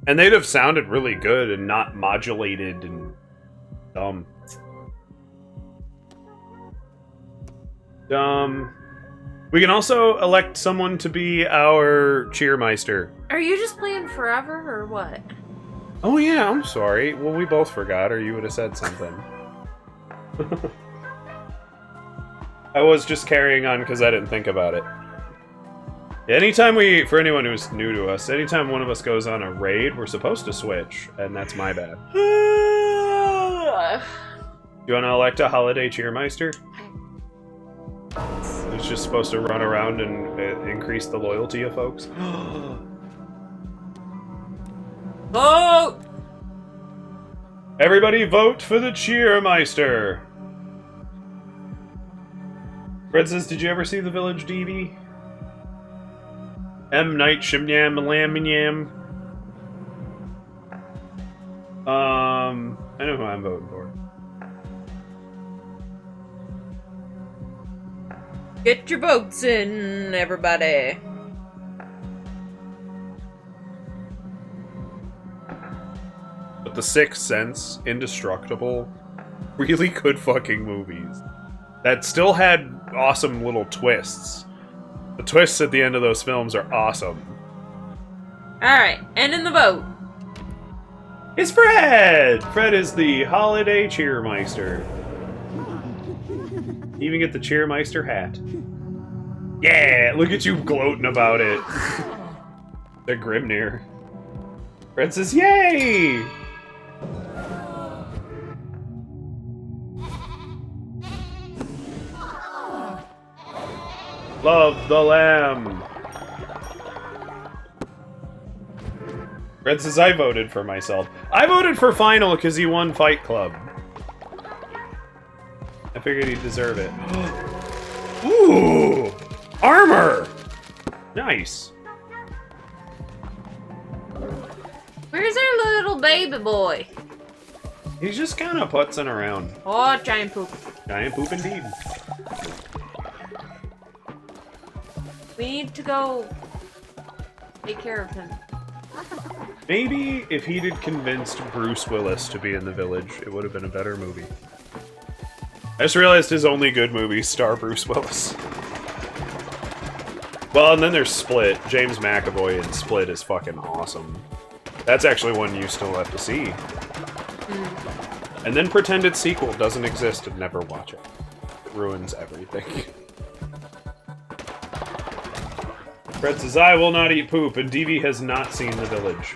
And they'd have sounded really good and not modulated and dumb. We can also elect someone to be our cheermeister.
Are you just playing forever, or what?
Oh yeah, I'm sorry. Well, we both forgot, or you would have said something. I was just carrying on because I didn't think about it. Anytime for anyone who's new to us, anytime one of us goes on a raid, we're supposed to switch, and that's my bad. You want to elect a holiday cheermeister? Who's just supposed to run around and increase the loyalty of folks?
Vote!
Everybody vote for the cheermeister! Princess, did you ever see The Village DB? M. Night Shyamalan Lamyam. I know who I'm voting for.
Get your votes in, everybody.
But The Sixth Sense, Indestructible, really good fucking movies. That still had awesome little twists. The twists at the end of those films are awesome.
Alright, and in the vote.
It's Fred! Fred is the holiday cheermeister. You even get the cheermeister hat. Yeah, look at you gloating about it. The Grimnir. Fred says, yay! Love the lamb. Fred says, I voted for myself. I voted for Final because he won Fight Club. I figured he'd deserve it. Ooh! Armor! Nice.
Where is baby boy.
He's just kind of putzing around.
Oh, giant poop.
Giant poop indeed.
We need to go take care of him.
Maybe if he had convinced Bruce Willis to be in the village, it would have been a better movie. I just realized his only good movies star Bruce Willis. Well, and then there's Split. James McAvoy in Split is fucking awesome. That's actually one you still have to see. And then pretend its sequel doesn't exist and never watch it. It ruins everything. Fred says, I will not eat poop, and DV has not seen The Village.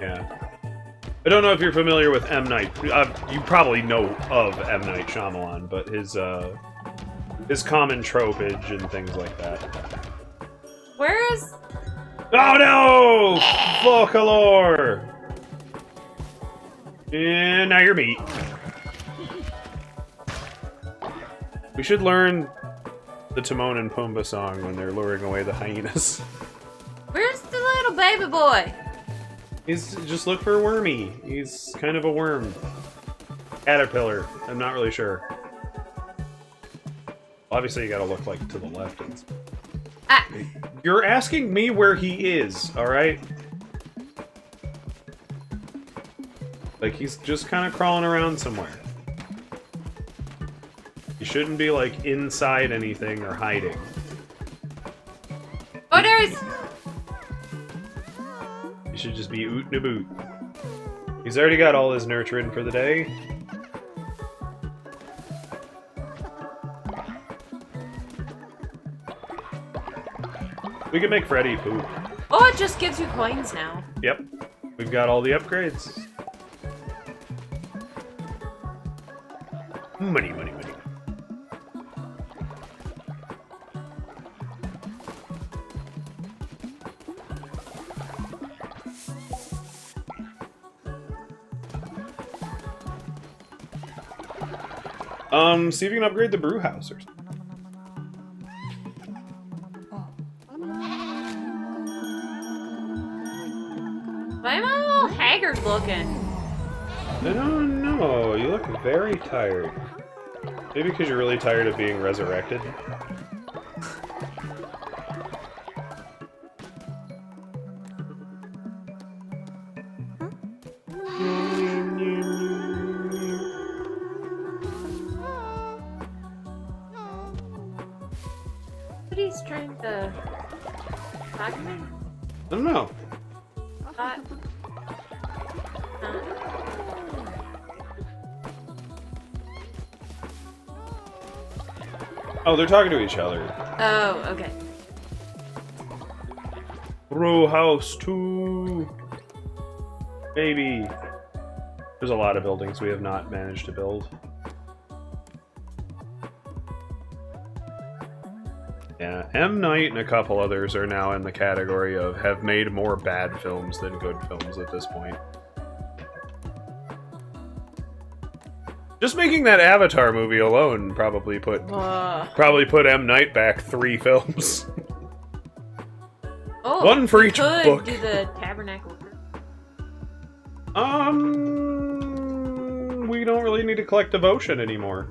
Yeah. I don't know if you're familiar with M. Night. You probably know of M. Night Shyamalan, but his common tropage and things like that.
Where is...
Oh no! Folklore! And now you're meat. We should learn the Timon and Pumbaa song when they're luring away the hyenas.
Where's the little baby boy?
He's just look for Wormy. He's kind of a worm. Caterpillar. I'm not really sure. Obviously, you gotta look like to the left.
Ah.
You're asking me where he is, alright? Like, he's just kind of crawling around somewhere. You shouldn't be, like, inside anything or hiding.
Oh, there's...
You should just be oot and a boot. He's already got all his nurturing for the day. We can make Freddy poop.
Oh, it just gives you coins now.
Yep. We've got all the upgrades. Money, money, money. See if you can upgrade the brew house or something.
Why am I a little haggard looking?
I don't know. You look very tired. Maybe because you're really tired of being resurrected.
But he's trying to... talk to me?
I don't know. Oh, they're talking to each other.
Oh, okay.
Row house 2. Baby. There's a lot of buildings we have not managed to build. Yeah, M. Night and a couple others are now in the category of have made more bad films than good films at this point. Just making that Avatar movie alone probably put M. Night back 3 films.
Oh,
one for each
could
book.
Do the tabernacle.
We don't really need to collect devotion anymore.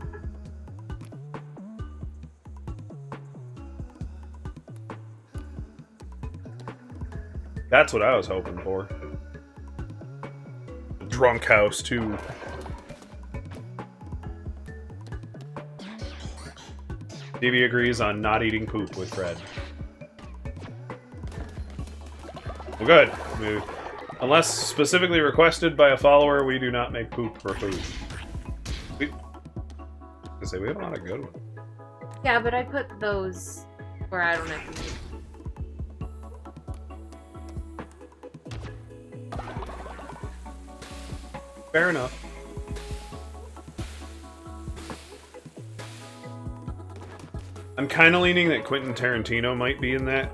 That's what I was hoping for. Drunk house too. Stevie agrees on not eating poop with Fred. Well, good. Unless specifically requested by a follower, we do not make poop for food. I say we have a lot of good ones.
Yeah, but I put those where I don't have to eat.
Fair enough. I'm kind of leaning that Quentin Tarantino might be in that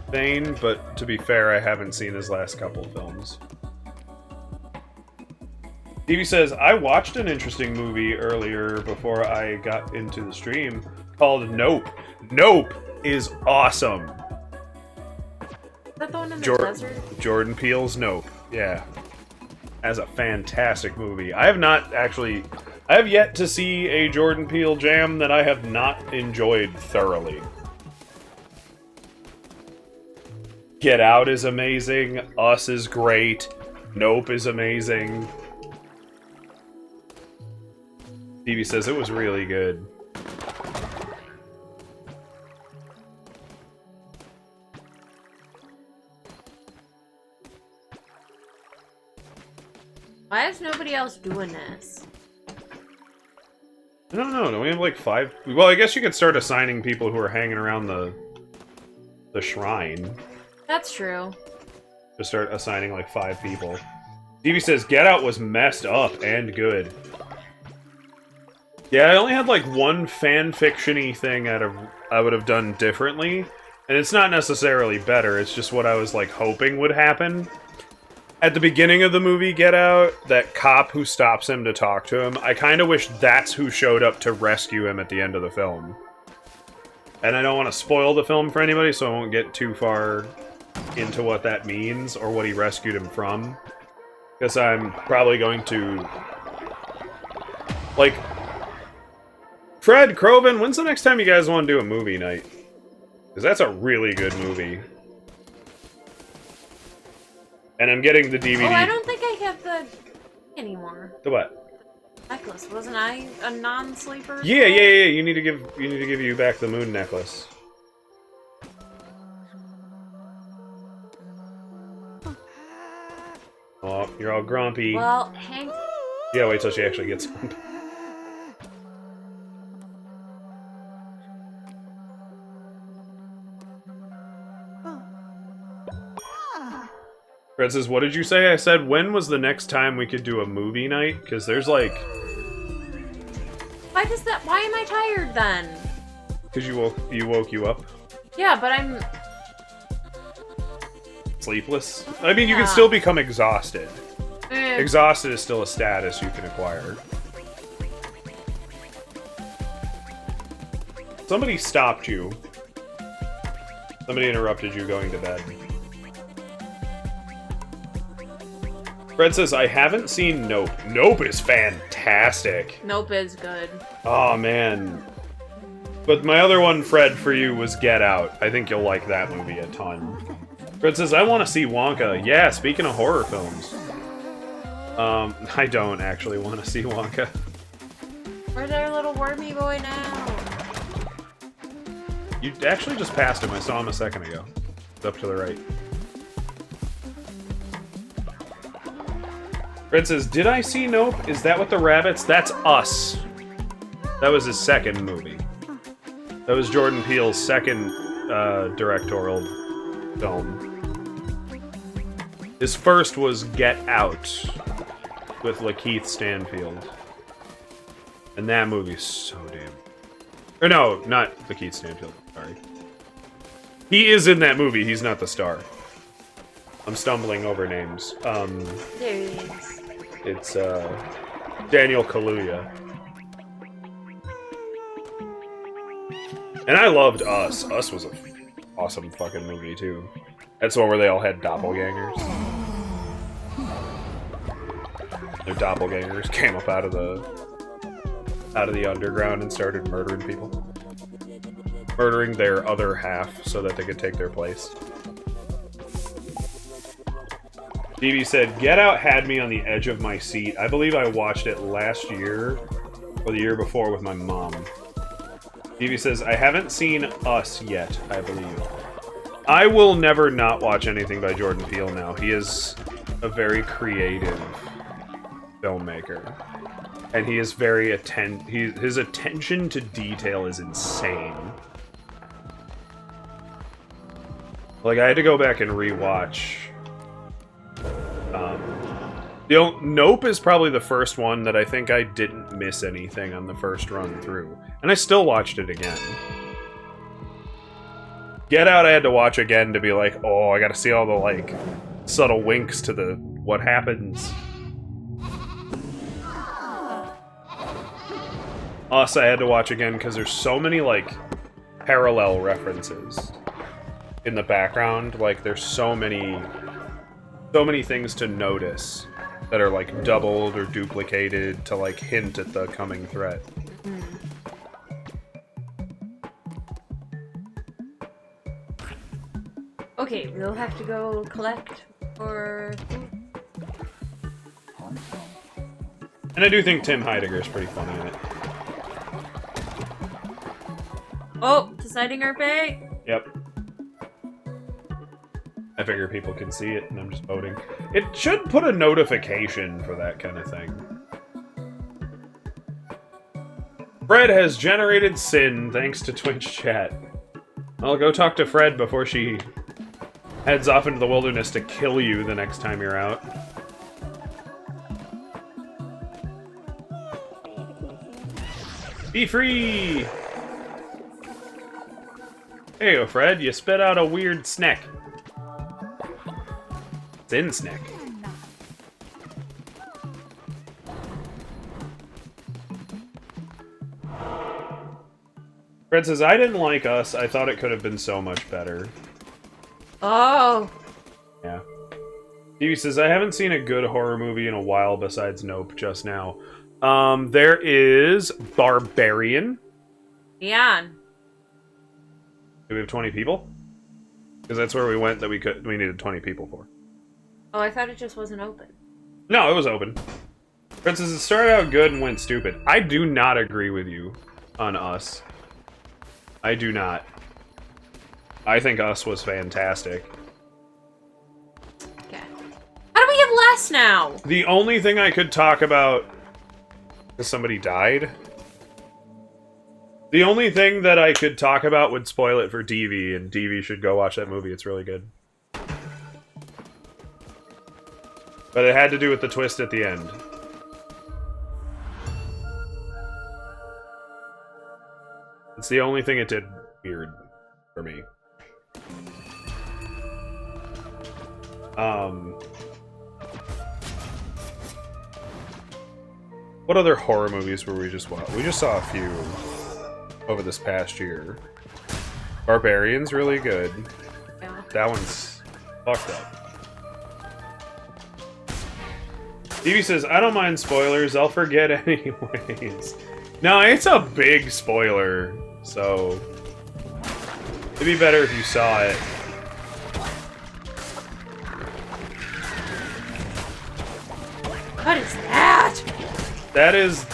vein, but to be fair, I haven't seen his last couple films. Stevie says, I watched an interesting movie earlier before I got into the stream called Nope. Nope is awesome.
that the one in the desert?
Jordan Peele's Nope. Yeah. That's a fantastic movie. I have yet to see a Jordan Peele jam that I have not enjoyed thoroughly. Get Out is amazing. Us is great. Nope is amazing. Stevie says it was really good.
Why is nobody else doing this?
I don't know. Do we have like 5? Well, I guess you could start assigning people who are hanging around the shrine.
That's true.
Just start assigning like 5 people. Stevie says Get Out was messed up and good. Yeah, I only had like one fan-fiction-y thing I would have done differently. And it's not necessarily better, it's just what I was like hoping would happen. At the beginning of the movie Get Out, that cop who stops him to talk to him, I kind of wish that's who showed up to rescue him at the end of the film. And I don't want to spoil the film for anybody, so I won't get too far into what that means, or what he rescued him from. Because I'm probably going to... Like... Fred, Croven, when's the next time you guys want to do a movie night? Because that's a really good movie. And I'm getting the DVD...
Oh, I don't think I have the... anymore.
The what?
Necklace. Wasn't I a non-sleeper?
Yeah. You need to give you back the moon necklace. Oh, you're all grumpy.
Well, Hank...
Yeah, wait till she actually gets home. Fred says, what did you say? I said, when was the next time we could do a movie night? Because there's like...
Why am I tired then?
Because you woke you up?
Yeah, but I'm...
Sleepless? I mean, you can still become exhausted.
Eh.
Exhausted is still a status you can acquire. Somebody stopped you. Somebody interrupted you going to bed. Fred says, I haven't seen Nope. Nope is fantastic.
Nope is good.
Oh, man. But my other one, Fred, for you was Get Out. I think you'll like that movie a ton. Fred says, I want to see Wonka. Yeah, speaking of horror films. I don't actually want to see Wonka.
Where's our little wormy boy now?
You actually just passed him. I saw him a second ago. It's up to the right. Fred says, did I see Nope? Is that with the rabbits? That's Us. That was his second movie. That was Jordan Peele's second directorial film. His first was Get Out with Lakeith Stanfield. And that movie's so damn... Or no, not Lakeith Stanfield. Sorry. He is in that movie. He's not the star. I'm stumbling over names.
There he is.
It's Daniel Kaluuya. And I loved Us. Us was an awesome fucking movie too. That's the one where they all had doppelgangers. Their doppelgangers came up out of the underground and started murdering people. Murdering their other half so that they could take their place. Stevie said, Get Out had me on the edge of my seat. I believe I watched it last year or the year before with my mom. Stevie says, I haven't seen Us yet, I believe. I will never not watch anything by Jordan Peele now. He is a very creative filmmaker. And he is very his attention to detail is insane. Like, I had to go back and rewatch. Nope is probably the first one that I think I didn't miss anything on the first run through. And I still watched it again. Get Out I had to watch again to be like, oh, I gotta see all the, like, subtle winks to the what happens. Us I had to watch again because there's so many, like, parallel references. in the background. Like, there's so many things to notice that are, like, doubled or duplicated to, like, hint at the coming threat.
Okay, we'll have to go collect for...
And I do think Tim Heidegger's pretty funny in it.
Oh, deciding our pay?
Yep. I figure people can see it, and I'm just voting. It should put a notification for that kind of thing. Fred has generated sin thanks to Twitch chat. I'll go talk to Fred before she heads off into the wilderness to kill you the next time you're out. Be free! There you go, Fred. You spit out a weird snack. Sin snack. Fred says, I didn't like Us. I thought it could have been so much better.
Oh.
Yeah. Stevie says, I haven't seen a good horror movie in a while besides Nope just now. There is Barbarian.
Yeah.
Do we have 20 people? Because that's where we went that we needed 20 people for.
Oh, I thought it just wasn't open.
No, it was open. Fred says, it started out good and went stupid. I do not agree with you on Us. I do not. I think Us was fantastic.
Okay. How do we have less now?
The only thing I could talk about is somebody died. The only thing that I could talk about would spoil it for DV, and DV should go watch that movie. It's really good. But it had to do with the twist at the end. It's the only thing it did weird for me. What other horror movies were we just watching? We just saw a few over this past year. Barbarian's really good.
Yeah.
That one's fucked up. Stevie says, I don't mind spoilers, I'll forget anyways. No, it's a big spoiler, so it'd be better if you saw it.
What is that?
That is...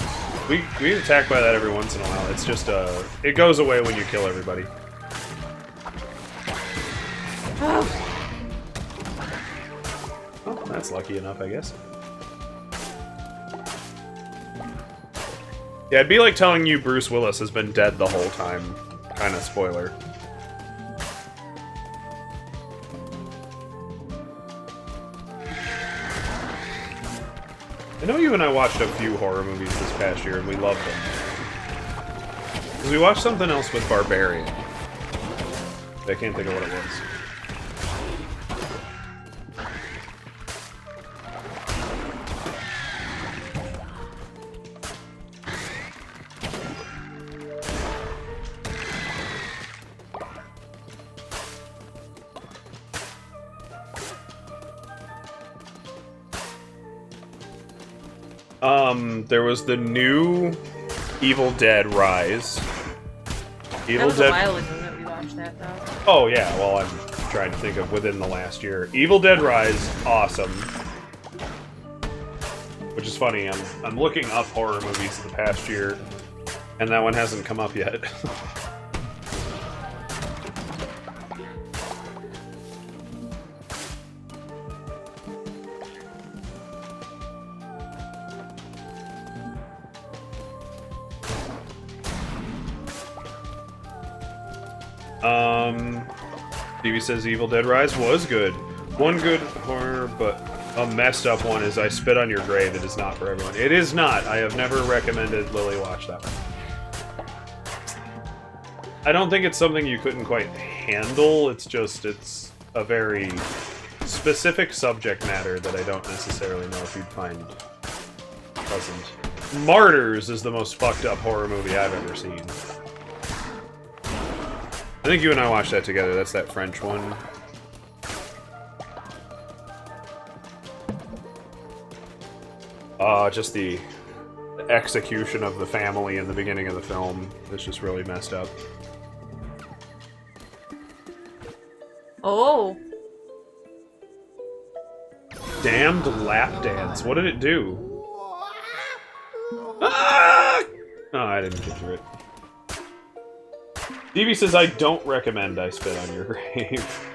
We get attacked by that every once in a while. It's just, it goes away when you kill everybody.
Oh.
Well, that's lucky enough, I guess. Yeah, it'd be like telling you Bruce Willis has been dead the whole time. Kind of spoiler. I know you and I watched a few horror movies this past year, and we loved them. Because we watched something else with Barbarian. I can't think of what it was. There was the new Evil Dead Rise.
That was a while ago that we watched that, though.
Oh, yeah, well, I'm trying to think of within the last year. Evil Dead Rise, awesome. Which is funny, I'm looking up horror movies the past year, and that one hasn't come up yet. Stevie says Evil Dead Rise was good. One good horror, but a messed up one is I Spit on Your Grave. It is not for everyone. It is not. I have never recommended Lily watch that one. I don't think it's something you couldn't quite handle. It's just, it's a very specific subject matter that I don't necessarily know if you'd find pleasant. Martyrs is the most fucked up horror movie I've ever seen. I think you and I watched that together. That's that French one. Just the execution of the family in the beginning of the film is just really messed up.
Oh.
Damned lap dance. What did it do? Ah! Oh, I didn't get through it. Stevie says, I don't recommend I spit on your grave.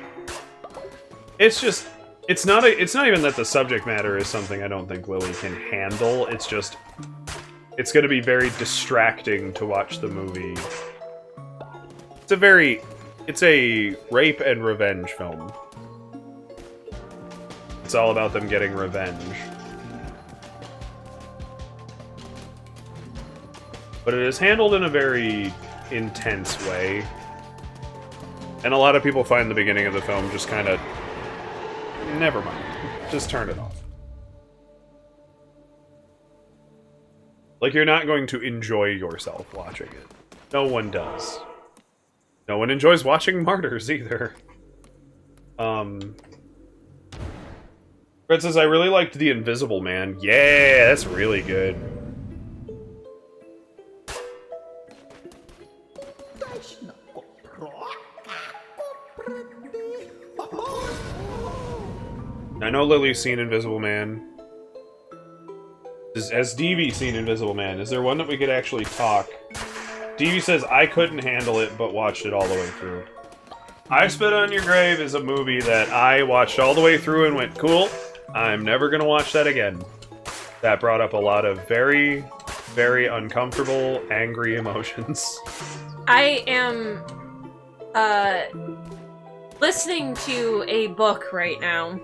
It's just... It's not even that the subject matter is something I don't think Lily can handle. It's just... It's going to be very distracting to watch the movie. It's a rape and revenge film. It's all about them getting revenge. But it is handled in a very intense way. And a lot of people find the beginning of the film just kind of... Never mind. Just turn it off. Like, you're not going to enjoy yourself watching it. No one does. No one enjoys watching martyrs, either. Fred says, I really liked The Invisible Man. Yeah, that's really good. I know Lily's seen Invisible Man. Has Deevee seen Invisible Man? Is there one that we could actually talk? Deevee says, I couldn't handle it, but watched it all the way through. I Spit on Your Grave is a movie that I watched all the way through and went, cool, I'm never gonna watch that again. That brought up a lot of very, very uncomfortable, angry emotions. I
am, listening to a book right now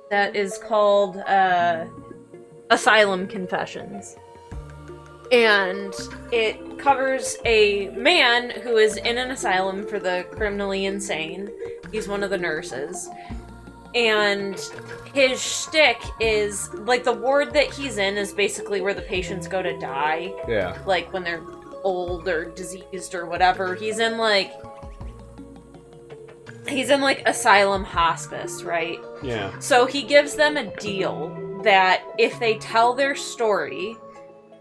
that is called, Asylum Confessions. And it covers a man who is in an asylum for the criminally insane. He's one of the nurses. And his shtick is, like, the ward that he's in is basically where the patients go to die.
Yeah.
Like, when they're old or diseased or whatever. He's in, like, asylum hospice, right?
Yeah.
So he gives them a deal that if they tell their story,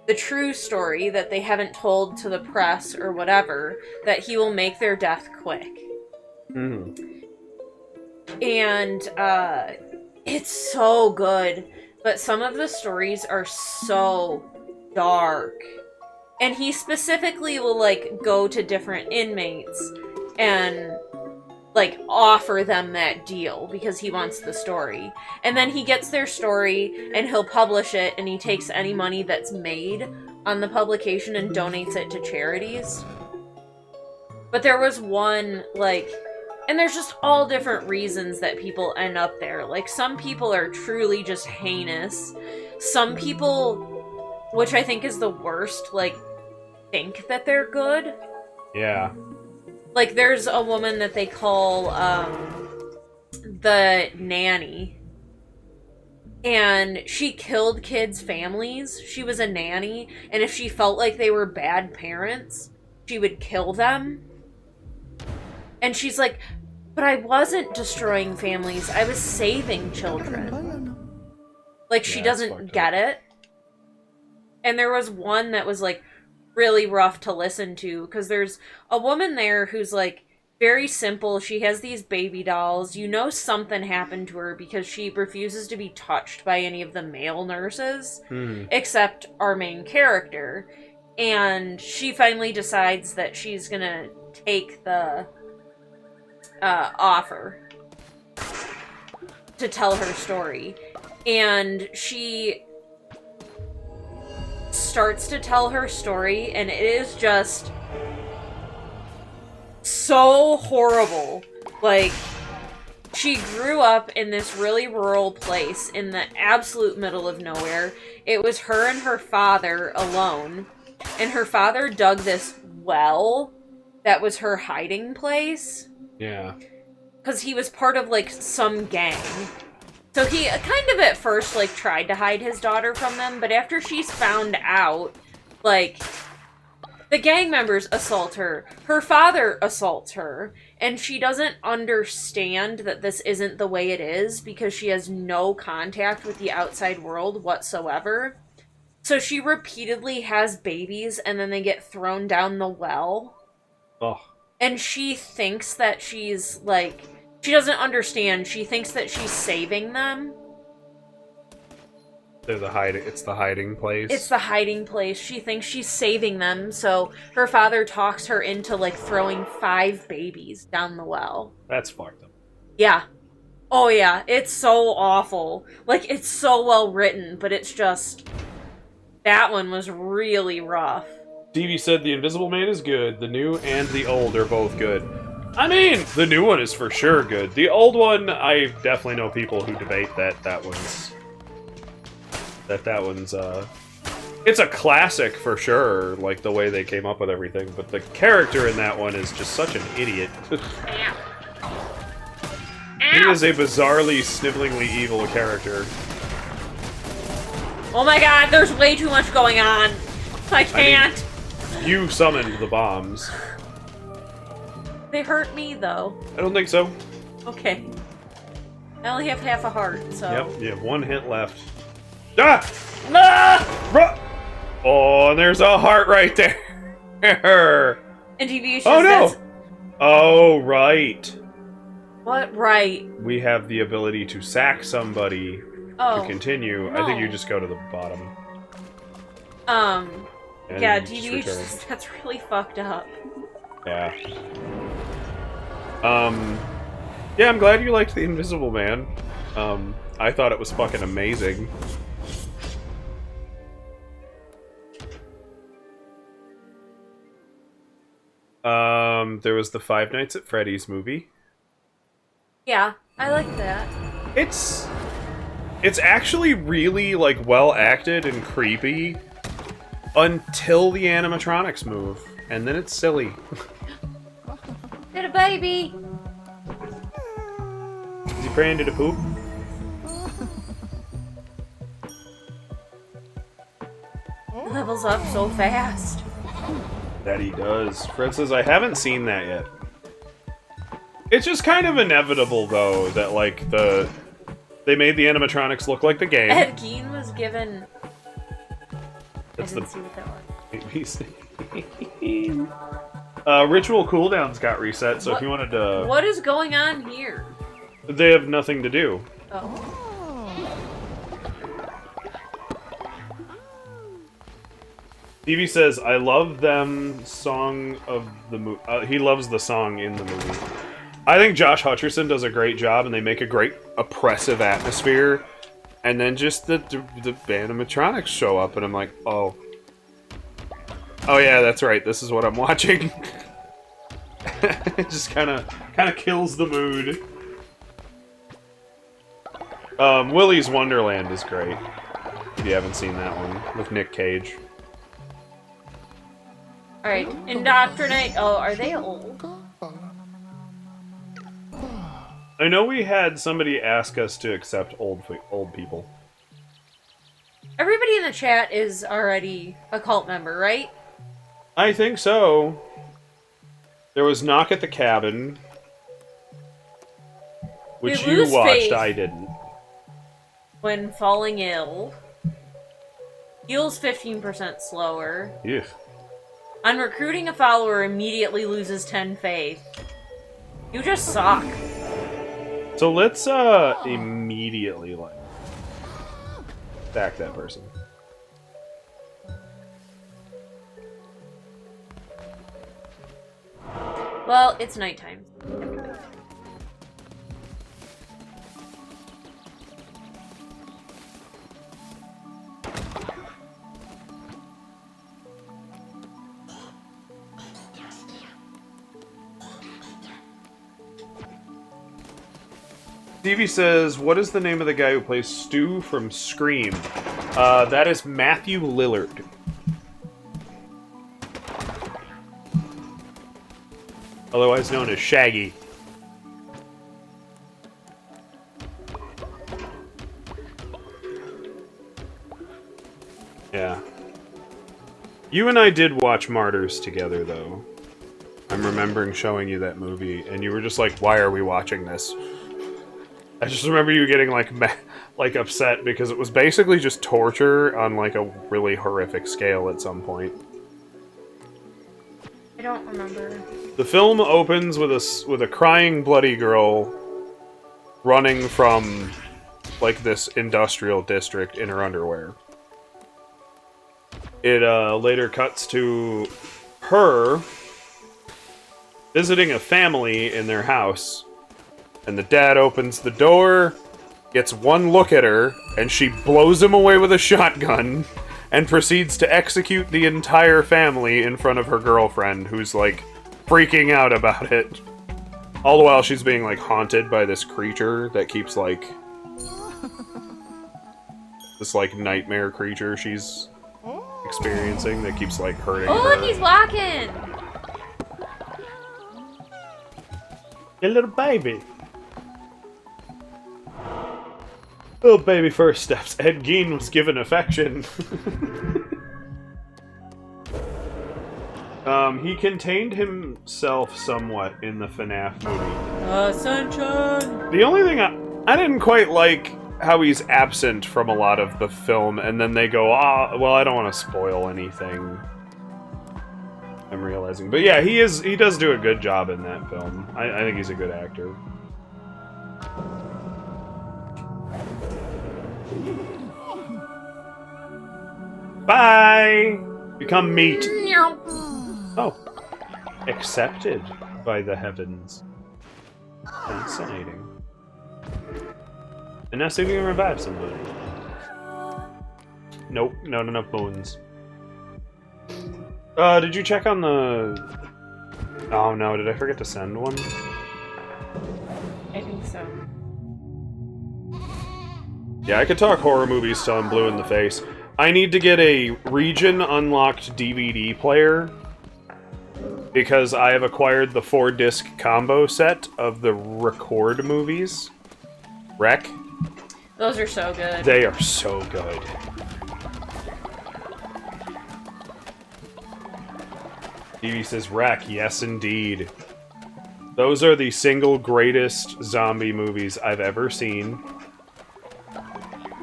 the true story that they haven't told to the press or whatever, that he will make their death quick.
Mm.
And it's so good, but some of the stories are so dark. And he specifically will, like, go to different inmates and, like, offer them that deal because he wants the story. And then he gets their story and he'll publish it, and he takes any money that's made on the publication and donates it to charities. But there was one, like, and there's just all different reasons that people end up there. Like, some people are truly just heinous. Some people, which I think is the worst, like, think that they're good.
Yeah.
Like, there's a woman that they call, the nanny. And she killed kids' families. She was a nanny. And if she felt like they were bad parents, she would kill them. And she's like, but I wasn't destroying families. I was saving children. Like, she doesn't get it. And there was one that was, like, really rough to listen to, because there's a woman there who's, like, very simple. She has these baby dolls. You know something happened to her because she refuses to be touched by any of the male nurses, except our main character. And she finally decides that she's gonna take the offer to tell her story. And she starts to tell her story, and it is just so horrible. Like, she grew up in this really rural place in the absolute middle of nowhere. It was her and her father alone, and her father dug this well that was her hiding place.
Yeah.
Because he was part of, like, some gang. So he kind of at first, like, tried to hide his daughter from them, but after she's found out, like, The gang members assault her. Her father assaults her. And she doesn't understand that this isn't the way it is because she has no contact with the outside world whatsoever. So she repeatedly has babies and then they get thrown down the well.
Oh.
And she thinks that she's, like... She doesn't understand. She thinks that she's saving them.
It's the hiding place.
It's the hiding place. She thinks she's saving them, so her father talks her into, like, throwing 5 babies down the well.
That's fucked up.
Yeah. Oh, yeah. It's so awful. Like, it's so well written, but it's just... That one was really rough.
Stevie said the Invisible Man is good. The new and the old are both good. I mean, the new one is for sure good. The old one, I definitely know people who debate that one's... That one's, It's a classic for sure, like, the way they came up with everything, but the character in that one is just such an idiot. He is a bizarrely, snivellingly evil character.
Oh my god, there's way too much going on. I can't.
I mean, you summoned the bombs.
They hurt me, though.
I don't think so.
Okay. I only have half a heart, so...
Yep, you have 1 hit left. Ah!
Ah!
Oh, and there's a heart right there.
And deviations.
Oh no! Oh, right.
What right?
We have the ability to sack somebody to continue.
No.
I think you just go to the bottom. And
Yeah,
just
deviations.
return.
That's really fucked up.
Yeah. Yeah, I'm glad you liked The Invisible Man. I thought it was fucking amazing. There was the Five Nights at Freddy's movie.
Yeah, I like that.
It's actually really, like, well acted and creepy until the animatronics move, and then it's silly.
Little baby!
Is he praying to the poop?
Levels up so fast.
That he does. Fred says, I haven't seen that yet. It's just kind of inevitable, though, that, like, they made the animatronics look like the game.
Ed Gein was given...
That's
I didn't see what that was.
Ritual cooldowns got reset, so if you wanted to...
What is going on here?
They have nothing to do.
Oh.
Stevie says, I love them song of the movie. He loves the song in the movie. I think Josh Hutcherson does a great job, and they make a great oppressive atmosphere. And then just the animatronics show up, and I'm like, oh. Oh yeah, that's right, this is what I'm watching. It just kind of kills the mood. Willy's Wonderland is great. If you haven't seen that one, with Nick Cage.
Alright, indoctrinate. Oh, are they old?
I know we had somebody ask us to accept old people.
Everybody in the chat is already a cult member, right?
I think so. There was Knock at the Cabin, which
We
you
lose
watched,
faith.
I didn't.
When falling ill. Heals 15% slower.
Yeah.
On recruiting a follower, immediately loses 10 faith. You just suck.
So let's immediately like back that person.
Well, it's nighttime.
Stevie says, what is the name of the guy who plays Stu from Scream? That is Matthew Lillard. Otherwise known as Shaggy. Yeah. You and I did watch Martyrs together, though. I'm remembering showing you that movie, and you were just like, why are we watching this? I just remember you getting, like upset, because it was basically just torture on, like, a really horrific scale at some point.
I don't remember.
The film opens with a crying bloody girl running from, like, this industrial district in her underwear. It later cuts to her visiting a family in their house, and the dad opens the door, gets one look at her, and she blows him away with a shotgun, and proceeds to execute the entire family in front of her girlfriend, who's, like, freaking out about it. All the while she's being, like, haunted by this creature that keeps, like... this, like, nightmare creature she's experiencing that keeps, like, hurting her.
Oh, look, he's walking!
Your little baby. Little baby first steps. Ed Gein was given affection. He contained himself somewhat in the FNAF movie.
Sunshine!
The only thing I didn't quite like how he's absent from a lot of the film, and then they go, well, I don't want to spoil anything. I'm realizing. But yeah, he does do a good job in that film. I think he's a good actor. Bye! Become meat. Oh. Accepted by the heavens. Fascinating. And now see if we can revive somebody. Nope, not enough bones. Did you check on the... Oh no, did I forget to send one?
I think so.
Yeah, I could talk horror movies till I'm blue in the face. I need to get a region-unlocked DVD player because I have acquired the 4-disc combo set of the Record movies. Rec.
Those are so good.
They are so good. Stevie says, Rec, yes indeed. Those are the single greatest zombie movies I've ever seen.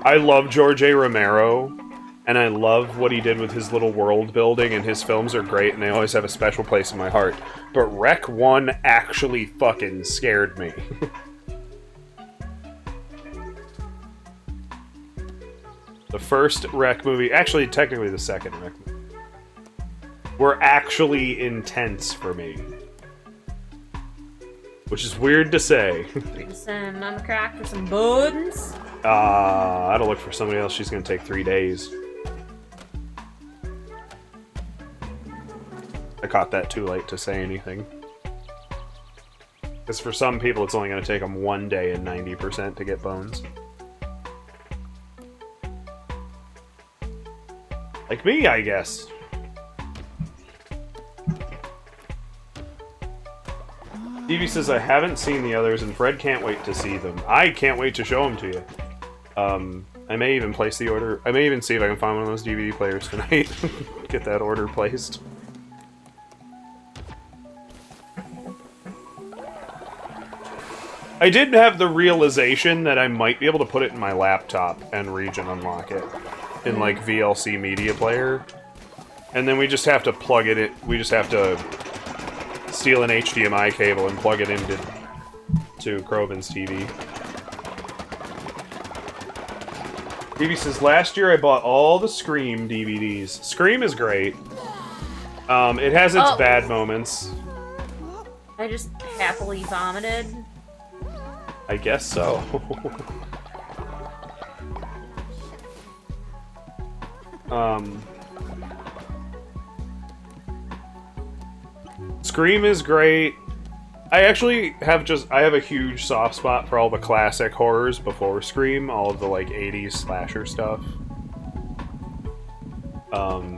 I love George A. Romero, and I love what he did with his little world building, and his films are great, and they always have a special place in my heart. But Rec 1 actually fucking scared me. The first Rec movie, actually technically the second Rec movie, were actually intense for me. Which is weird to say.
Send Mama Crack for some buns.
I had to look for somebody else. She's gonna take 3 days. I caught that too late to say anything. Because for some people, it's only gonna take them 1 day and 90% to get bones. Like me, I guess. Stevie says, I haven't seen the others, and Fred can't wait to see them. I can't wait to show them to you. I may even place the order. I may even see if I can find one of those DVD players tonight. Get that order placed. I did have the realization that I might be able to put it in my laptop and region unlock it in, like, VLC Media Player. And then we just have to plug it in. We just have to steal an HDMI cable and plug it into Kroven's TV. Stevie says, last year I bought all the Scream DVDs. Scream is great. It has its bad moments.
I just happily vomited.
I guess so. Scream is great. I actually have a huge soft spot for all the classic horrors before Scream, all of the, like, 80s slasher stuff.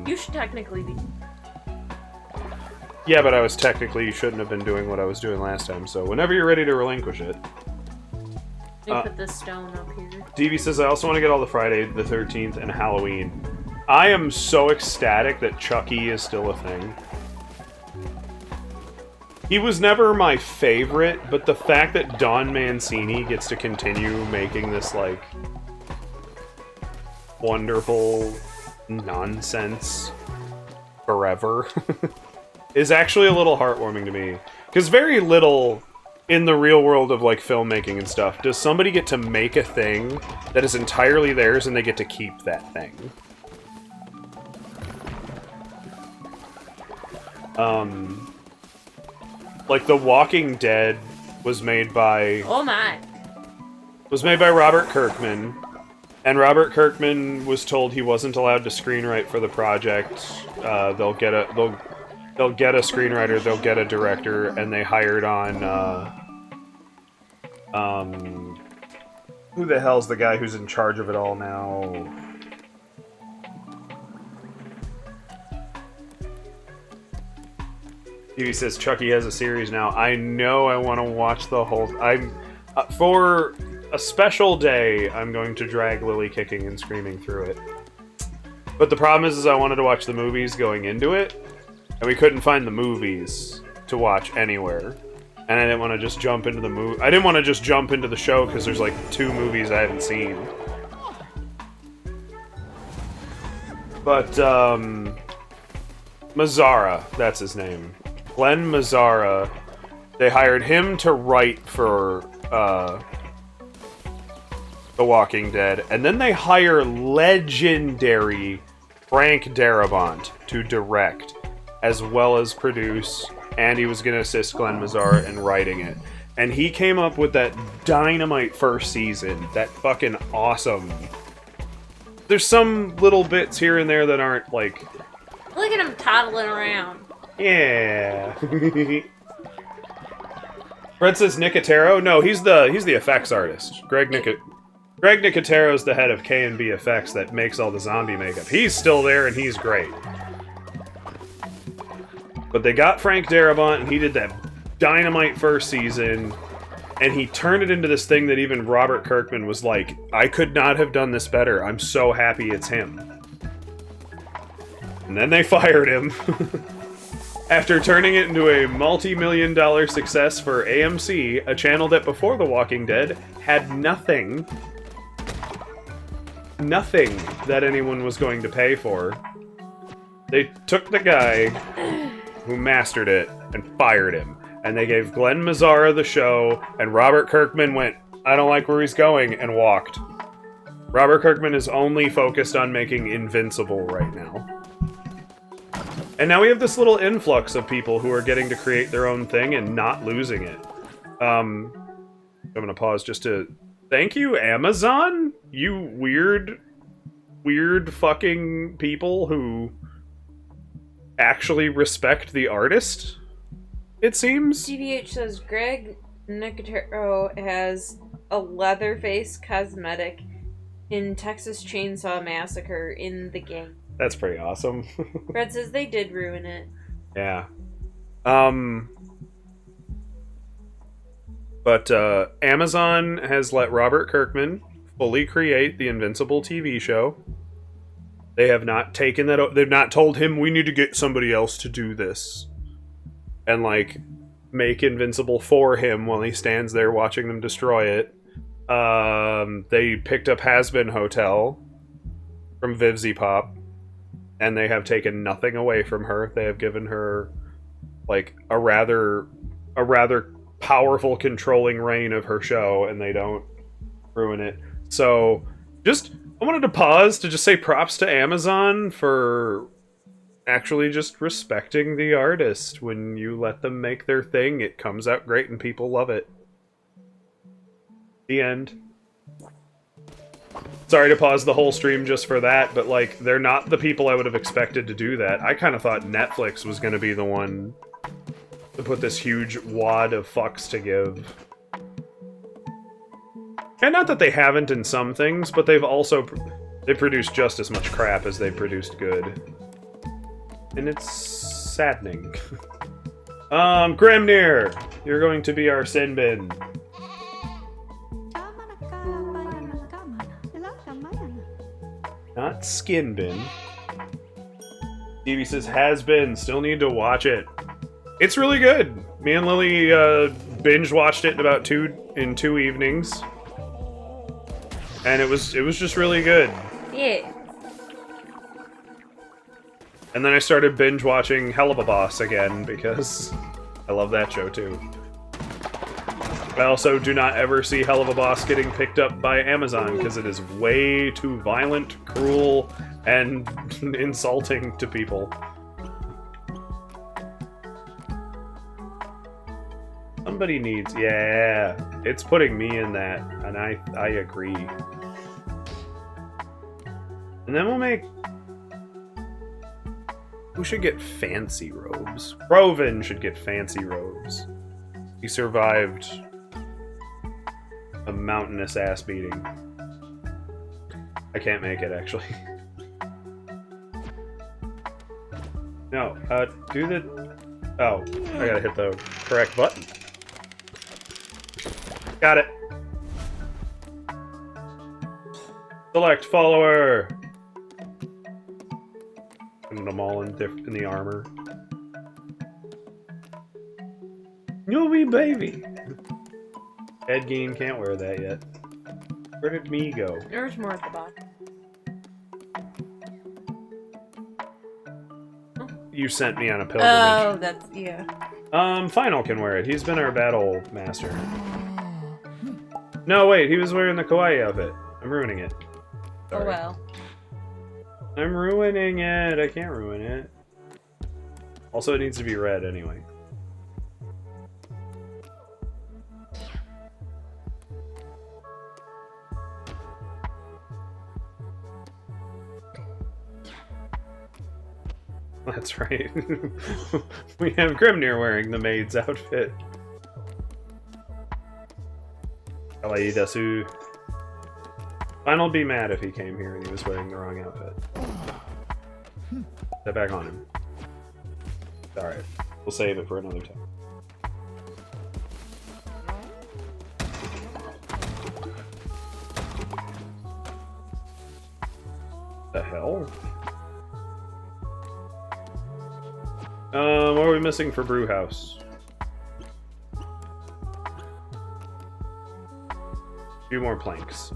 You should technically be.
Yeah, but you shouldn't have been doing what I was doing last time, so whenever you're ready to relinquish it.
Let me put this stone up here.
DV says, I also want to get all the Friday the 13th and Halloween. I am so ecstatic that Chucky is still a thing. He was never my favorite, but the fact that Don Mancini gets to continue making this, like, wonderful nonsense forever is actually a little heartwarming to me. Because very little in the real world of, like, filmmaking and stuff does somebody get to make a thing that is entirely theirs and they get to keep that thing. Like, The Walking Dead was made by...
Oh my.
Was made by Robert Kirkman, and Robert Kirkman was told he wasn't allowed to screenwrite for the project. They'll get a screenwriter, they'll get a director, and they hired on, who the hell's the guy who's in charge of it all now? He says Chucky has a series now. I know I want to watch the whole... for a special day, I'm going to drag Lily kicking and screaming through it. But the problem is I wanted to watch the movies going into it, and we couldn't find the movies to watch anywhere. And I didn't want to just jump into the movie. I didn't want to just jump into the show because there's like 2 movies I haven't seen. But Mazzara, that's his name. Glenn Mazzara. They hired him to write for The Walking Dead, and then they hire legendary Frank Darabont to direct, as well as produce, and he was going to assist Glenn Mazzara in writing it. And he came up with that dynamite first season, that fucking awesome... There's some little bits here and there that aren't, like...
Look at him toddling around.
Yeah. Fred says Nicotero? No, he's the effects artist. Greg Nicotero's the head of K&B Effects that makes all the zombie makeup. He's still there and he's great. But they got Frank Darabont and he did that dynamite first season, and he turned it into this thing that even Robert Kirkman was like, I could not have done this better. I'm so happy it's him. And then they fired him. After turning it into a multi-million-dollar success for AMC, a channel that before The Walking Dead had nothing that anyone was going to pay for. They took the guy who mastered it and fired him. And they gave Glenn Mazzara the show, and Robert Kirkman went, I don't like where he's going, and walked. Robert Kirkman is only focused on making Invincible right now. And now we have this little influx of people who are getting to create their own thing and not losing it. I'm gonna pause just to... Thank you, Amazon? You weird fucking people who actually respect the artist, it seems.
CVH says Greg Nicotero has a Leatherface cosmetic in Texas Chainsaw Massacre in the game.
That's pretty awesome.
Fred says they did ruin it.
Yeah. But Amazon has let Robert Kirkman fully create the Invincible TV show. They have not taken that... They've not told him, we need to get somebody else to do this. And, like, make Invincible for him while he stands there watching them destroy it. They picked up Has-Been Hotel from Vivzy Pop. And they have taken nothing away from her. They have given her, like, a rather powerful controlling reign of her show, and they don't ruin it. So, I wanted to pause to just say props to Amazon for actually just respecting the artist. When you let them make their thing, it comes out great and people love it. The end. Sorry to pause the whole stream just for that, but, like, they're not the people I would have expected to do that. I kind of thought Netflix was going to be the one to put this huge wad of fucks to give. And not that they haven't in some things, but they've produced just as much crap as they've produced good. And it's saddening. Grimnir, you're going to be our sin bin. Not skin bin. Stevie says, has been. Still need to watch it. It's really good. Me and Lily binge watched it in about 2 evenings. And it was just really good.
Yeah.
And then I started binge watching Hell of a Boss again because I love that show too. I also do not ever see Hell of a Boss getting picked up by Amazon because it is way too violent, cruel, and insulting to people. Somebody needs... Yeah, it's putting me in that, and I agree. And then we'll make... Who should get fancy robes? Roven should get fancy robes. He survived a mountainous ass beating. I can't make it, actually. No, do the... Oh, I gotta hit the correct button. Got it. Select follower. Putting them all in the armor. You'll be baby. Ed Gein can't wear that yet. Where did me go?
There's more at the bottom.
You sent me on a pilgrimage.
Oh, that's... yeah.
Final can wear it. He's been our battle master. No, wait, he was wearing the kawaii outfit. I'm ruining it. Sorry.
Oh well.
I'm ruining it. I can't ruin it. Also, it needs to be red anyway. That's right. We have Grimnir wearing the maid's outfit. Kawaii dasu. I'll be mad if he came here and he was wearing the wrong outfit. Put that back on him. Alright. We'll save it for another time. The hell? What are we missing for Brewhouse? A few more planks.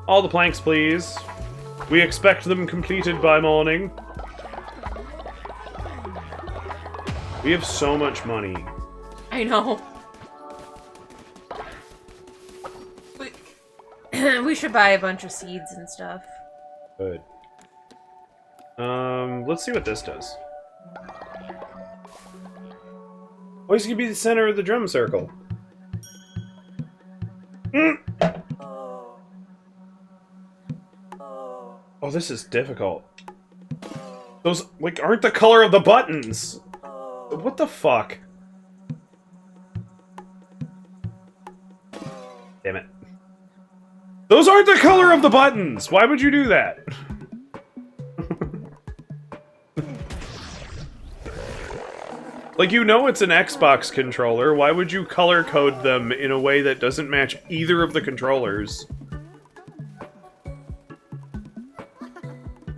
All the planks, please. We expect them completed by morning. We have so much money.
I know. We should buy a bunch of seeds and stuff.
Good. Let's see what this does. Oh, he's gonna be the center of the drum circle. Oh, this is difficult. Those, like, aren't the color of the buttons! What the fuck? Damn it. Those aren't the color of the buttons! Why would you do that? Like, you know it's an Xbox controller, why would you color code them in a way that doesn't match either of the controllers?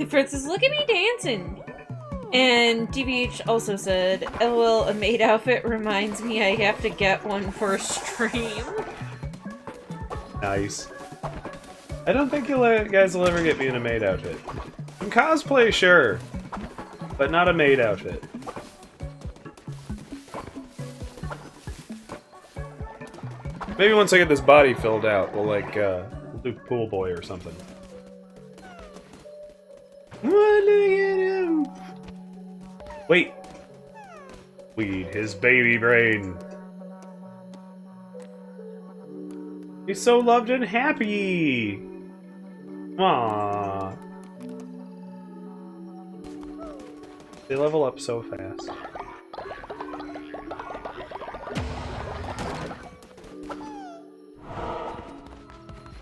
Francis, look at me dancing! And DBH also said, LOL, a maid outfit reminds me I have to get one for a stream.
Nice. I don't think you guys will ever get me in a maid outfit. Some cosplay, sure. But not a maid outfit. Maybe once I get this body filled out, we'll, like, we'll do Pool Boy or something. Look at him! Wait. Weed his baby brain. He's so loved and happy! Aww. They level up so fast.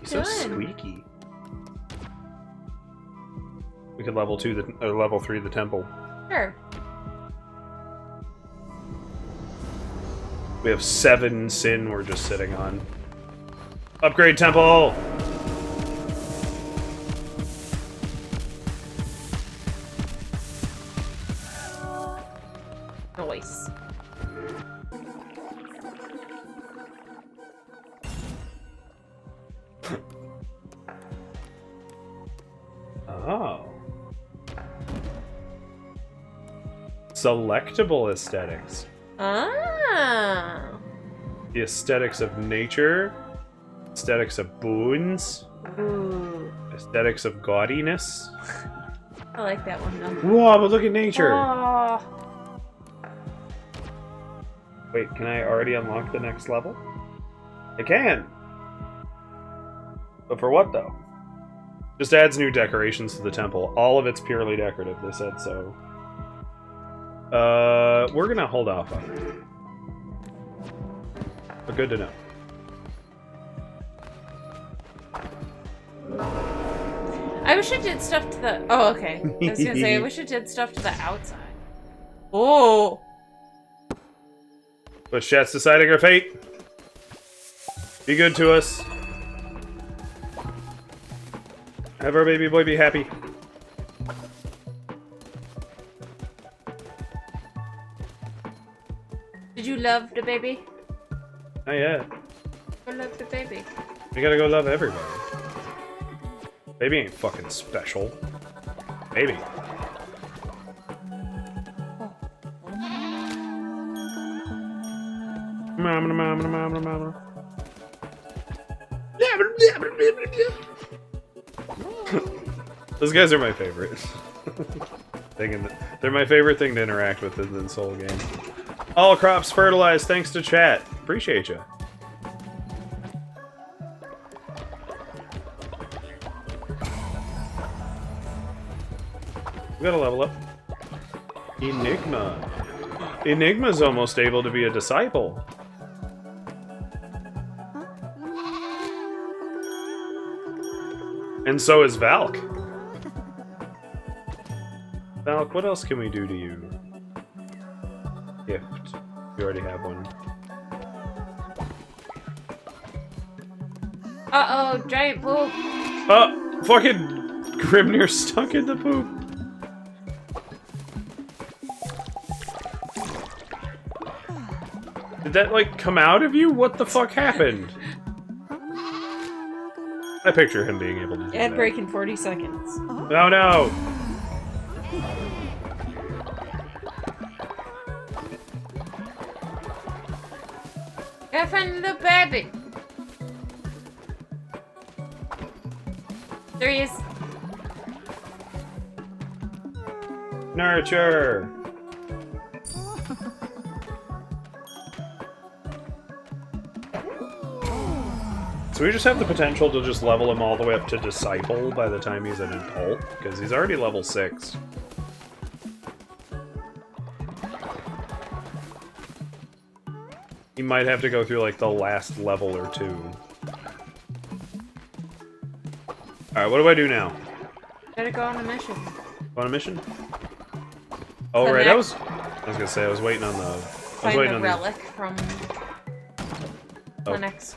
He's so squeaky. We could level 2 or level 3 the temple.
Sure.
We have 7 sin we're just sitting on. Upgrade temple!
Noise.
Oh. Selectable aesthetics.
Ah.
The aesthetics of nature. Aesthetics of boons.
Ooh.
Aesthetics of gaudiness.
I like that one though.
Whoa, but look at nature!
Oh.
Wait, can I already unlock the next level? I can! But for what, though? Just adds new decorations to the temple. All of it's purely decorative, they said so. We're gonna hold off on it. But good to know.
I wish it did stuff to the... Oh, okay. I was gonna say, I wish it did stuff to the outside. Oh!
But Chat's deciding our fate. Be good to us. Have our baby boy be happy.
Did you love the baby?
Not yet.
I love the baby.
We gotta go love everybody. Baby ain't fucking special. Baby. Mama, mama, mama, mama. Those guys are my favorite. They're my favorite thing to interact with in the Soul game. All crops fertilized thanks to chat. Appreciate you. We gotta level up. Enigma. Enigma's almost able to be a disciple. And so is Valk. Valk, what else can we do to you? Gift. You already have one.
Uh-oh, giant poop.
Oh! Fucking Grimnir stuck in the poop. Did that, like, come out of you? What the fuck happened? I picture him being able to do that.
Ad break in 40 seconds.
Oh no!
Effing the baby. There he is.
Nurture! So we just have the potential to just level him all the way up to Disciple by the time he's an adult, because he's already level 6. He might have to go through, like, the last level or 2. Alright, what do I do now?
Gotta go on a mission.
Go on a mission? Oh, right, I was gonna say, I was waiting on the...
Find the relic from Clinics.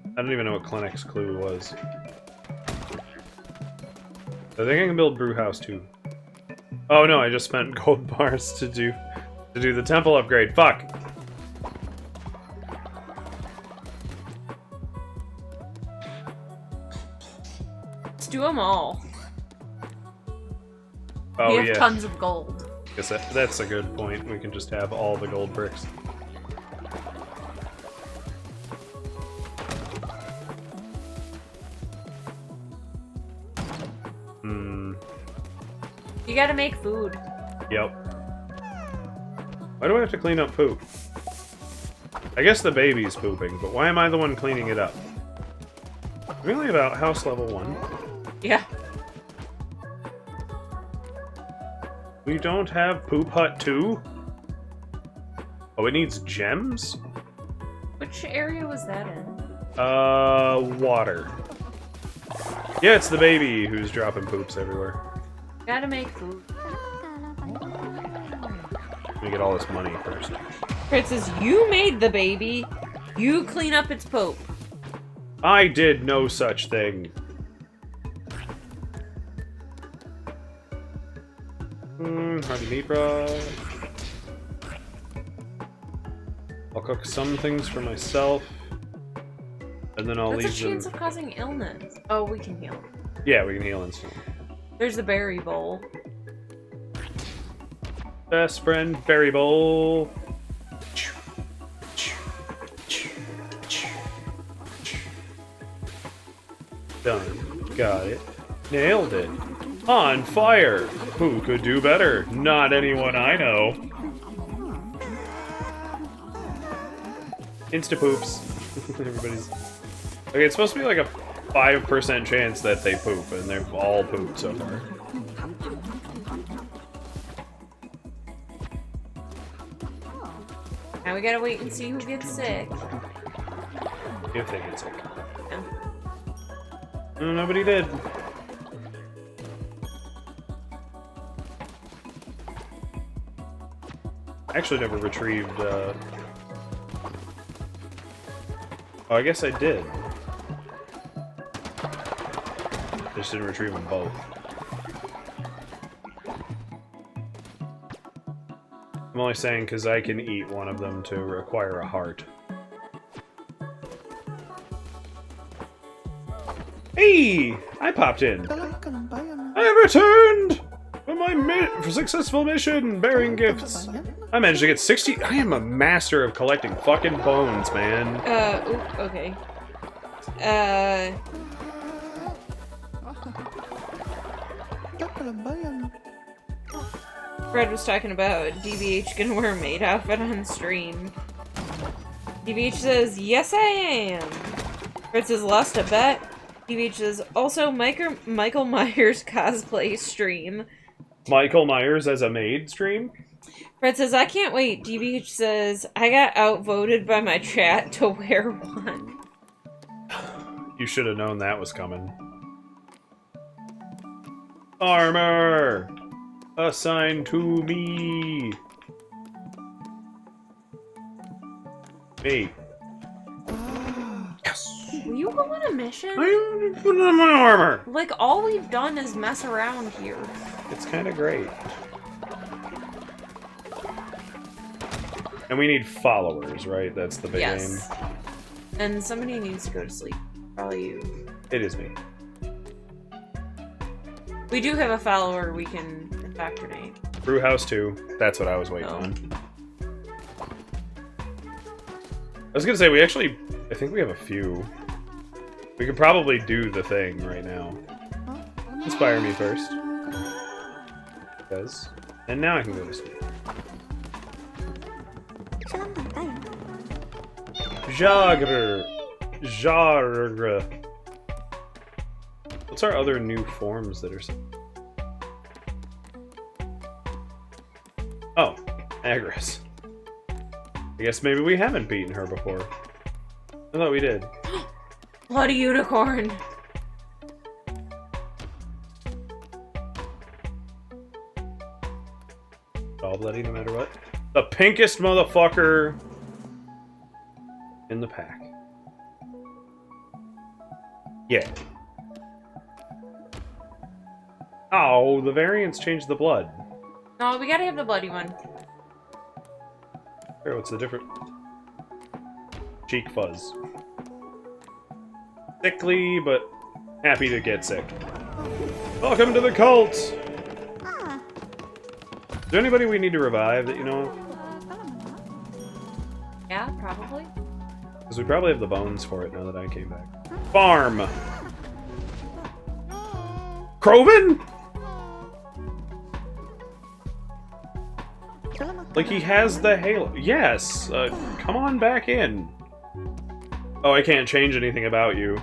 I don't even know what Clinic's clue was. I think I can build Brewhouse too. Oh no, I just spent gold bars to do the temple upgrade. Fuck!
Let's do them all.
Oh
We have
yeah.
tons of gold.
Guess that's a good point. We can just have all the gold bricks.
You gotta make food.
Yep. Why do I have to clean up poop? I guess the baby's pooping, but why am I the one cleaning it up? I'm only about house level 1.
Yeah.
We don't have Poop Hut 2? Oh, it needs gems?
Which area was that in?
Water. Yeah, it's the baby who's dropping poops everywhere.
Gotta make food.
Let me get all this money first.
Princess, you made the baby. You clean up its poop.
I did no such thing. Hard to meet, bro. I'll cook some things for myself. And then I'll
That's a
leave them...
chance of causing illness. Oh, we can heal.
Yeah, we can heal instantly.
There's the berry bowl.
Best friend berry bowl. Done. Got it. Nailed it. On fire. Who could do better? Not anyone I know. Insta poops. Everybody's... Okay, it's supposed to be like a 5% chance that they poop, and they've all pooped so far.
Now we gotta wait and see who gets sick.
If they get sick.
Yeah.
No, nobody did. I actually never retrieved, Oh, I guess I did. Just didn't retrieve them both. I'm only saying because I can eat one of them to acquire a heart. Hey! I popped in. I have returned! For my successful mission, bearing gifts. I managed to get 60. I am a master of collecting fucking bones, man.
Oop, okay. Fred was talking about DBH gonna wear a maid outfit on stream. DBH says, yes I am! Fred says, lost a bet. DBH says, also Michael Myers cosplay stream.
Michael Myers as a maid stream?
Fred says, I can't wait. DBH says, I got outvoted by my chat to wear one.
You should have known that was coming. Armor! Assigned to me! Me. Yes!
Will you go on a mission?
I'm putting on my armor!
Like, all we've done is mess around here.
It's kind of great. And we need followers, right? That's the big aim.
And somebody needs to go to sleep. Probably you.
It is me.
We do have a follower we can indoctrinate.
Brewhouse 2. That's what I was waiting on. I was gonna say, we actually... I think we have a few. We could probably do the thing right now. Inspire me first. Because... And now I can go to sleep. Jagr. What's our other new forms that are... Oh, Agris. I guess maybe we haven't beaten her before. I thought we did.
Bloody unicorn!
All bloody no matter what. The pinkest motherfucker in the pack. Yeah. Oh, the variants changed the blood.
No, we gotta have the bloody one.
Here, what's the different? Cheek fuzz. Sickly, but happy to get sick. Welcome to the cult! Is there anybody we need to revive that you know of?
Yeah, probably.
Because we probably have the bones for it now that I came back. Farm! Kroven? Like he has the halo. Yes! Come on back in. Oh, I can't change anything about you.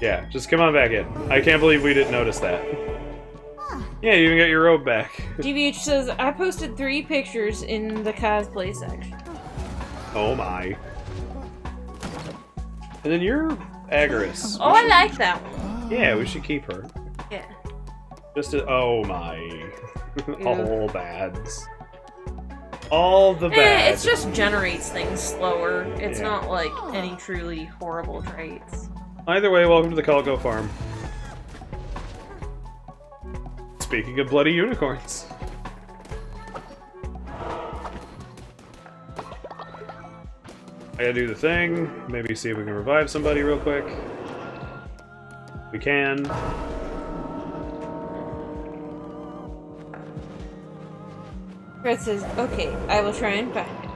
Yeah, just come on back in. I can't believe we didn't notice that. Yeah, you even got your robe back.
DBH says, I posted 3 pictures in the cosplay section.
Oh my. And then you're Agris.
Oh, I like that one.
Yeah, we should keep her.
Yeah.
Just to, oh my. All bads. All the bad.
It just generates things slower. It's not like any truly horrible traits.
Either way, welcome to the Calgo farm. Speaking of bloody unicorns. gotta do the thing. Maybe see if we can revive somebody real quick. We can.
Fred says, okay, I will try and find it.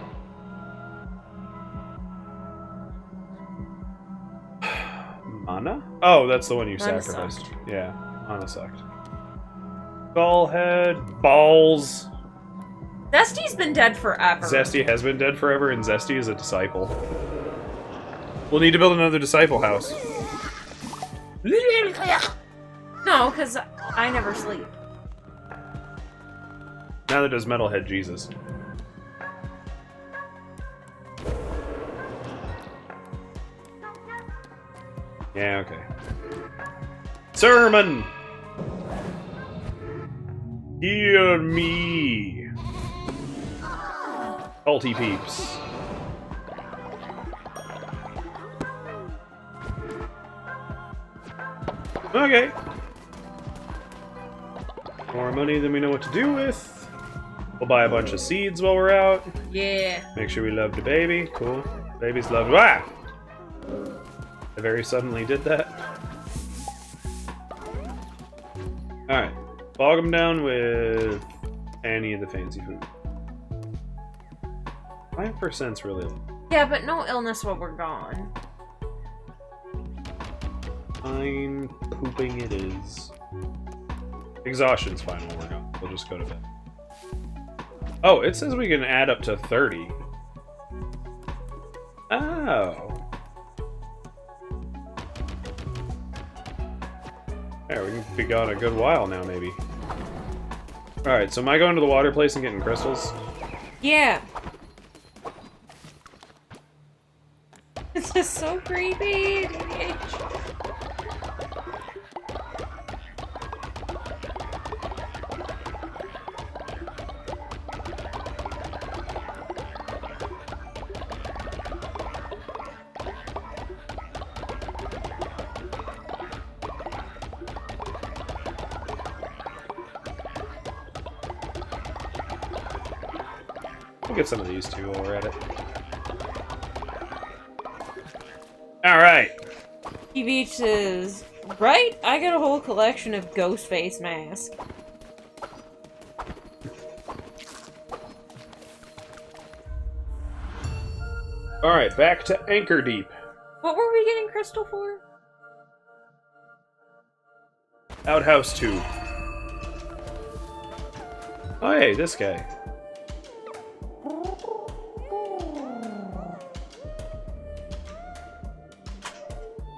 Mana? Oh, that's the one you
Mana
sacrificed.
sucked.
Yeah, Mana sucked. Skullhead, balls.
Zesty's been dead forever.
Zesty has been dead forever, and Zesty is a disciple. We'll need to build another disciple house.
No, because I never sleep.
Neither does Metalhead Jesus. Yeah, okay. Sermon! Hear me! Salty peeps. Okay. More money than we know what to do with. We'll buy a bunch of seeds while we're out.
Yeah.
Make sure we love the baby. Cool. Baby's loved. Ah! I very suddenly did that. Alright. Bog them down with any of the fancy food. 5%'s really low.
Yeah, but no illness while we're gone.
Fine pooping it is. Exhaustion's fine while we're gone. We'll just go to bed. Oh, it says we can add up to 30. Oh. Yeah, we can be gone a good while now, maybe. Alright, so am I going to the water place and getting crystals?
Yeah. This is so creepy.
We'll get some of these too while we're at it. Alright.
TV says, right? I got a whole collection of ghost face masks.
Alright, back to Anchor Deep.
What were we getting crystal for?
Outhouse 2. Oh hey, this guy.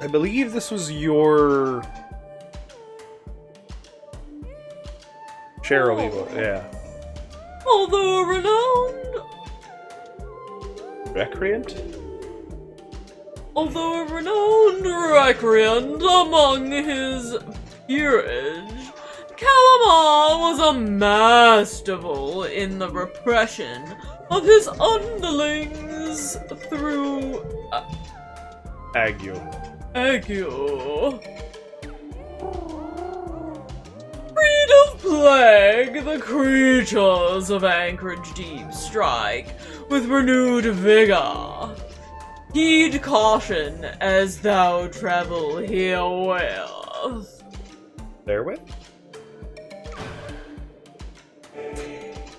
I believe this was your share of evil. Yeah.
Although renowned,
Recreant?
although a renowned recreant among his peerage, Calamar was a masterful in the repression of his underlings through
Ague.
ague. Freed of plague, the creatures of Anchorage Deep strike with renewed vigor. Heed caution as thou travel herewith.
Therewith?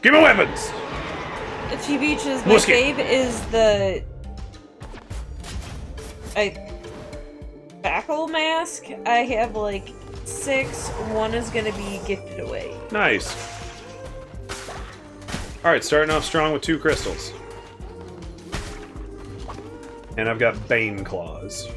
Give me weapons!
Chivich's my
Musket.
fave is the Backle mask. I have like 6. One is gonna be gifted away.
Nice. Alright, starting off strong with 2 crystals. And I've got Bane Claws.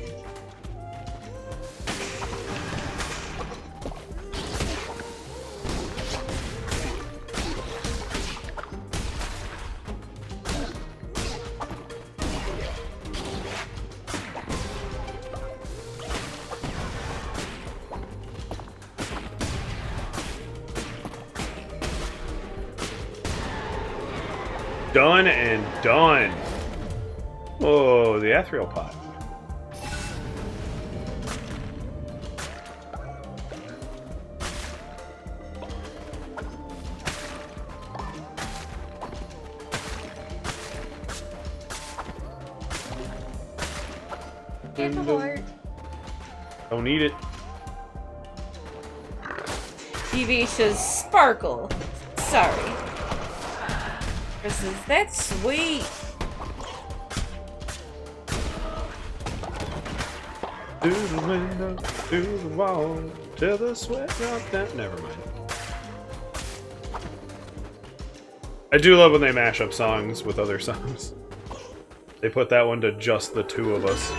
Done and done. Oh, the ethereal pot.
Get the heart.
Don't need it.
Vivacious Sparkle. Sorry. Versus that's sweet.
Through the window, through the wall, till the sweat drops down. Never mind. I do love when they mash up songs with other songs. They put that one to just the two of us.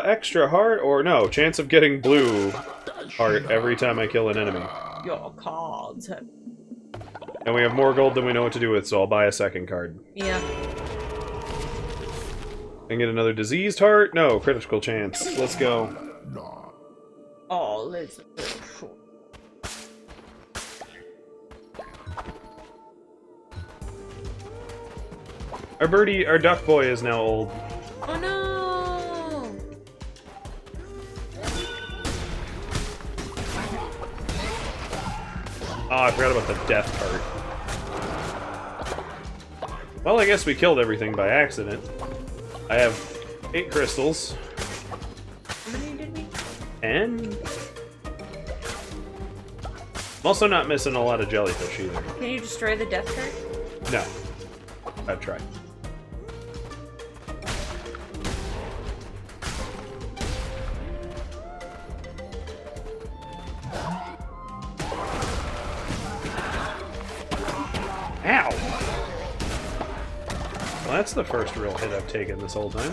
Extra heart or no? Chance of getting blue heart every time I kill an enemy.
Your cards have...
And we have more gold than we know what to do with, so I'll buy a second card.
Yeah.
And get another diseased heart? No, critical chance. Let's go.
Oh, let's...
Our birdie, our duck boy is now old.
Oh no!
Oh, I forgot about the death part. Well, I guess we killed everything by accident. I have 8 crystals.
How many did we?
10? I'm also not missing a lot of jellyfish either.
Can you destroy the death card?
No. I've tried. Ow! Well, that's the first real hit I've taken this whole time.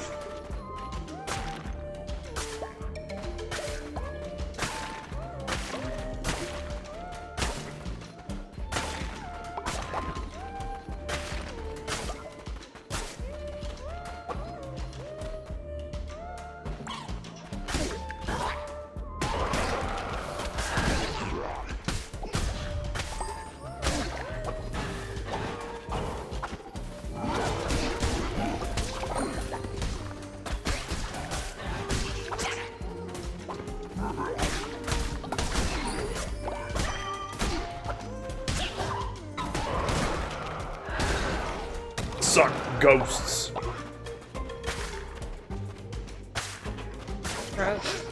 Suck ghosts.
Gross.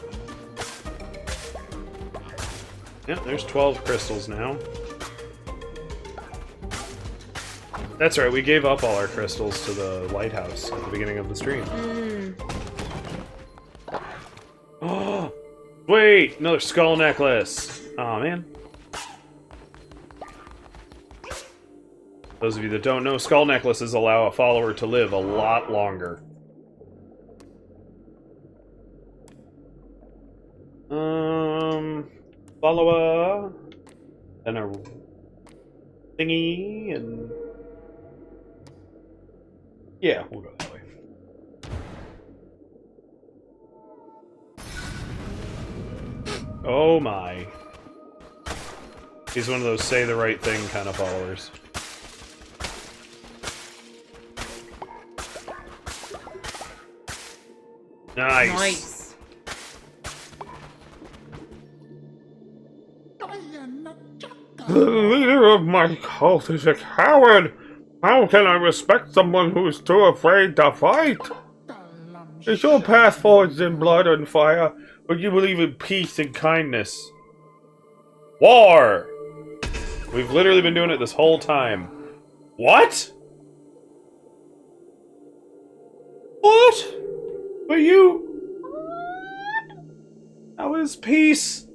Yep, there's 12 crystals now. That's right, we gave up all our crystals to the lighthouse at the beginning of the stream. Oh, wait, another skull necklace. Oh man. Those of you that don't know, skull necklaces allow a follower to live a lot longer. Follower, and a thingy, and yeah, we'll go that way. Oh my. He's one of those say the right thing kind of followers. Nice.
Nice.
The leader of my cult is a coward. How can I respect someone who's too afraid to fight? Is your path forged in blood and fire, or do you believe in peace and kindness?
War! We've literally been doing it this whole time. What? What? But you... How is peace?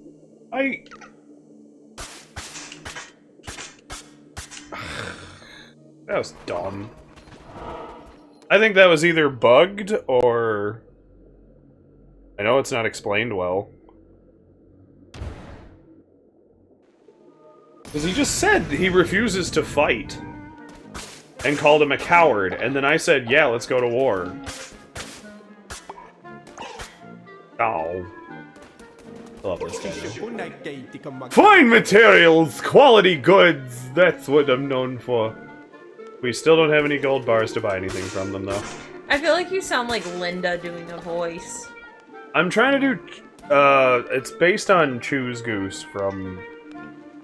That was dumb. I think that was either bugged or... I know it's not explained well. Because he just said he refuses to fight. And called him a coward. And then I said, yeah, let's go to war. Oh. Love this guy.
Fine materials, quality goods. That's what I'm known for.
We still don't have any gold bars to buy anything from them, though.
I feel like you sound like Linda doing a voice.
I'm trying to do... it's based on Choose Goose from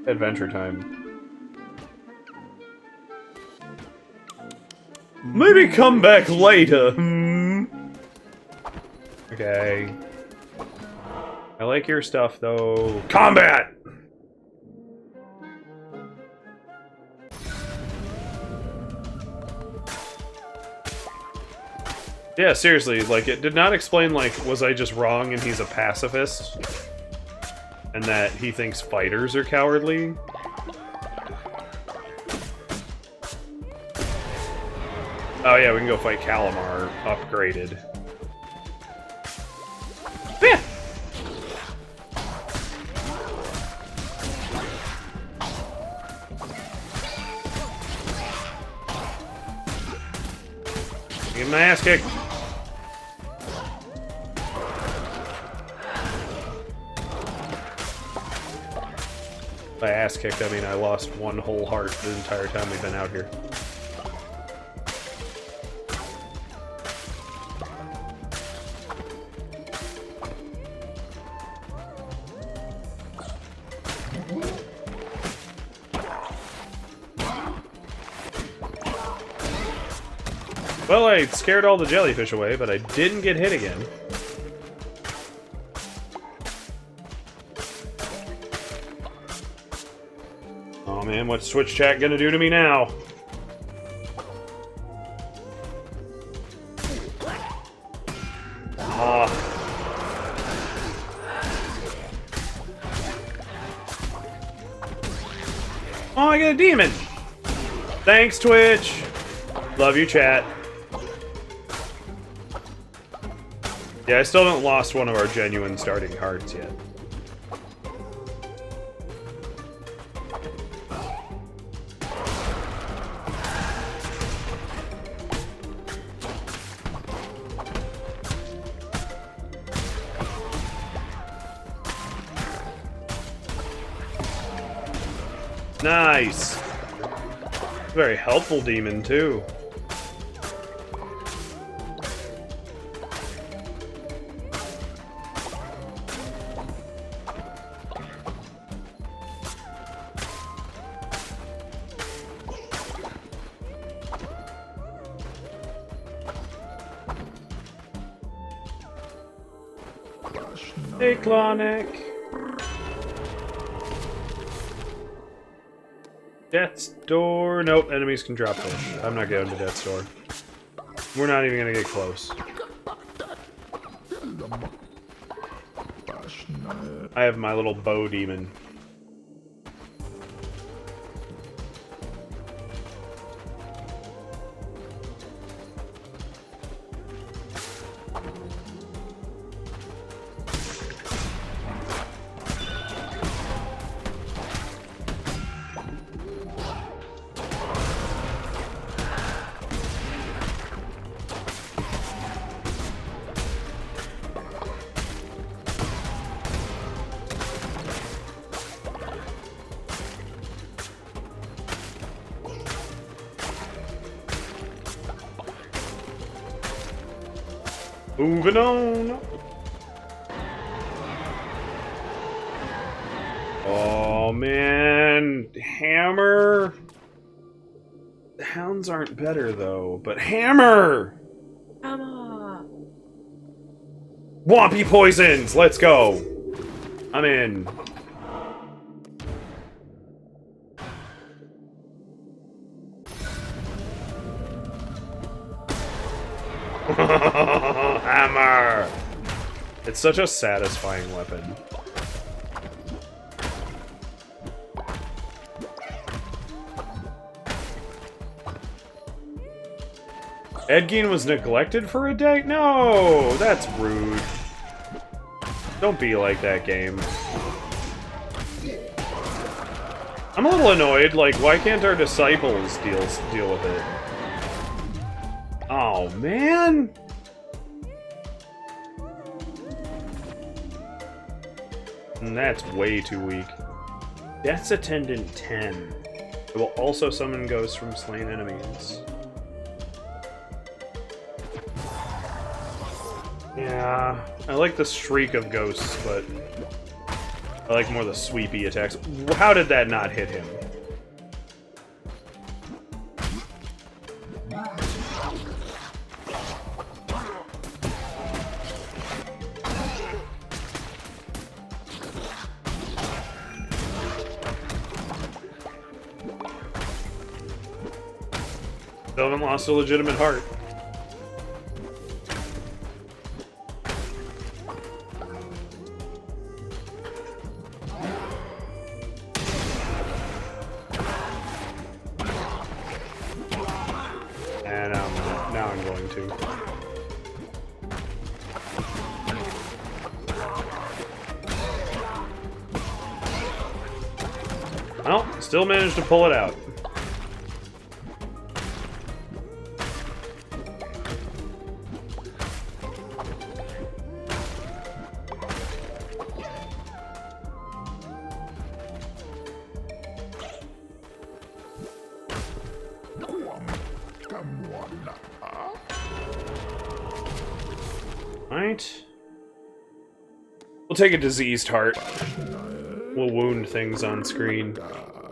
Adventure Time.
Maybe come back later.
Okay. I like your stuff, though. Combat! Yeah, seriously, like, it did not explain, like, was I just wrong and he's a pacifist? And that he thinks fighters are cowardly? Oh yeah, we can go fight Calamar, upgraded. Yeah. Get my ass kicked. By ass kicked, I mean I lost one whole heart the entire time we've been out here. Well, I scared all the jellyfish away, but I didn't get hit again. Oh man, what's Twitch chat gonna do to me now? Oh, I got a demon! Thanks, Twitch! Love you, chat. Yeah, I still haven't lost one of our genuine starting hearts yet. Nice! Very helpful demon, too. Hey, Clonic. Death's Door. Nope, enemies can drop fish. I'm not going to Death's Door. We're not even gonna get close. I have my little bow demon. Moving on. Oh man, Hammer. The hounds aren't better though, but Hammer.
Come on.
Whompy poisons. Let's go. I'm in. Hammer! It's such a satisfying weapon. Edgeen was neglected for a day? No! That's rude. Don't be like that, game. I'm a little annoyed, like, why can't our disciples deal with it? Oh, man! That's way too weak. Death's Attendant 10. It will also summon ghosts from slain enemies. Yeah, I like the Shriek of Ghosts, but I like more the sweepy attacks. How did that not hit him? Still haven't lost a legitimate heart. And now I'm going to. Well, still managed to pull it out. Right. We'll take a diseased heart. We'll wound things on screen.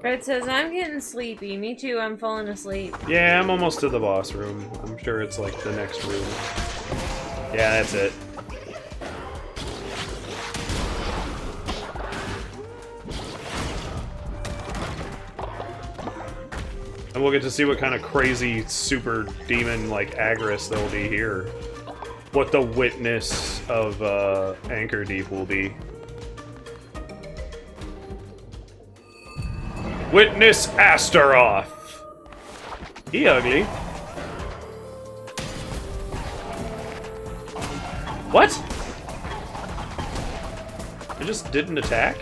Fred says, I'm getting sleepy. Me too, I'm falling asleep.
Yeah, I'm almost to the boss room. I'm sure it's like the next room. Yeah, that's it. And we'll get to see what kind of crazy super demon like Agris there'll be here. What the witness of Anchor Deep will be. Witness Astaroth. He ugly. What? I just didn't attack?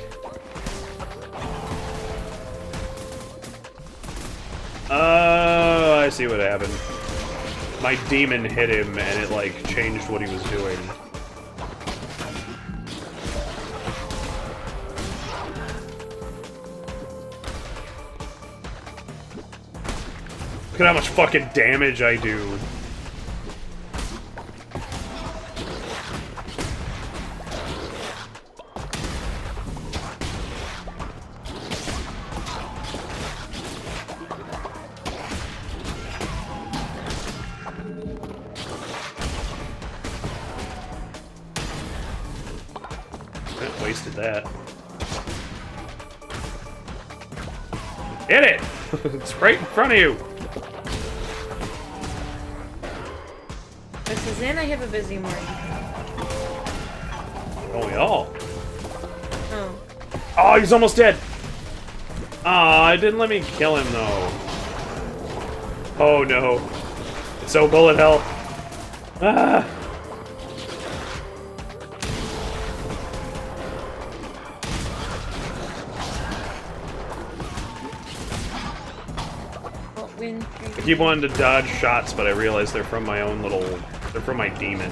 I see what happened. My demon hit him and it like changed what he was doing. Look at how much fucking damage I do. Wasted that. Hit it! It's right in front of you!
This is in, I have a busy morning.
Don't we all?
Oh.
Oh, he's almost dead! Ah, it didn't let me kill him, though. Oh, no. It's so bullet hell. Ah! I keep wanting to dodge shots, but I realize they're from my own little... They're from my demon.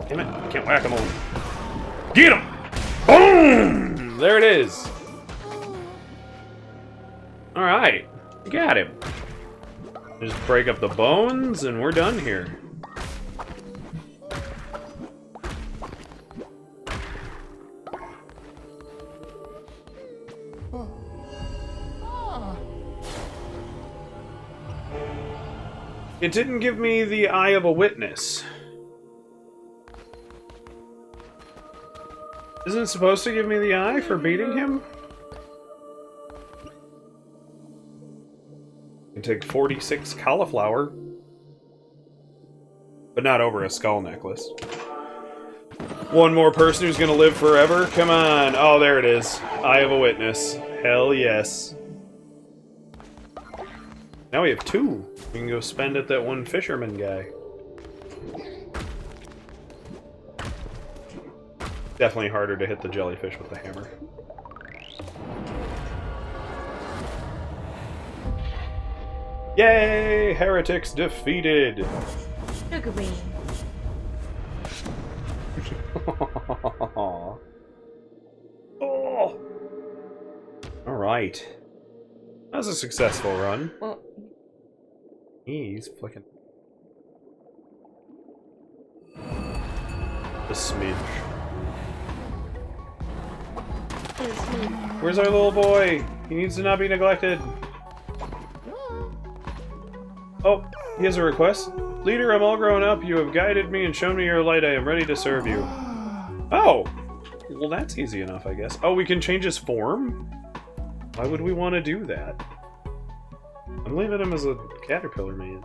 Damn it, I can't whack him all. Get him! Boom! There it is. Alright, got him. Just break up the bones, and we're done here. It didn't give me the eye of a witness. Isn't it supposed to give me the eye for beating him? I can take 46 cauliflower. But not over a skull necklace. One more person who's gonna live forever? Come on. Oh, there it is. Eye of a witness. Hell yes. Now we have two. We can go spend at that one fisherman guy. Definitely harder to hit the jellyfish with the hammer. Yay! Heretics defeated!
Look at me.
Oh! Alright. That was a successful run.
Well,
He's flicking. The smidge. Where's our little boy? He needs to not be neglected. Oh, he has a request. Leader, I'm all grown up. You have guided me and shown me your light. I am ready to serve you. Oh! Well, that's easy enough, I guess. Oh, we can change his form? Why would we want to do that? I'm leaving him as a caterpillar man.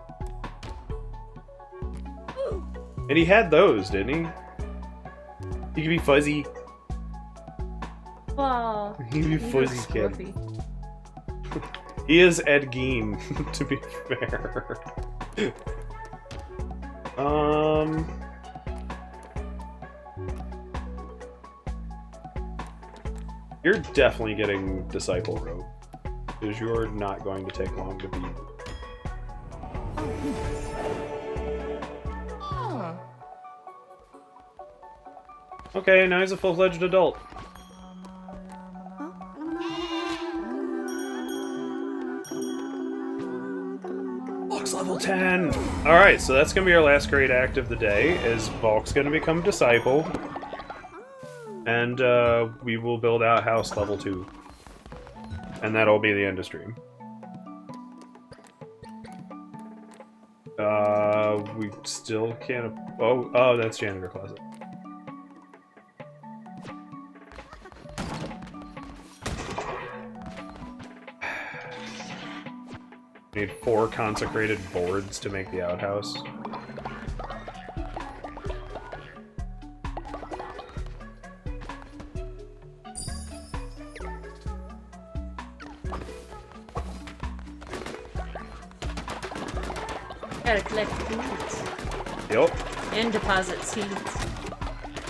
And he had those, didn't he? He could be fuzzy.
Wow.
He could be fuzzy kid.
Scruffy.
He is Ed Gein, to be fair. You're definitely getting Disciple Robe. Because you're not going to take long to beat. Okay, now he's a full-fledged adult. Volk's level 10! Alright, so that's gonna be our last great act of the day, is Volk's gonna become Disciple. And, we will build out house level 2. And that'll be the end of stream. We still can't... Oh, that's janitor closet. Need 4 consecrated boards to make the outhouse.
Gotta collect seeds.
Yep.
And deposit seeds.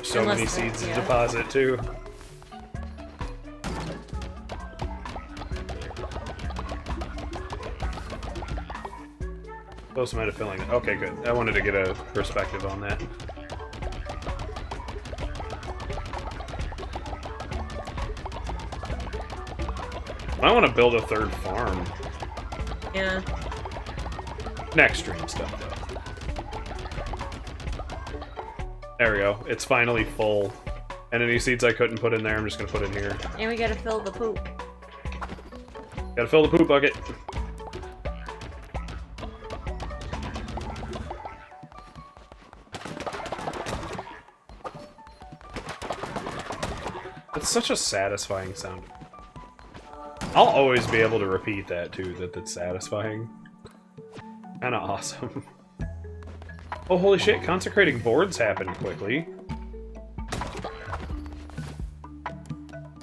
So many seeds to deposit, too. Close might have filling it. Okay, good. I wanted to get a perspective on that. I want to build a 3rd farm.
Yeah.
Next stream stuff, though. There we go. It's finally full. And any seeds I couldn't put in there, I'm just gonna put in here.
And we gotta fill the poop.
Gotta fill the poop bucket. It's such a satisfying sound. I'll always be able to repeat that, too, that's satisfying. Kinda awesome. Oh, holy shit, consecrating boards happened quickly.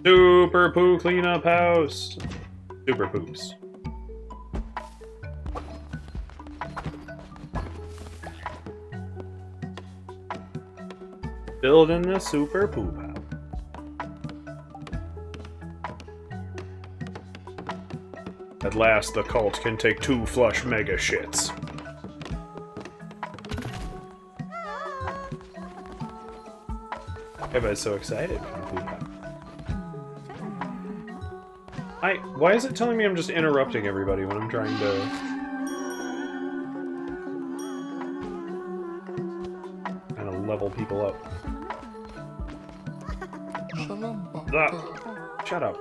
Super poo cleanup house! Super poops. Building the super poop house. At last, the cult can take 2 flush mega shits. Everybody's so excited for the poop house. Why is it telling me I'm just interrupting everybody when I'm trying to... kind of level people up? Shut up.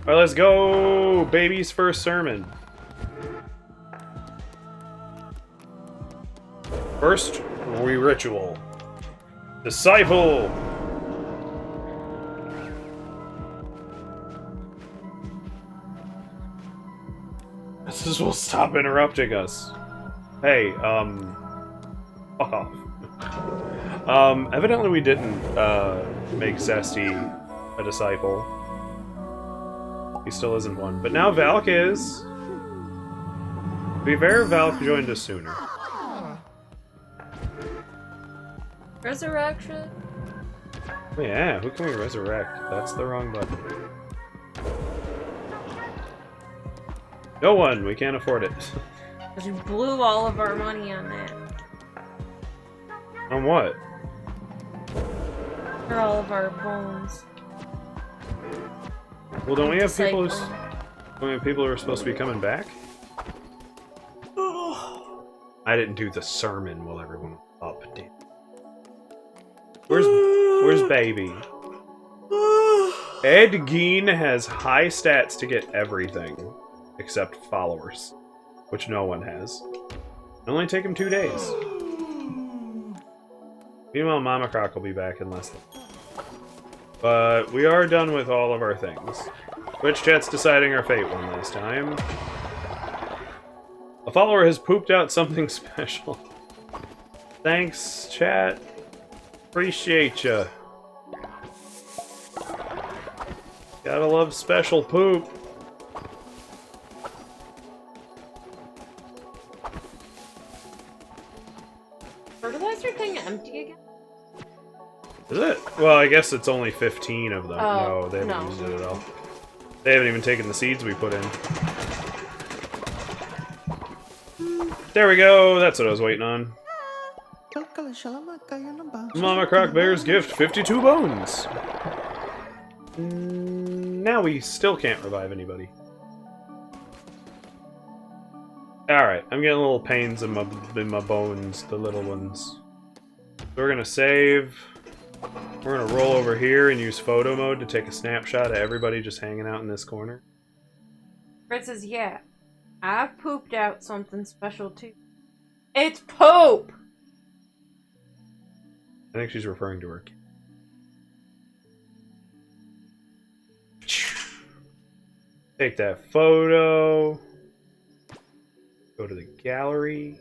Alright, let's go! Baby's first sermon. First, ritual. Disciple! This will stop interrupting us. Hey, fuck off. Evidently we didn't, make Zesty a disciple. He still isn't one. But now Valk is. To be fair, Valk joined us sooner.
Resurrection?
Oh, yeah, who can we resurrect? That's the wrong button. No one! We can't afford it.
Because we blew all of our money on that.
On what?
For all of our bones.
Well, don't we have people who...
Disciple.
Don't we have people who are supposed to be coming back? I didn't do the sermon while everyone was up, damn. Where's baby? Ed Gein has high stats to get everything except followers, which no one has. only take him 2 days. Meanwhile, Mama Croc will be back in less than. But we are done with all of our things. Twitch chat's deciding our fate one last time. A follower has pooped out something special. Thanks, chat. Appreciate ya. Gotta love special poop.
Fertilizer thing empty again?
Is it? Well, I guess it's only 15 of them.
Oh,
No, they haven't
no.
used it at all. They haven't even taken the seeds we put in. There we go. That's what I was waiting on. Mama Croc Bear's gift, 52 bones. Now we still can't revive anybody. Alright, I'm getting little pains in my bones, the little ones. So we're gonna save. We're gonna roll over here and use photo mode to take a snapshot of everybody just hanging out in this corner.
Fred says, yeah, I've pooped out something special too. It's poop!
I think she's referring to her. Take that photo. Go to the gallery.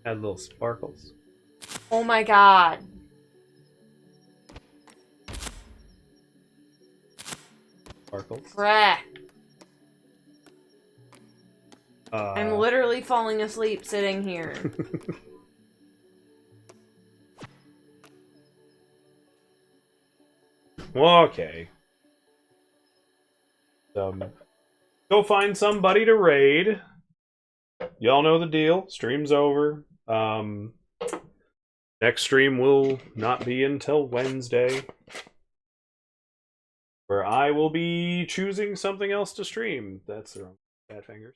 Add little sparkles.
Oh my god.
Sparkles.
Crap.
Uh,
I'm literally falling asleep sitting here.
Okay. Go find somebody to raid. Y'all know the deal. Stream's over. Next stream will not be until Wednesday, where I will be choosing something else to stream. That's the wrong bad fingers.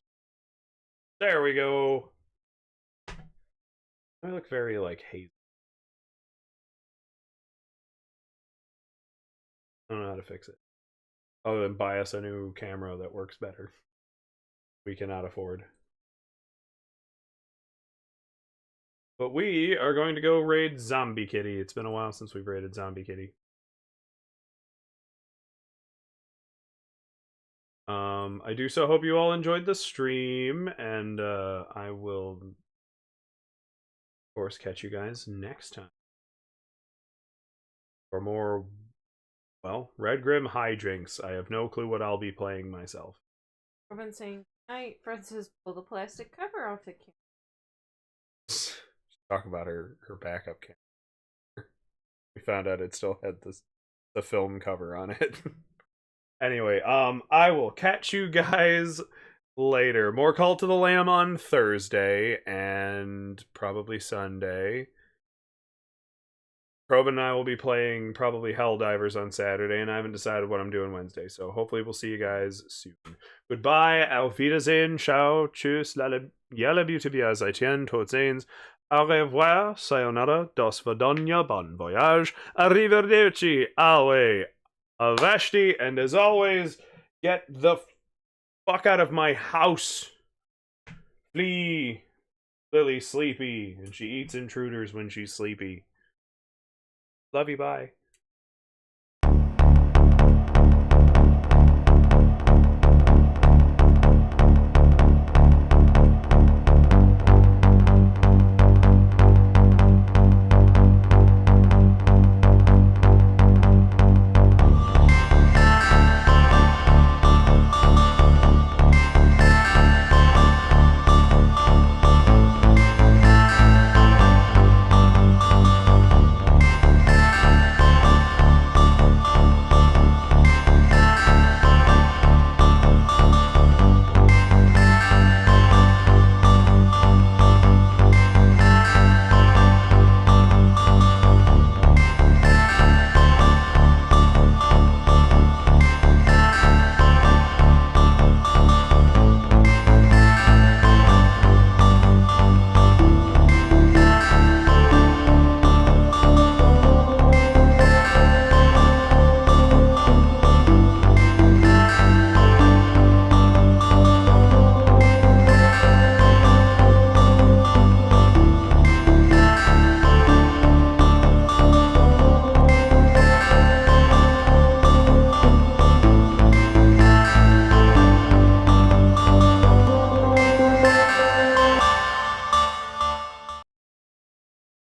There we go. I look very like hazy. I don't know how to fix it. Other than buy us a new camera that works better. We cannot afford. But we are going to go raid Zombie Kitty. It's been a while since we've raided Zombie Kitty. I do so hope you all enjoyed the stream, and I will, of course, catch you guys next time. For more, well, Red Grim hijinks. I have no clue what I'll be playing myself.
I've been saying, "Night, Francis, pull the plastic cover off the camera."
Talk about her backup camera. We found out it still had the film cover on it. Anyway, I will catch you guys later. More Call to the Lamb on Thursday and probably Sunday. Probe and I will be playing probably Helldivers on Saturday, and I haven't decided what I'm doing Wednesday, so hopefully we'll see you guys soon. Goodbye, auf Wiedersehen, ciao, tschüss, jalla beauty seitien, tot sehens, au revoir, sayonara, dos vidania, bon voyage, arrivederci, awe, avashti, and as always, get the fuck out of my house. Flee. Lily's sleepy, and she eats intruders when she's sleepy. Love you, bye.